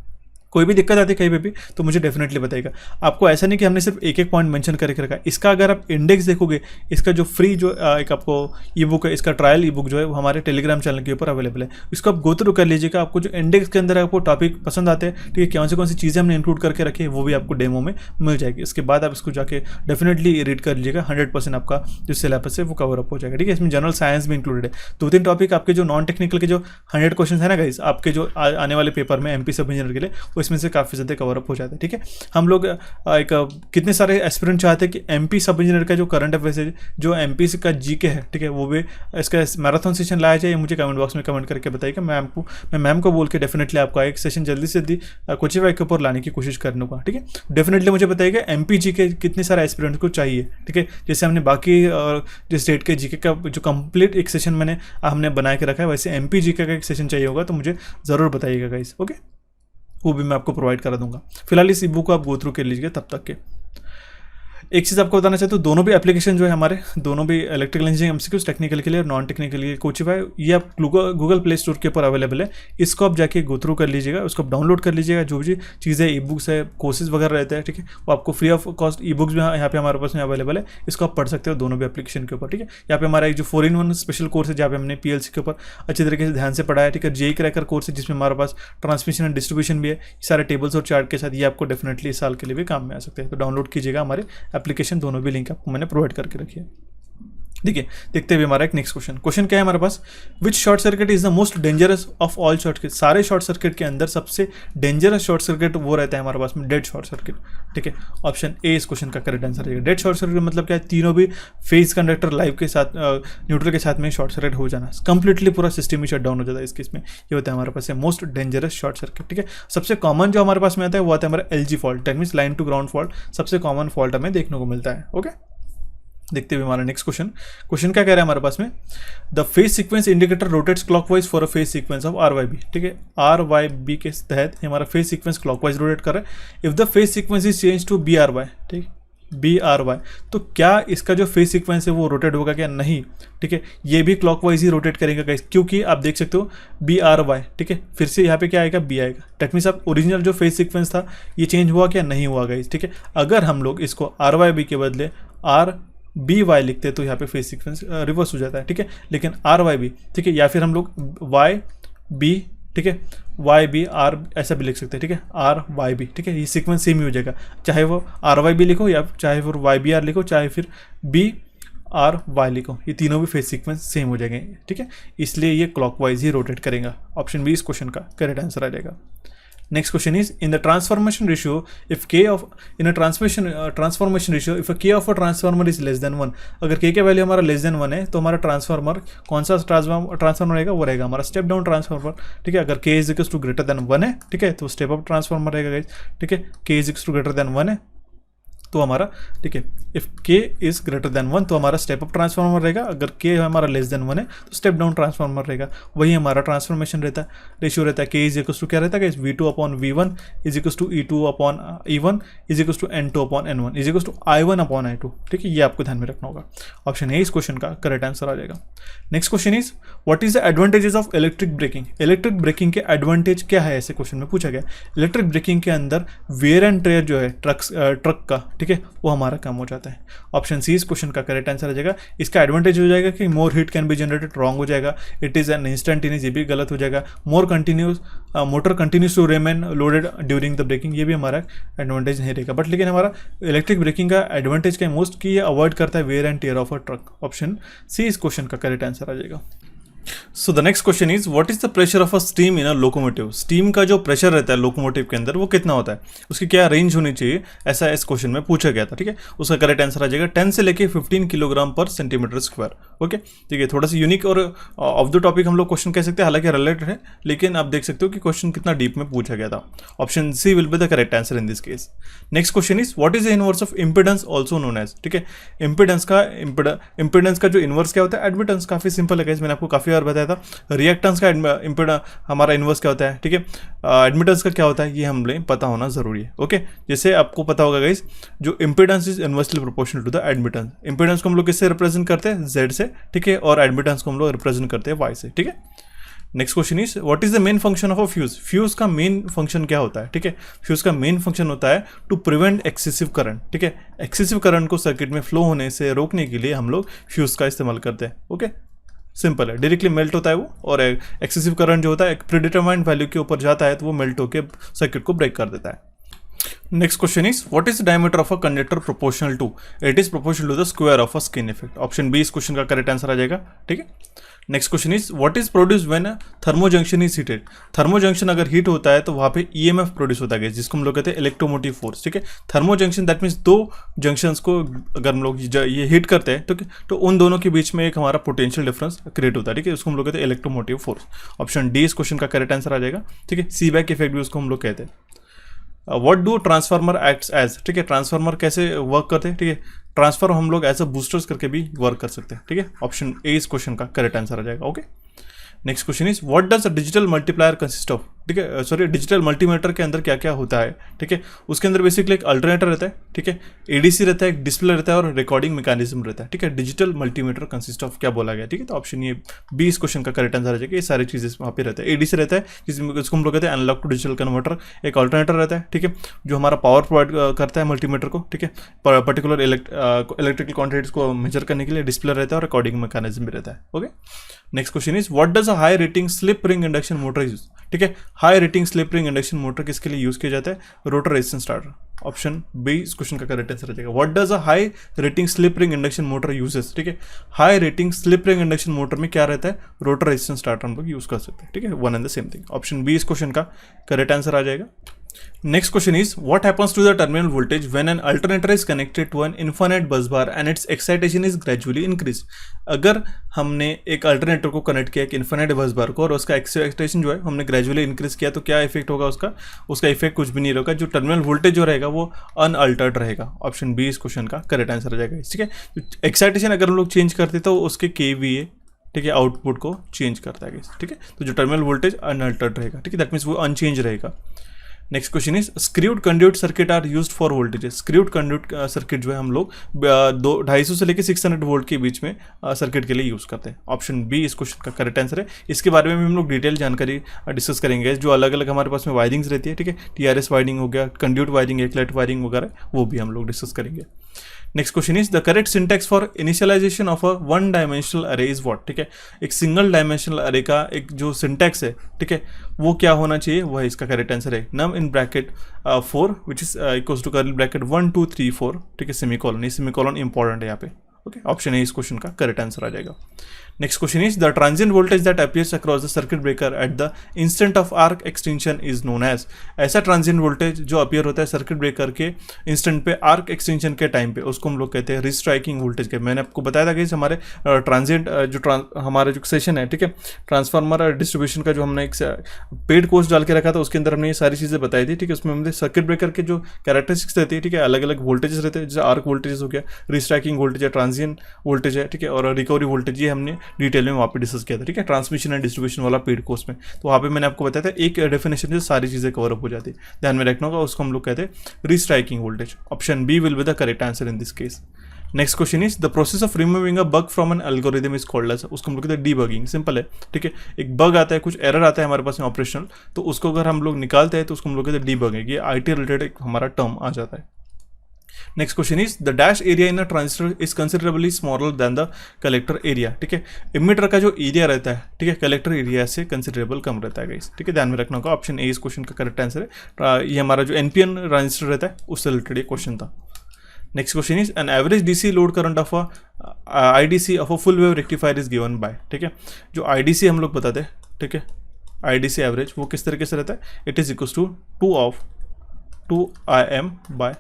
कोई भी दिक्कत आती है कहीं पे भी तो मुझे डेफिनेटली बताइएगा। आपको ऐसा नहीं कि हमने सिर्फ एक एक पॉइंट मेंशन करके रखा है, इसका अगर आप इंडेक्स देखोगे, इसका जो फ्री जो एक आपको ई बुक है, इसका ट्रायल ई बुक जो है वो हमारे टेलीग्राम चैनल के ऊपर अवेलेबल है। इसको आप गो थ्रू कर लीजिएगा। आपको जो इंडेक्स के अंदर आपको टॉपिक पसंद आते हैं, ठीक है, कौन सी चीज़ें हमने इंक्लूड करके रखी है वो भी आपको डेमो में मिल जाएगी। इसके बाद आप इसको जाके डेफिनेटली रीड कर लीजिएगा। 100% आपका जो सिलेबस है वो कवर अप हो जाएगा, ठीक है। इसमें जनरल साइंस भी इंक्लूडेड है। 2-3 टॉपिक आपके जो नॉन टेक्निकल के जो 100 क्वेश्चन है ना गाइस, आपके जो आने वाले पेपर में MP सब इंजीनियर के लिए, वो इसमें से काफ़ी ज़्यादा कवर अप हो जाता है, ठीक है। हम लोग एक कितने सारे एस्पिरेंट चाहते हैं कि MP सब इंजीनियर का जो करंट अफेयर्स है, जो MP का जीके है, ठीक है, वो भी इसका मैराथन सेशन लाया जाए। मुझे कमेंट बॉक्स में कमेंट करके बताइएगा। मैं मैम को बोल के डेफिनेटली आपका एक सेशन जल्दी से जल्दी कोचिफाई के ऊपर लाने की कोशिश करने का, ठीक है। डेफिनेटली मुझे बताइएगा MP जीके कितने सारे एस्पिरेंट को चाहिए, ठीक है। जैसे हमने बाकी जो स्टेट के जीके का जो कंप्लीट एक सेशन हमने बना के रखा है, वैसे MP जीके का एक सेशन चाहिए होगा तो मुझे ज़रूर बताइएगा गाइस, ओके। वो भी मैं आपको प्रोवाइड करा दूंगा। फिलहाल इस ई बुक को आप गो थ्रू कर लीजिएगा तब तक के। एक चीज़ आपको बताना चाहता हूँ, दोनों भी एप्लीकेशन जो है हमारे, दोनों भी इलेक्ट्रिकल इंजीनियरिंग MCQs टेक्निकल के लिए और नॉन टेक्निकल के लिए कोचिफाई, ये आप गूगल प्ले स्टोर के ऊपर अवेलेबल है। इसको आप जाके गो थ्रू कर लीजिएगा, उसको आप डाउनलोड कर लीजिएगा। जो भी चीज़ें ई बुक्स है, कोर्सेज वगैरह रहते हैं, ठीक है, वो आपको free of cost e books भी यहाँ पे हमारे पास में अवेलेबल है। इसको आप पढ़ सकते हो दोनों भी एप्लीकेशन के ऊपर, ठीक है। यहाँ पे हमारा एक जो 4-in-1 स्पेशल कोर्स है, जहाँ पे हमने PLC के ऊपर अच्छी तरीके से ध्यान से पढ़ा है, ठीक है। JEE क्रैकर कोर्स है जिसमें हमारे पास ट्रांसमिशन एंड डिस्ट्रीब्यूशन भी है, सारे टेबल्स और चार्ट के साथ। ये आपको डेफिनेटली इस साल के लिए भी काम में आ सकते हैं, तो डाउनलोड कीजिएगा हमारे एप्लीकेशन, दोनों भी लिंक आपको मैंने प्रोवाइड करके रखी है। देखिए, देखते हुए हमारा एक नेक्स्ट क्वेश्चन क्या है हमारे पास, which short circuit is the most dangerous of all short circuit. सारे शॉर्ट सर्किट के अंदर सबसे डेंजरस शॉर्ट सर्किट वो रहता है हमारे पास में डेड शॉर्ट सर्किट, ठीक है। ऑप्शन ए इस क्वेश्चन का करेक्ट आंसर है। डेड शॉर्ट सर्किट मतलब क्या है, तीनों भी फेज कंडक्टर लाइव के साथ न्यूट्रल के साथ में शॉर्ट सर्किट हो जाना, कंप्लीटली पूरा सिस्टम ही शट डाउन हो जाता है इस केस में। ये होता है हमारे पास मोस्ट डेंजरस शॉर्ट सर्किट, ठीक है। सबसे कॉमन जो हमारे पास में आता है वो आता है हमारा LG fault, that means line to ground fault, सबसे कॉमन फॉल्ट हमें देखने को मिलता है, ओके। देखते हुए हमारा नेक्स्ट क्वेश्चन क्या कह रहा है हमारे पास में, the phase sequence indicator rotates clockwise for a phase sequence of RYB, ठीक है। RYB के तहत हमारा फेज सीक्वेंस क्लॉकवाइज रोटेट कर रहा है। If the phase sequence is change to BRY, ठीक, BRY, तो क्या इसका जो फेज सीक्वेंस है वो रोटेट होगा क्या, नहीं, ठीक है। ये भी क्लॉकवाइज ही रोटेट करेगा गाइस, क्योंकि आप देख सकते हो BRY, ठीक है। फिर से यहाँ पे क्या आएगा, B आएगा। दैट मीन्स आप ओरिजिनल जो फेज सीक्वेंस था ये चेंज हुआ क्या, नहीं हुआ गाइस, ठीक है। अगर हम लोग इसको RYB के बदले RBY लिखते हैं तो यहाँ पे फेज सीक्वेंस रिवर्स हो जाता है, ठीक है। लेकिन RYB, ठीक है, या फिर हम लोग YB, ठीक है, YBR ऐसा भी लिख सकते हैं, ठीक है, RYB, ठीक है। ये सीक्वेंस सेम ही हो जाएगा, चाहे वो RYB लिखो या चाहे फिर YBR लिखो, चाहे फिर BRY लिखो, ये तीनों भी फेज सीक्वेंस सेम हो जाएंगे, ठीक है। इसलिए ये क्लॉकवाइज ही रोटेट करेगा। ऑप्शन बी इस क्वेश्चन का करेक्ट आंसर आ जाएगा। Next question is, in the transformation ratio, if K of in a transformation ratio, if a K of a transformer is less than 1, अगर K का value हमारा less than 1 है तो हमारा ट्रांसफार्मर कौन सा ट्रांसफार्मर रहेगा, वो रहेगा हमारा स्टेप डाउन ट्रांसफार्मर, ठीक है। अगर K is equal to greater than 1 है, ठीक है, तो स्टेप अप ट्रांसफार्मर रहेगा गाइस, ठीक है। K is equal to greater than 1 है तो हमारा, ठीक है, if K is greater than 1 तो हमारा स्टेप अप ट्रांसफार्मर रहेगा। अगर K हमारा लेस देन 1 है तो स्टेप डाउन ट्रांसफार्मर रहेगा। वही हमारा ट्रांसफॉर्मेशन रहता है, रेशियो रहता है। K इज इक्वल टू क्या रहता है, V2/V1 is equal to E2/E1 is equal to N2/N1 is equal to I1/I2, ठीक है। ये आपको ध्यान में रखना होगा। ऑप्शन ए इस क्वेश्चन का करेक्ट आंसर आ जाएगा। Next question is, what is the advantages of electric braking. Electric braking के एडवांटेज क्या है, ऐसे क्वेश्चन में पूछा गया। इलेक्ट्रिक ब्रेकिंग के अंदर वेयर एंड टेयर जो है ट्रक का, ठीक है, वो हमारा कम हो जाता है। ऑप्शन सी इस क्वेश्चन का करेक्ट आंसर आ जाएगा। इसका एडवांटेज हो जाएगा कि more heat can be generated, wrong हो जाएगा। इट इज एन इंस्टेंटेनियस, ये भी गलत हो जाएगा। Motor continuous to remain loaded during the braking, ये भी हमारा एडवांटेज नहीं रहेगा। बट लेकिन हमारा इलेक्ट्रिक ब्रेकिंग का एडवांटेज क्या है मोस्ट, कि ये अवॉइड करता है wear and tear of a truck. Option C इस क्वेश्चन का करेक्ट आंसर आ जाएगा। So the next question is what is the pressure of a steam in a locomotive. Steam का जो प्रेशर रहता है लोकोमोटिव के अंदर वो कितना होता है, उसकी क्या रेंज होनी चाहिए, ऐसा इस क्वेश्चन में पूछा गया था। ठीक है, उसका करेक्ट आंसर आ जाएगा 10 से लेके 15 किलोग्राम पर सेंटीमीटर स्क्वायर। ओके, ठीक है, थोड़ा सा यूनिक और ऑफ द टॉपिक हम लोग क्वेश्चन कह सकते हैं, हालांकि रिलेटेड है, लेकिन आप देख सकते हो कि क्वेश्चन कितना डीप में पूछा गया था। Option C will be the correct answer in this case. Next question is what is the inverse of impedance also known as. ठीक है, इंपिडेंस का जो इनवर्स क्या होता है, एडमिटेंस। काफी सिंपल है गाइस, मैंने आपको काफी बार बताया था। रिएक्टेंस का हमारा इनवर्स क्या होता है। ठीक है, एडमिटेंस का क्या होता है, ये हमें पता होना जरूरी है। ओके, जैसे आपको पता होगा गाइस, जो impedance is inversely proportional to the admittance. Impedance को हम लोग किससे रिप्रेजेंट करते हैं, जेड से। ठीक है, और एडमिटेंस को हम लोग रिप्रेजेंट करते हैं वाई से। ठीक है, next question is what is the main function of a fuse. Fuse का मेन फंक्शन क्या होता है। ठीक है, फ्यूज का मेन फंक्शन होता है टू प्रिवेंट एक्सेसिव करंट। ठीक है, एक्सेसिव करंट को सर्किट में फ्लो होने से रोकने के लिए हम लोग फ्यूज का इस्तेमाल करते हैं। ओके, सिंपल है, डायरेक्टली मेल्ट होता है वो, और एक्सेसिव करंट जो होता है एक प्रीडिटरमाइंड वैल्यू के ऊपर जाता है तो वो मेल्ट होकर सर्किट को ब्रेक कर देता है। Next question is what is the diameter of a conductor proportional to. It is proportional to the square of a skin effect. Option B इस क्वेश्चन का करेक्ट आंसर आ जाएगा। ठीक है, next question is what is produce when thermo junction is heated. Thermo junction अगर heat होता है तो वहां पे ईएमएफ प्रोड्यूस होता है, जिसको हम लोग कहते हैं इलेक्ट्रोमोटिव फोर्स। ठीक है, थर्मो जंक्शन दैट मीन्स दो जंक्शंस को अगर हम लोग ये हीट करते हैं तो उन दोनों के बीच में एक हमारा पोटेंशियल डिफरेंस क्रिएट होता है। ठीक है, उसको हम लोग कहते हैं इलेक्ट्रोमोटिव फोर्स। ऑप्शन डी इस क्वेश्चन का करेक्ट आंसर आ जाएगा। ठीक है, सीबैक इफेक्ट भी उसको हम लोग कहते हैं। What do transformer acts as. ठीक है, ट्रांसफार्मर कैसे वर्क करते हैं। ठीक है, ट्रांसफार्मर हम लोग एज अ बूस्टर्स करके भी वर्क कर सकते हैं। ठीक है, ऑप्शन ए इस क्वेश्चन का करेक्ट आंसर आ जाएगा। Okay, next question is what does a digital multiplier consist of. ठीक है, सॉरी, डिजिटल मल्टीमीटर के अंदर क्या क्या होता है। ठीक है, उसके अंदर बेसिकली एक अल्टरनेटर रहता है। ठीक है, एडीसी रहता है, एक डिस्प्ले रहता है और रिकॉर्डिंग मैकेनिज्म रहता है। ठीक है, डिजिटल मल्टीमीटर कंसिस्ट ऑफ क्या बोला गया। ठीक है, तो ऑप्शन ये बी इस क्वेश्चन का करेक्ट आंसर आ जाएगा। ये सारी चीजें वहाँ पे रहता है। एडीसी रहता है जिसको हम लोग कहते हैं एनालॉग टू डिजिटल कन्वर्टर। एक अल्टरनेटर रहता है, ठीक है, जो हमारा पावर प्रोवाइड करता है मल्टीमीटर को। ठीक है, पर्टिकुलर इलेक्ट्रिकल क्वांटिटीज को मेजर करने के लिए डिस्प्ले रहता है और रिकॉर्डिंग मैकेनिज्म भी रहता है। Okay, next question is what does a high rating slip ring induction motor use. ठीक है, high rating slip ring induction motor किसके लिए यूज किया जाता है, rotor resistance starter. Option B इस क्वेश्चन का करेक्ट आंसर आ जाएगा। What does a high rating slip ring induction motor uses. ठीक है, high rating slip ring induction motor में क्या रहता है, रोटर रेजिस्टेंस स्टार्टर हम लोग यूज कर सकते हैं। ठीक है, one and the same thing. Option B इस क्वेश्चन का करेक्ट आंसर आ जाएगा। Next question is what happens to the terminal voltage when an alternator is connected to an infinite bus bar and its excitation is gradually increased। अगर हमने एक alternator को connect किया एक इन्फिनिट बस बार को और उसका एक्साइटेशन जो है हमने ग्रेजुअली इंक्रीज किया तो क्या इफेक्ट होगा उसका इफेक्ट कुछ भी नहीं रहेगा। जो टर्मिनल वोल्टेज जो रहेगा वो अनअल्टर्ड रहेगा। ऑप्शन बी इस क्वेश्चन का करेक्ट आंसर आ जाएगा। ठीक है, एक्साइटेशन अगर हम लोग चेंज करते तो उसके केवीए, ठीक है, आउटपुट को चेंज करता है। ठीक है, तो जो टर्मिनल वोल्टेज अनअल्टर्ड रहेगा। ठीक है, दैट मीन्स वो अनचेंज रहेगा। Next question is screwed conduit circuit are used for voltages. Screwed conduit circuit जो है हम लोग 250 से लेकर 600 वोल्ट के बीच में सर्किट के लिए यूज करते हैं। ऑप्शन बी इस क्वेश्चन का करेक्ट आंसर है। इसके बारे में हम लोग डिटेल जानकारी डिस्कस करेंगे। जो अलग अलग हमारे पास में वायरिंग्स रहती है, ठीक है, टीआरएस वायरिंग हो गया, कंड्यूट वायरिंग, एकलाइट वायरिंग वगैरह, वो भी हम लोग डिस्कस करेंगे। Next question is the correct syntax for initialization of a one dimensional array is what. ठीक है, एक सिंगल डायमेंशनल अरे का एक जो सिंटैक्स है, ठीक है, वो क्या होना चाहिए, वह इसका करेक्ट आंसर है नम in bracket 4 which is equals to curly bracket 1 2 3 4। ठीक है, सेमीकोलन, ये सेमीकोलन इंपॉर्टेंट है यहाँ पे। ओके, ऑप्शन ए इस क्वेश्चन का करेक्ट आंसर आ जाएगा। Next question is the transient voltage that appears across the circuit breaker at the instant of arc extension is known as. ऐसा ट्रांजिएंट वोल्टेज जो appear होता है सर्किट ब्रेकर के instant पे आर्क एक्सटेंशन के time पे, उसको हम लोग कहते हैं रिस्ट्राइकिंग वोल्टेज के। मैंने आपको बताया था कि हमारे ट्रांजिएंट हमारे जो सेशन है, ठीक है, ट्रांसफार्मर डिस्ट्रीब्यूशन का जो हमने एक पेड कोर्स डाल के रखा था, उसके अंदर हमने ये सारी चीज़ें बताई थी। ठीक है, उसमें हमने सर्किट ब्रेकर के जो कैरेक्टरिस्टिक्स रहती है, ठीक है, अलग अलग वोल्टेजेस रहते हैं, जैसे आर्क वोल्टेजेस हो गया, रिस्ट्राइकिंग वोल्टेज है, ट्रांजिएंट वोल्टेज है, ठीक है, और रिकवरी वोल्टेज, ये हमने डिटेल में वहाँ पे डिस्कस किया था। ठीक है, ट्रांसमिशन एंड डिस्ट्रीब्यूशन वाला पेड कोर्स में, तो वहाँ पे मैंने आपको बताया था एक डेफिनेशन से सारी चीज़ें कवर अप हो जाती है, ध्यान में रखना होगा। उसको हम लोग कहते हैं restriking voltage. Option B will be the correct answer in this case. Next question is the process of removing a bug from an algorithm is called as. उसको हम लोग कहते हैं डीबगिंग। सिंपल है, ठीक है, एक बग आता है, कुछ एरर आता है हमारे पास में ऑपरेशनल, तो उसको अगर हम लोग निकालते हैं तो उसको हम लोग कहते हैं डीबगिंग। ये आईटी रिलेटेड एक हमारा टर्म आ जाता है। Next question is the dash area in a transistor is considerably smaller than the collector area. ठीक है, इमिटर का जो एरिया रहता है, ठीक है, कलेक्टर एरिया से कंसिडरेबल कम रहता है गाइस। ठीक है, ध्यान में रखना होगा। ऑप्शन ए इस क्वेश्चन का करेक्ट आंसर है। ये हमारा जो एनपीएन ट्रांजिस्टर रहता है उससे रिलेटेड ये क्वेश्चन था। Next question is an average DC load current of a IDC of a full wave rectifier is given bye, ठीक है। जो IDC हम लोग बताते हैं, ठीक है, IDC एवरेज वो किस तरीके से रहता है, it is equal to 2 by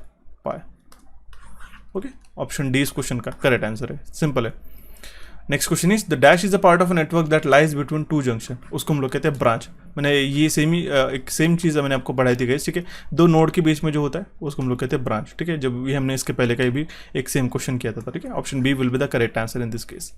pi. Okay, option D इस क्वेश्चन का करेक्ट आंसर है, सिंपल है। Next question is the dash is a part of a network that lies between 2 junction, उसको हम लोग कहते हैं ब्रांच। मैंने ये एक सेम चीज़ मैंने आपको पढ़ाई थी गाइस, ठीक है, 2 नोड के बीच में जो होता है उसको हम लोग कहते हैं ब्रांच, ठीक है। जब भी हमने इसके पहले का भी एक सेम क्वेश्चन किया था, ठीक है। Option B will be the correct answer in this case.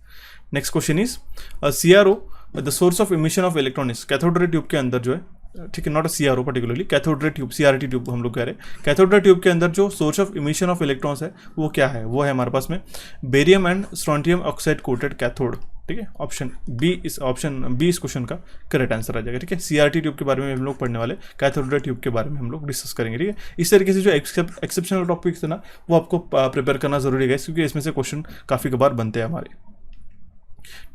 Next question is CRO the source of emission of electronics, cathode ray tube के अंदर जो है, ठीक है, not a CRO particularly, cathode ray tube, CRT tube हम लोग कह रहे हैं। कैथोड रे ट्यूब के अंदर जो source of emission of electrons है वो क्या है, वो है हमारे पास में barium and strontium oxide coated cathode, ठीक है। ऑप्शन बी इस क्वेश्चन का करेक्ट आंसर आ जाएगा, ठीक है। CRT ट्यूब के बारे में हम लोग पढ़ने वाले, कैथोड रे ट्यूब के बारे में हम लोग डिस्कस करेंगे, ठीक है। इस तरीके से जो एक्सेप्शनल टॉपिक्स है ना वो आपको प्रिपेयर करना जरूरी है क्योंकि इसमें से क्वेश्चन काफ़ी बार बनते हैं हमारे।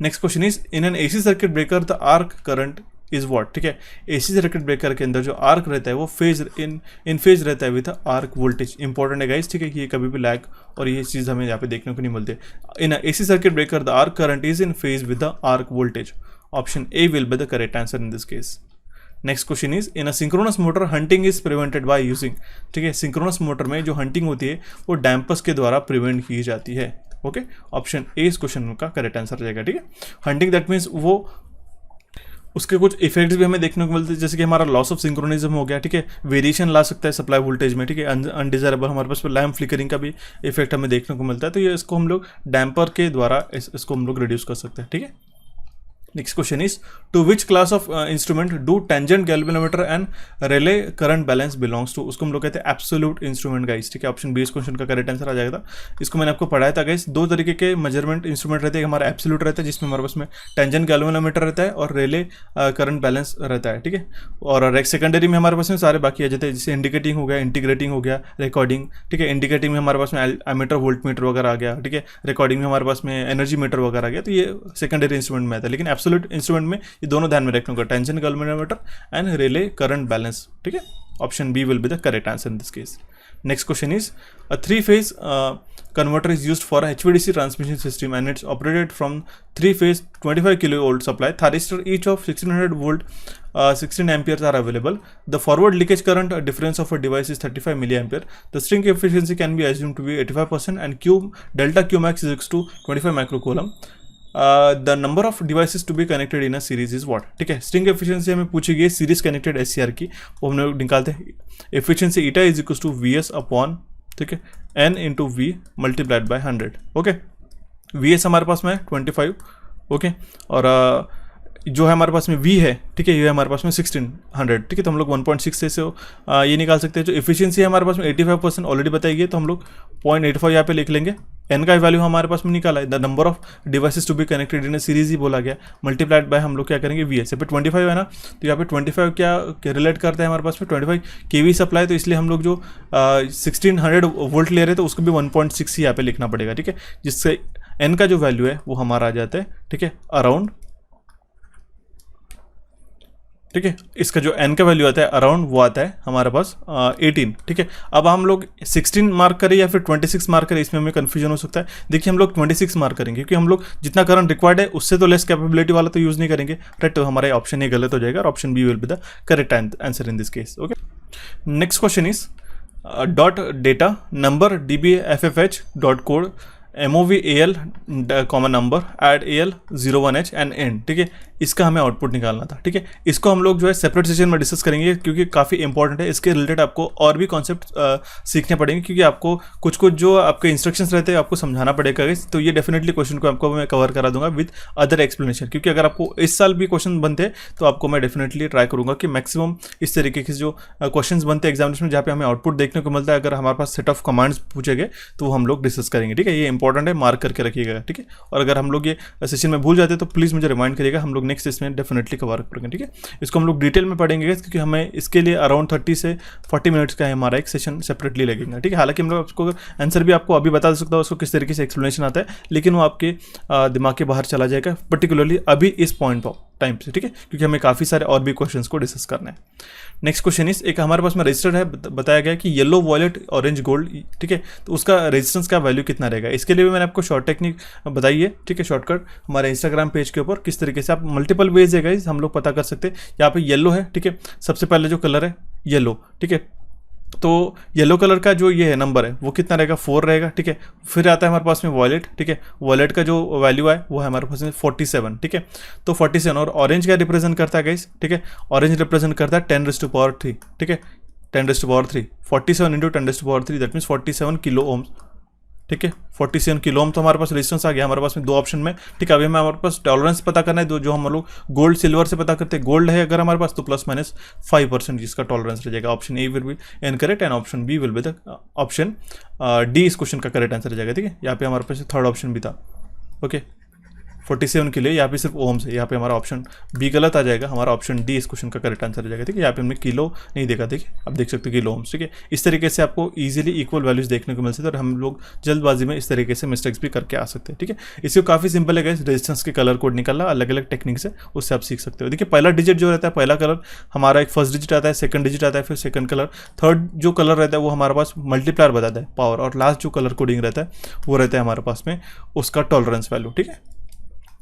Next question is in an AC circuit breaker the arc current is what, ठीक है। AC सर्किट ब्रेकर के अंदर जो आर्क रहता है वो फेज इन फेज रहता है विद आर्क वोल्टेज। इंपॉर्टेंट है गाइस, ठीक है, कि ये कभी भी लैग और ये चीज़ हमें यहाँ पे देखने को नहीं मिलती। इन AC circuit breaker the arc current is in phase with the arc voltage. Option A will be the correct answer in this case. Next question is in a synchronous motor hunting is prevented by using, ठीक है। Synchronous motor में जो hunting होती है वो dampers के द्वारा prevent की जाती है। ओके, ऑप्शन ए इस क्वेश्चन का करेक्ट आंसर रहेगा, ठीक है। हंटिंग दैट मीन्स वो उसके कुछ इफेक्ट्स भी हमें देखने को मिलते हैं, जैसे कि हमारा लॉस ऑफ सिंक्रोनिज्म हो गया, ठीक है, वेरिएशन ला सकता है सप्लाई वोल्टेज में, ठीक है, अनडिजायरेबल हमारे पास लैम्प फ्लिकरिंग का भी इफेक्ट हमें देखने को मिलता है। तो ये इसको हम लोग डैम्पर के द्वारा इसको हम लोग रिड्यूस कर सकते हैं, ठीक है। Next question is to which class of instrument do tangent galvanometer and relay current balance belongs to, उसको हम लोग कहते हैं एब्सोल्यूट इंस्ट्रूमेंट गाइस, ठीक है। ऑप्शन बी इस क्वेश्चन का करेक्ट आंसर आ जाएगा। इसको मैंने आपको पढ़ाया था गाइस, 2 तरीके के मेजरमेंट इंस्ट्रूमेंट रहते हैं, हमारा एब्सोल्यूट रहता है जिसमें हमारे पास में टेंजेंट गैल्वेनोमीटर रहता है और रिले करंट बैलेंस रहता है, ठीक है। और सेकेंडरी में हमारे पास में सारे बाकी आ जाते हैं, जैसे इंडिकेटिंग हो गया, इंटीग्रेटिंग हो गया, रिकॉर्डिंग, ठीक है। इंडिकेटिंग में हमारे पास में एमीटर वोल्ट मीटर वगैरह आ गया, ठीक है। रिकॉर्डिंग में हमारे पास में एनर्जी मीटर वगैरह आ गया, तो ये सेकेंडरी इंस्ट्रूमेंट में आता है। लेकिन एब्सोल्यूट इंस्ट्रूमेंट में ये दोनों ध्यान में रखने का, tangent galvanometer and relay current balance, ठीक है। Option B will be the correct answer in this case. Next question is a 3-phase converter is used for a HVDC transmission system and it's operated from 3-phase 25 kilovolt supply. Thyristor each of 1600 volt 16 amperes are available. The forward leakage current difference of a device is 35 milliampere. The string efficiency can be assumed to be 85% and delta Qmax is equal to 25 microcoulomb. The number of devices to be connected in a series is what, ठीक है। String efficiency हमें पूछी गई series connected SCR की, वो हम लोग निकालते हैं। Efficiency eta is equal to VS upon, ठीक है, N into V multiplied by 100। Okay, VS हमारे पास में 25, ओके, और जो है हमारे पास में V है, ठीक है, ये हमारे पास में 1600, ठीक है। तो हम लोग 1.6 से ये निकाल सकते हैं। जो एफिशिएंसी है हमारे पास में 85% ऑलरेडी बताई गई है, तो हम लोग 0.85 यहाँ पे लिख लेंगे। N का वैल्यू हमारे पास में निकाला है, the number of devices to be connected in series ही बोला गया, मल्टीप्लाइड बाय हम लोग क्या करेंगे VS। यहाँ पे 25 है ना, तो यहाँ पे 25 क्या रिलेट करते हैं हमारे पास में 25 kV सप्लाई, तो इसलिए हम लोग जो 1600 वोल्ट ले रहे थे उसको भी 1.6 ही यहाँ पे लिखना पड़ेगा, ठीक है। जिससे N का जो वैल्यू है वो हमारा आ जाता है, ठीक है, अराउंड, ठीक है। इसका जो N का वैल्यू आता है अराउंड वो आता है हमारे पास 18, ठीक है। अब हम लोग 16 मार्क करें या फिर 26 मार्क करें, इसमें हमें कन्फ्यूजन हो सकता है। देखिए हम लोग 26 मार्क करेंगे क्योंकि हम लोग जितना करंट रिक्वायर्ड है उससे तो लेस कैपेबिलिटी वाला तो यूज़ नहीं करेंगे, राइट। तो हमारा ऑप्शन ये गलत हो जाएगा और option B will be the correct answer in this case. Okay, next question is dot data number DBFFH dot code MOVAL common number add AL 01H and and, ठीक है। इसका हमें आउटपुट निकालना था, ठीक है। इसको हम लोग जो है सेपरेट सेशन में डिस्कस करेंगे क्योंकि काफ़ी इंपॉर्टेंट है। इसके रिलेटेड आपको और भी कॉन्सेप्ट सीखने पड़ेंगे क्योंकि आपको कुछ जो आपके इंस्ट्रक्शंस रहते हैं आपको समझाना पड़ेगा। तो ये डेफिनेटली क्वेश्चन को आपको मैं कवर करा दूंगा विद अदर एक्सप्लेनेशन, क्योंकि अगर आपको इस साल भी क्वेश्चन बनते हैं तो आपको मैं डेफिनेटली ट्राई करूँगा कि मैक्सिमम इस तरीके के जो क्वेश्चन बनते हैं एग्जामिनेशन में जहाँ पे हमें आउटपुट देखने को मिलता है, अगर हमारे पास सेट ऑफ कमांड्स पूछे गए तो वो हम लोग डिस्कस करेंगे, ठीक है। ये इंपॉर्टेंट है, मार्क करके रखिएगा, ठीक है। और अगर हम लोग ये सेशन में भूल जाते हैं तो प्लीज़ मुझे रिमाइंड करिएगा, हम लोग नेक्स्ट इसमें डेफिनेटली कवर करेंगे, ठीक है। इसको हम लोग डिटेल में पढ़ेंगे क्योंकि हमें इसके लिए अराउंड 30 से 40 मिनट्स का हमारा एक सेशन सेपरेटली लगेगा, ठीक है। हालांकि हम लोग आपको आंसर भी आपको अभी बता सकता हूँ उसको किस तरीके से एक्सप्लेनेशन आता है, लेकिन वो आपके दिमाग के बाहर चला जाएगा पर्टिकुलरली अभी इस पॉइंट पर टाइम से, ठीक है, क्योंकि हमें काफ़ी सारे और भी क्वेश्चंस को डिस्कस करना है। नेक्स्ट क्वेश्चन इस एक हमारे पास में रजिस्टर्ड है, बताया गया कि येलो वॉयलेट ऑरेंज गोल्ड, ठीक है, तो उसका रेजिस्टेंस का वैल्यू कितना रहेगा। इसके लिए भी मैंने आपको शॉर्ट टेक्निक बताई है, ठीक है, शॉर्टकट हमारे इंस्टाग्राम पेज के ऊपर किस तरीके से आप मल्टीपल वेज है गाइस हम लोग पता कर सकते हैं। यहाँ पे येलो है, ठीक है, सबसे पहले जो कलर है येलो, ठीक है, तो येलो कलर का जो ये है नंबर है वो कितना रहेगा, 4 रहेगा, ठीक है। फिर आता है हमारे पास में वॉयलेट, ठीक है, वॉयलेट का जो वैल्यू है वो है हमारे पास में 47, ठीक है, तो 47 और ऑरेंज क्या रिप्रेजेंट करता है गाइस, ठीक है, ऑरेंज रिप्रेजेंट करता है 10⁻3, ठीक है, 10⁻3 47 into 10⁻3 that means 47 kilo ohms, ठीक है, 47 किलो ओम। तो हमारे पास रेजिस्टेंस आ गया हमारे पास में दो ऑप्शन में, ठीक है। अभी हमें हमारे पास टॉलरेंस पता करना है, जो हम लोग गोल्ड सिल्वर से पता करते हैं। गोल्ड है अगर हमारे पास तो +-5% जिसका टॉलरेंस रह जाएगा। Option A will be incorrect and option B will be the option D इस क्वेश्चन का करेक्ट आंसर रह जाएगा, ठीक है। यहाँ पे हमारे पास थर्ड ऑप्शन भी था, ओके, 47 के लिए यहाँ पे सिर्फ ओम्स है, यहाँ पे हमारा ऑप्शन बी गलत आ जाएगा, हमारा ऑप्शन डी इस क्वेश्चन का करेक्ट आंसर हो जाएगा, ठीक है। यहाँ पे हमने किलो नहीं देखा, ठीक है, आप देख सकते हो किलो ओम्स, ठीक है। इस तरीके से आपको इजीली इक्वल वैल्यूज देखने को मिल सकते हैं और हम लोग जल्दबाजी में इस तरीके से मिस्टेक्स भी करके आ सकते हैं, ठीक है। इसको काफ़ी सिंपल है गाइस, रेजिस्टेंस के कलर कोड निकालना अलग अलग टेक्निक से, उससे आप सीख सकते हो। देखिए पहला डिजिट जो रहता है, पहला कलर हमारा एक फर्स्ट डिजिट आता है, सेकंड डिजिट आता है, फिर सेकंड कलर, थर्ड जो कलर रहता है वो हमारे पास मल्टीप्लायर बताता है पावर, और लास्ट जो कलर कोडिंग रहता है वो रहता है हमारे पास में उसका टॉलरेंस वैल्यू, ठीक है।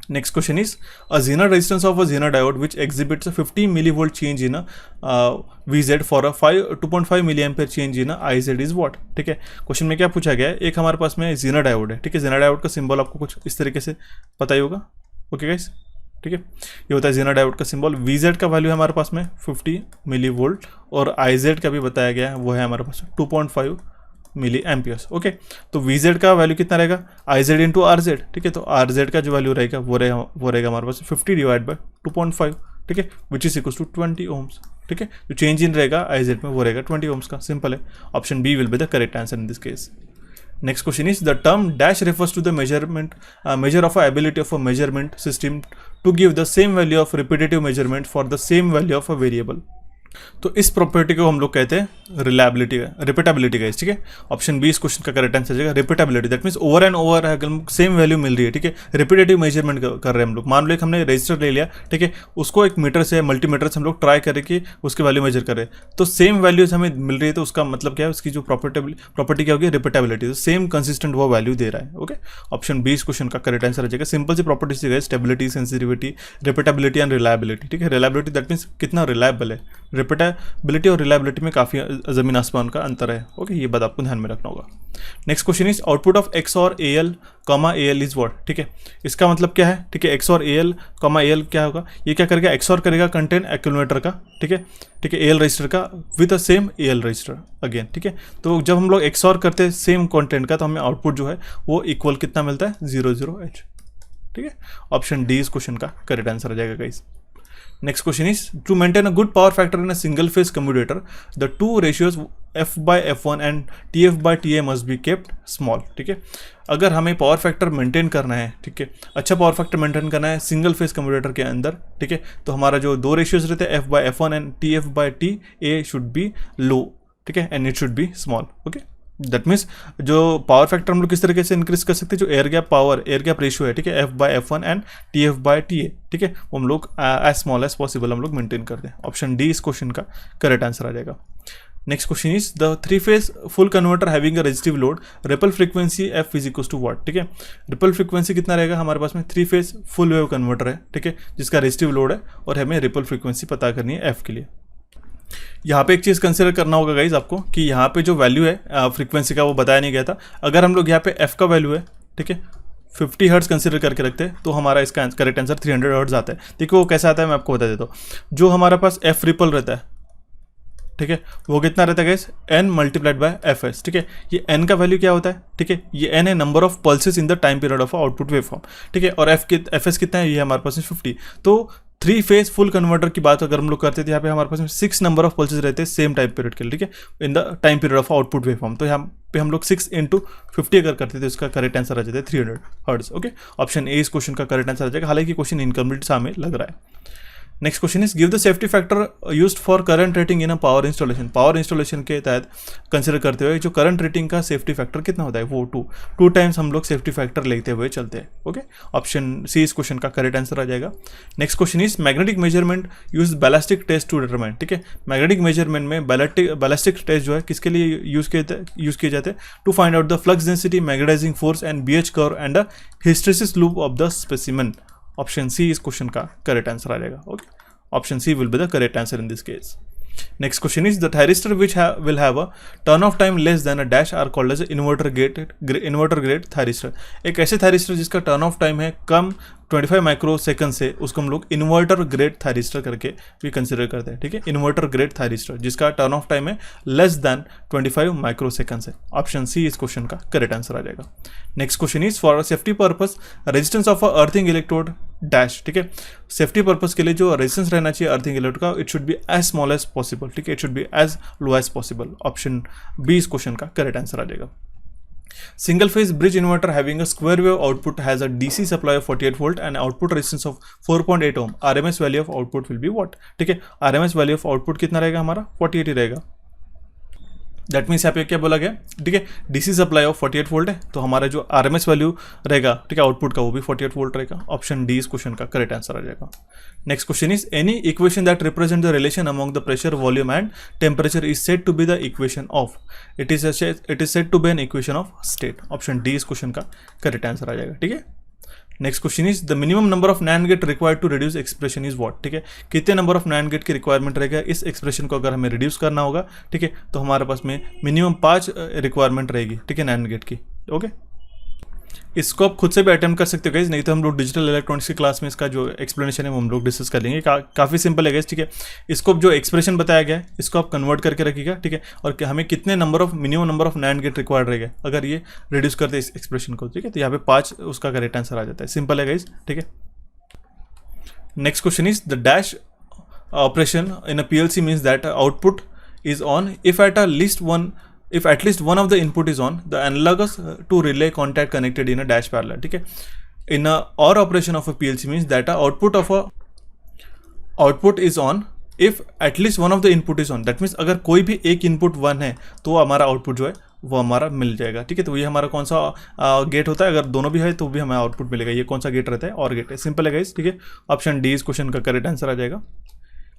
Next question is a Zener resistance of a Zener diode which exhibits a 50 millivolt change in a VZ for a 2.5 milliampere change in a IZ is what, ठीक है। क्वेश्चन में क्या पूछा गया है, एक हमारे पास में Zener डायोड है, ठीक है। Zener डायोड का सिंबल आपको कुछ इस तरीके से पता ही होगा, ओके गाइस, ठीक है। ये होता है Zener डायोड का सिंबल। VZ का वैल्यू है हमारे पास में 50 मिलीवोल्ट और IZ का भी बताया गया है, वो है हमारे पास 2.5 मिली एम्पियर्स, ओके। तो VZ का वैल्यू कितना रहेगा, IZ इंटू RZ, ठीक है। तो RZ का जो वैल्यू रहेगा वो रहेगा हमारे पास 50 डिवाइड बाय 2.5, ठीक है, which is equals to 20 ohms, ठीक है। जो चेंज इन रहेगा IZ में वो रहेगा 20 ओम्स का, सिंपल है। Option B will be the correct answer in this case. Next question is the term dash refers to the measure of a ability of a measurement system to give the same value of repetitive measurement for the same value of a variable। तो इस property को हम लोग कहते हैं repeatability का, ठीक है। ऑप्शन बी इस क्वेश्चन का करेक्ट आंसर जाएगा repeatability, that means over and over अगर सेम वैल्यू मिल रही है, ठीक है, रिपीटेटिव मेजरमेंट कर रहे हैं हम लोग। मान लो एक हमने रजिस्टर ले लिया, ठीक है, उसको एक मीटर से मल्टीमीटर से हम लोग ट्राई करें कि उसकी वैल्यू मेजर करें, तो सेम वैल्यूज हमें मिल रही है, तो उसका मतलब क्या है, उसकी जो प्रॉपर्टी क्या होगी, रिपीटेबिलिटी, तो सेम कंसिस्टेंट वो वैल्यू दे रहा है, ओके। ऑप्शन बी इस क्वेश्चन का करेक्ट आंसर आ जाएगा। सिंपल सी प्रॉपर्टीज है, stability, sensitivity, repeatability and reliability, ठीक है। रिलायबिलिटी दैट मीन्स कितना रिलायबल है, रिपीटेबिलिटी और रिलायबिलिटी में काफ़ी ज़मीन आसमान का अंतर है, ओके, ये बात आपको ध्यान में रखना होगा। Next question is output of X और A L comma A L is what, ठीक है। इसका मतलब क्या है, ठीक है, एक्स और A L comma A L क्या होगा, ये क्या करेगा, एक्स और करेगा कंटेंट एक्यूमुलेटर का, ठीक है, ठीक है, ए एल रजिस्टर का with the same A L register again, ठीक है। तो जब हम लोग एक्स और करते हैं सेम कंटेंट का तो हमें आउटपुट जो है वो इक्वल कितना मिलता है, 0,0H, ठीक है। ऑप्शन डी इस क्वेश्चन का करेक्ट आंसर आ जाएगा guys. Next question is to maintain a good power factor in a single phase commutator, the two ratios f/f1 and tf/ta must be kept small, ठीक है। अगर हमें पावर फैक्टर मेंटेन करना है, ठीक है, अच्छा पावर फैक्टर मेंटेन करना है सिंगल फेज कम्यूटेटर के अंदर, ठीक है, तो हमारा जो दो रेशियोज रहते हैं f/f1 and tf/ta should be लो, ठीक है, and it should B small, okay. That means जो पावर फैक्टर हम लोग किस तरीके से इंक्रीज कर सकते हैं, जो एयर गैप रेशियो है, ठीक है, f/f1 एंड tf/ta, ठीक है, वो हम लोग एज स्मॉल एज पॉसिबल हम लोग मेंटेन करते हैं। ऑप्शन डी इस क्वेश्चन का करेक्ट आंसर आ जाएगा। Next question is the 3-phase full converter having a resistive load, ripple frequency f is equals to what, ठीक है। रिपल फ्रीक्वेंसी कितना रहेगा हमारे पास में, 3-phase फुल वेव कन्वर्टर है, ठीक है, जिसका रेजिस्टिव लोड है और हमें रिपल फ्रीक्वेंसी पता करनी है f के लिए। यहाँ पे एक चीज़ कंसिडर करना होगा गाइज आपको कि यहाँ पे जो वैल्यू है फ्रीक्वेंसी का वो बताया नहीं गया था। अगर हम लोग यहाँ पे f का वैल्यू है, ठीक है, 50 हर्ट्ज कंसिडर करके रखते हैं तो हमारा इसका करेक्ट आंसर 300 हर्ट्ज आता है। देखिए वो कैसा आता है मैं आपको बता देता हूँ। जो हमारे पास f रिपल रहता है, ठीक है, वो कितना रहता है guys, n multiplied by F S. ठीक है, ये n का वैल्यू क्या होता है, ठीक है, ये n है number of pulses in the time period of output wave form. ठीक है, और एफ एस कितना है, ये हमारे पास 50। तो 3 फेज फुल कन्वर्टर की बात अगर हम लोग करते थे, यहाँ पे हमारे पास 6 नंबर ऑफ पल्सेस रहते हैं सेम टाइम पीरियड के लिए। ठीक है, in the time period of output wave form. तो यहाँ पे हम लोग 6 × 50 अगर करते थे, उसका करेक्ट आंसर आ जाता है 300 हर्ट्ज। ओके, ऑप्शन ए इस क्वेश्चन का करेक्ट आंसर आ जाएगा, हालांकि क्वेश्चन इनकम्प्लीट सा हमें लग रहा है। Next question is give the safety factor used for current rating in a power installation. Power installation के तहत कंसिडर करते हुए जो करंट रेटिंग का सेफ्टी फैक्टर कितना होता है, वो 2 टाइम्स हम लोग सेफ्टी फैक्टर लेते हुए चलते हैं। ओके, ऑप्शन सी इस क्वेश्चन का करेक्ट आंसर आ जाएगा। Next question is magnetic measurement use ballistic test to determine. ठीक है, मैग्नेटिक मेजरमेंट में बैलिस्टिक टेस्ट जो है किसके लिए यूज किए जाते हैं, to find out the flux density, magnetising force and BH curve and the hysteresis loop of the specimen. Option C इस क्वेश्चन का करेक्ट आंसर आ जाएगा। Okay, option C will be the correct answer in this case. Next question is the thyristor which will have a turn off time less than a dash are called as inverter grade thyristor. एक ऐसे thyristor जिसका turn off time है कम 25 microsecond से, उसको हम लोग inverter grade thyristor करके भी कंसिडर करते हैं। ठीक है, इन्वर्टर ग्रेड थायरिस्टर जिसका टर्न ऑफ टाइम है लेस देन 25 माइक्रोसेकंड से। ऑप्शन सी इस क्वेश्चन का करेक्ट आंसर आ जाएगा। Next question is for safety purpose resistance of earthing electrode dash. ठीक है, सेफ्टी पर्पस के लिए जो रेजिस्टेंस रहना चाहिए अर्थिंग इलेक्ट्रोड का, it should be as small as possible. ठीक है, it should be as low as possible. Option B इस क्वेश्चन का करेक्ट आंसर आ जाएगा। Single phase bridge inverter having a square wave output has a DC supply of 48 volt and output resistance of 4.8 ohm. RMS value of output will be what? ठीक है, RMS value of output कितना रहेगा हमारा, 48 ही रहेगा। That means यहाँ पे क्या बोला गया, ठीक है, डीसी सप्लाई ऑफ 48 वोल्ट है, तो हमारा जो आरएमएस वैल्यू रहेगा, ठीक है, आउटपुट का, वो भी 48 वोल्ट रहेगा। ऑप्शन डी इस क्वेश्चन का करेक्ट आंसर आ जाएगा। Next question is any equation that represent the relation among the pressure, volume and temperature is said to be the equation of, it is said to be an equation of state. Option D इस question का correct answer आ जाएगा। ठीक है, next question is the minimum number of NAND gate required to reduce expression is what. ठीक है, कितने number of NAND gate की रिक्वायरमेंट रहेगा इस एक्सप्रेशन को अगर हमें रिड्यूस करना होगा, ठीक है, तो हमारे पास में मिनिमम 5 रिक्वायरमेंट रहेगी। ठीक है, नैंड गेट की। ओके, इसको आप खुद से भी अटेम्प्ट कर सकते हो गाइस, नहीं तो हम लोग डिजिटल इलेक्ट्रॉनिक्स की क्लास में इसका जो एक्सप्लेनेशन है वो हम लोग डिस्कस कर लेंगे। काफ़ी सिंपल है गाइस। ठीक है, इसको जो एक्सप्रेशन बताया गया है इसको आप कन्वर्ट करके रखिएगा। ठीक है, और हमें कितने minimum number of NAND gate required रहेगा अगर ये रिड्यूस करते इस एक्सप्रेशन को। ठीक है, तो यहाँ पे 5 उसका करेक्ट आंसर आ जाता है। सिंपल है गाइस। ठीक है, next question is the dash operation in a PLC means that output is on if at least one of the input is on, the analogous to relay contact connected in a dash parallel. ठीक है, in a OR operation of a PLC means that output is on if at least one of the input is on. That means अगर कोई भी एक input 1 है तो हमारा output जो है वो हमारा मिल जाएगा। ठीक है, तो ये हमारा कौन सा गेट होता है, अगर दोनों भी है तो भी हमें आउटपुट मिलेगा। ये कौन सा गेट रहता है, और गेट है। सिंपल है गाइस। ठीक है, ऑप्शन डी इस क्वेश्चन का करेक्ट आंसर आ जाएगा।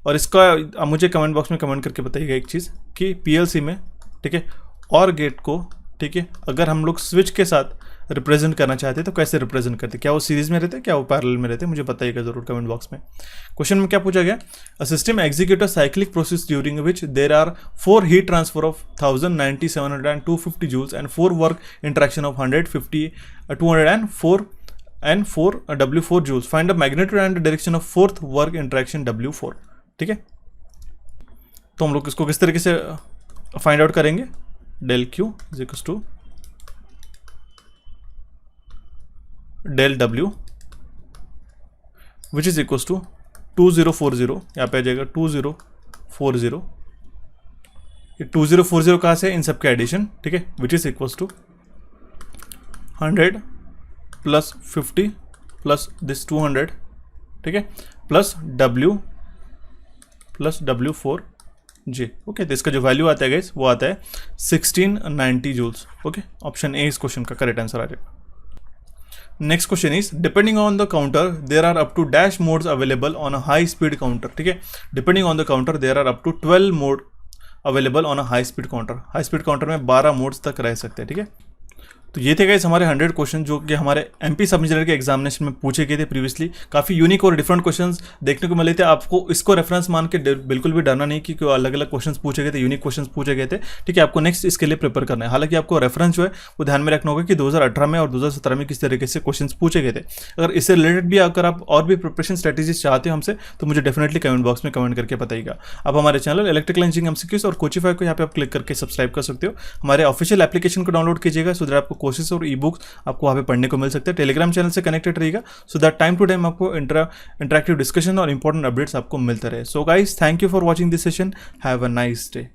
और इसका मुझे कमेंट बॉक्स में कमेंट करके बताइएगा एक चीज़ कि PLC में, ठीक है, और गेट को, ठीक है, अगर हम लोग स्विच के साथ रिप्रेजेंट करना चाहते हैं तो कैसे रिप्रेजेंट करते हैं, क्या वो सीरीज में रहते हैं, क्या वो पैरेलल में रहते हैं, मुझे बताइएगा जरूर कमेंट बॉक्स में। क्वेश्चन में क्या पूछा गया, a system execute a cyclic process during which there are 4 heat transfer of 1090, 700 and 250 joules and 4 work interaction of 150, 204 and 4 W4 joules. Find the magnitude and direction of 4th work interaction W4। ठीक है, तो हम लोग इसको किस तरीके से find out करेंगे, del Q is equals to del W which is equals to 2040, यहाँ पे आ जाएगा 2040। ये 2040 कहाँ से, इन सब के एडिशन। ठीक है, which is equals to 100 plus 50 plus this 200, ठीक है, प्लस W प्लस W4 जी। ओके, तो इसका जो वैल्यू आता है गाइस वो आता है 1690 जूल्स। ओके, ऑप्शन ए इस क्वेश्चन का करेक्ट आंसर आ जाएगा। Next question is depending on the counter there are up to dash modes available on a high speed counter. ठीक है, depending on the counter there are up to 12 mode available on a high speed counter. High speed counter में 12 modes तक रह सकते हैं। ठीक है, तो ये थे गाइस हमारे 100 क्वेश्चन जो कि हमारे एमपी सब इंजीनियर के एग्जामिनेशन में पूछे गए थे प्रीवियसली। काफ़ी यूनिक और डिफरेंट क्वेश्चंस देखने को मिले थे। आपको इसको रेफरेंस मान के बिल्कुल भी डरना नहीं कि अलग अलग क्वेश्चंस पूछे गए थे, यूनिक क्वेश्चंस पूछे गए थे। ठीक है, आपको नेक्स्ट इसके लिए प्रिपेयर करना है। हालांकि आपको रेफरेंस जो है वो ध्यान में रखना होगा कि 2018 में और 2017 में किस तरीके से क्वेश्चन पूछे गए थे। अगर इससे रिलेटेड भी अगर आप और भी प्रिपरेशन स्ट्रेटेजीज चाहते हो हमसे तो मुझे डेफिनेटली कमेंट बॉक्स में कमेंट करके बताइएगा। आप हमारे चैनल इलेक्ट्रिकल इंजीनियरिंग एमसीक्यूज और कोचिफाई को यहाँ पे आप क्लिक करके सब्सक्राइब कर सकते हो। हमारे ऑफिशियल एप्लीकेशन को डाउनलोड कीजिएगा सो दैट आपको कोर्सेज और ई बुक्स आपको वहाँ पे पढ़ने को मिल सकते हैं। टेलीग्राम चैनल से कनेक्टेड रहिएगा so that time to time आपको इंटरेक्टिव डिस्कशन और इंपॉर्टेंट अपडेट्स आपको मिलते रहे। So guys, thank you for watching this session. Have a nice day.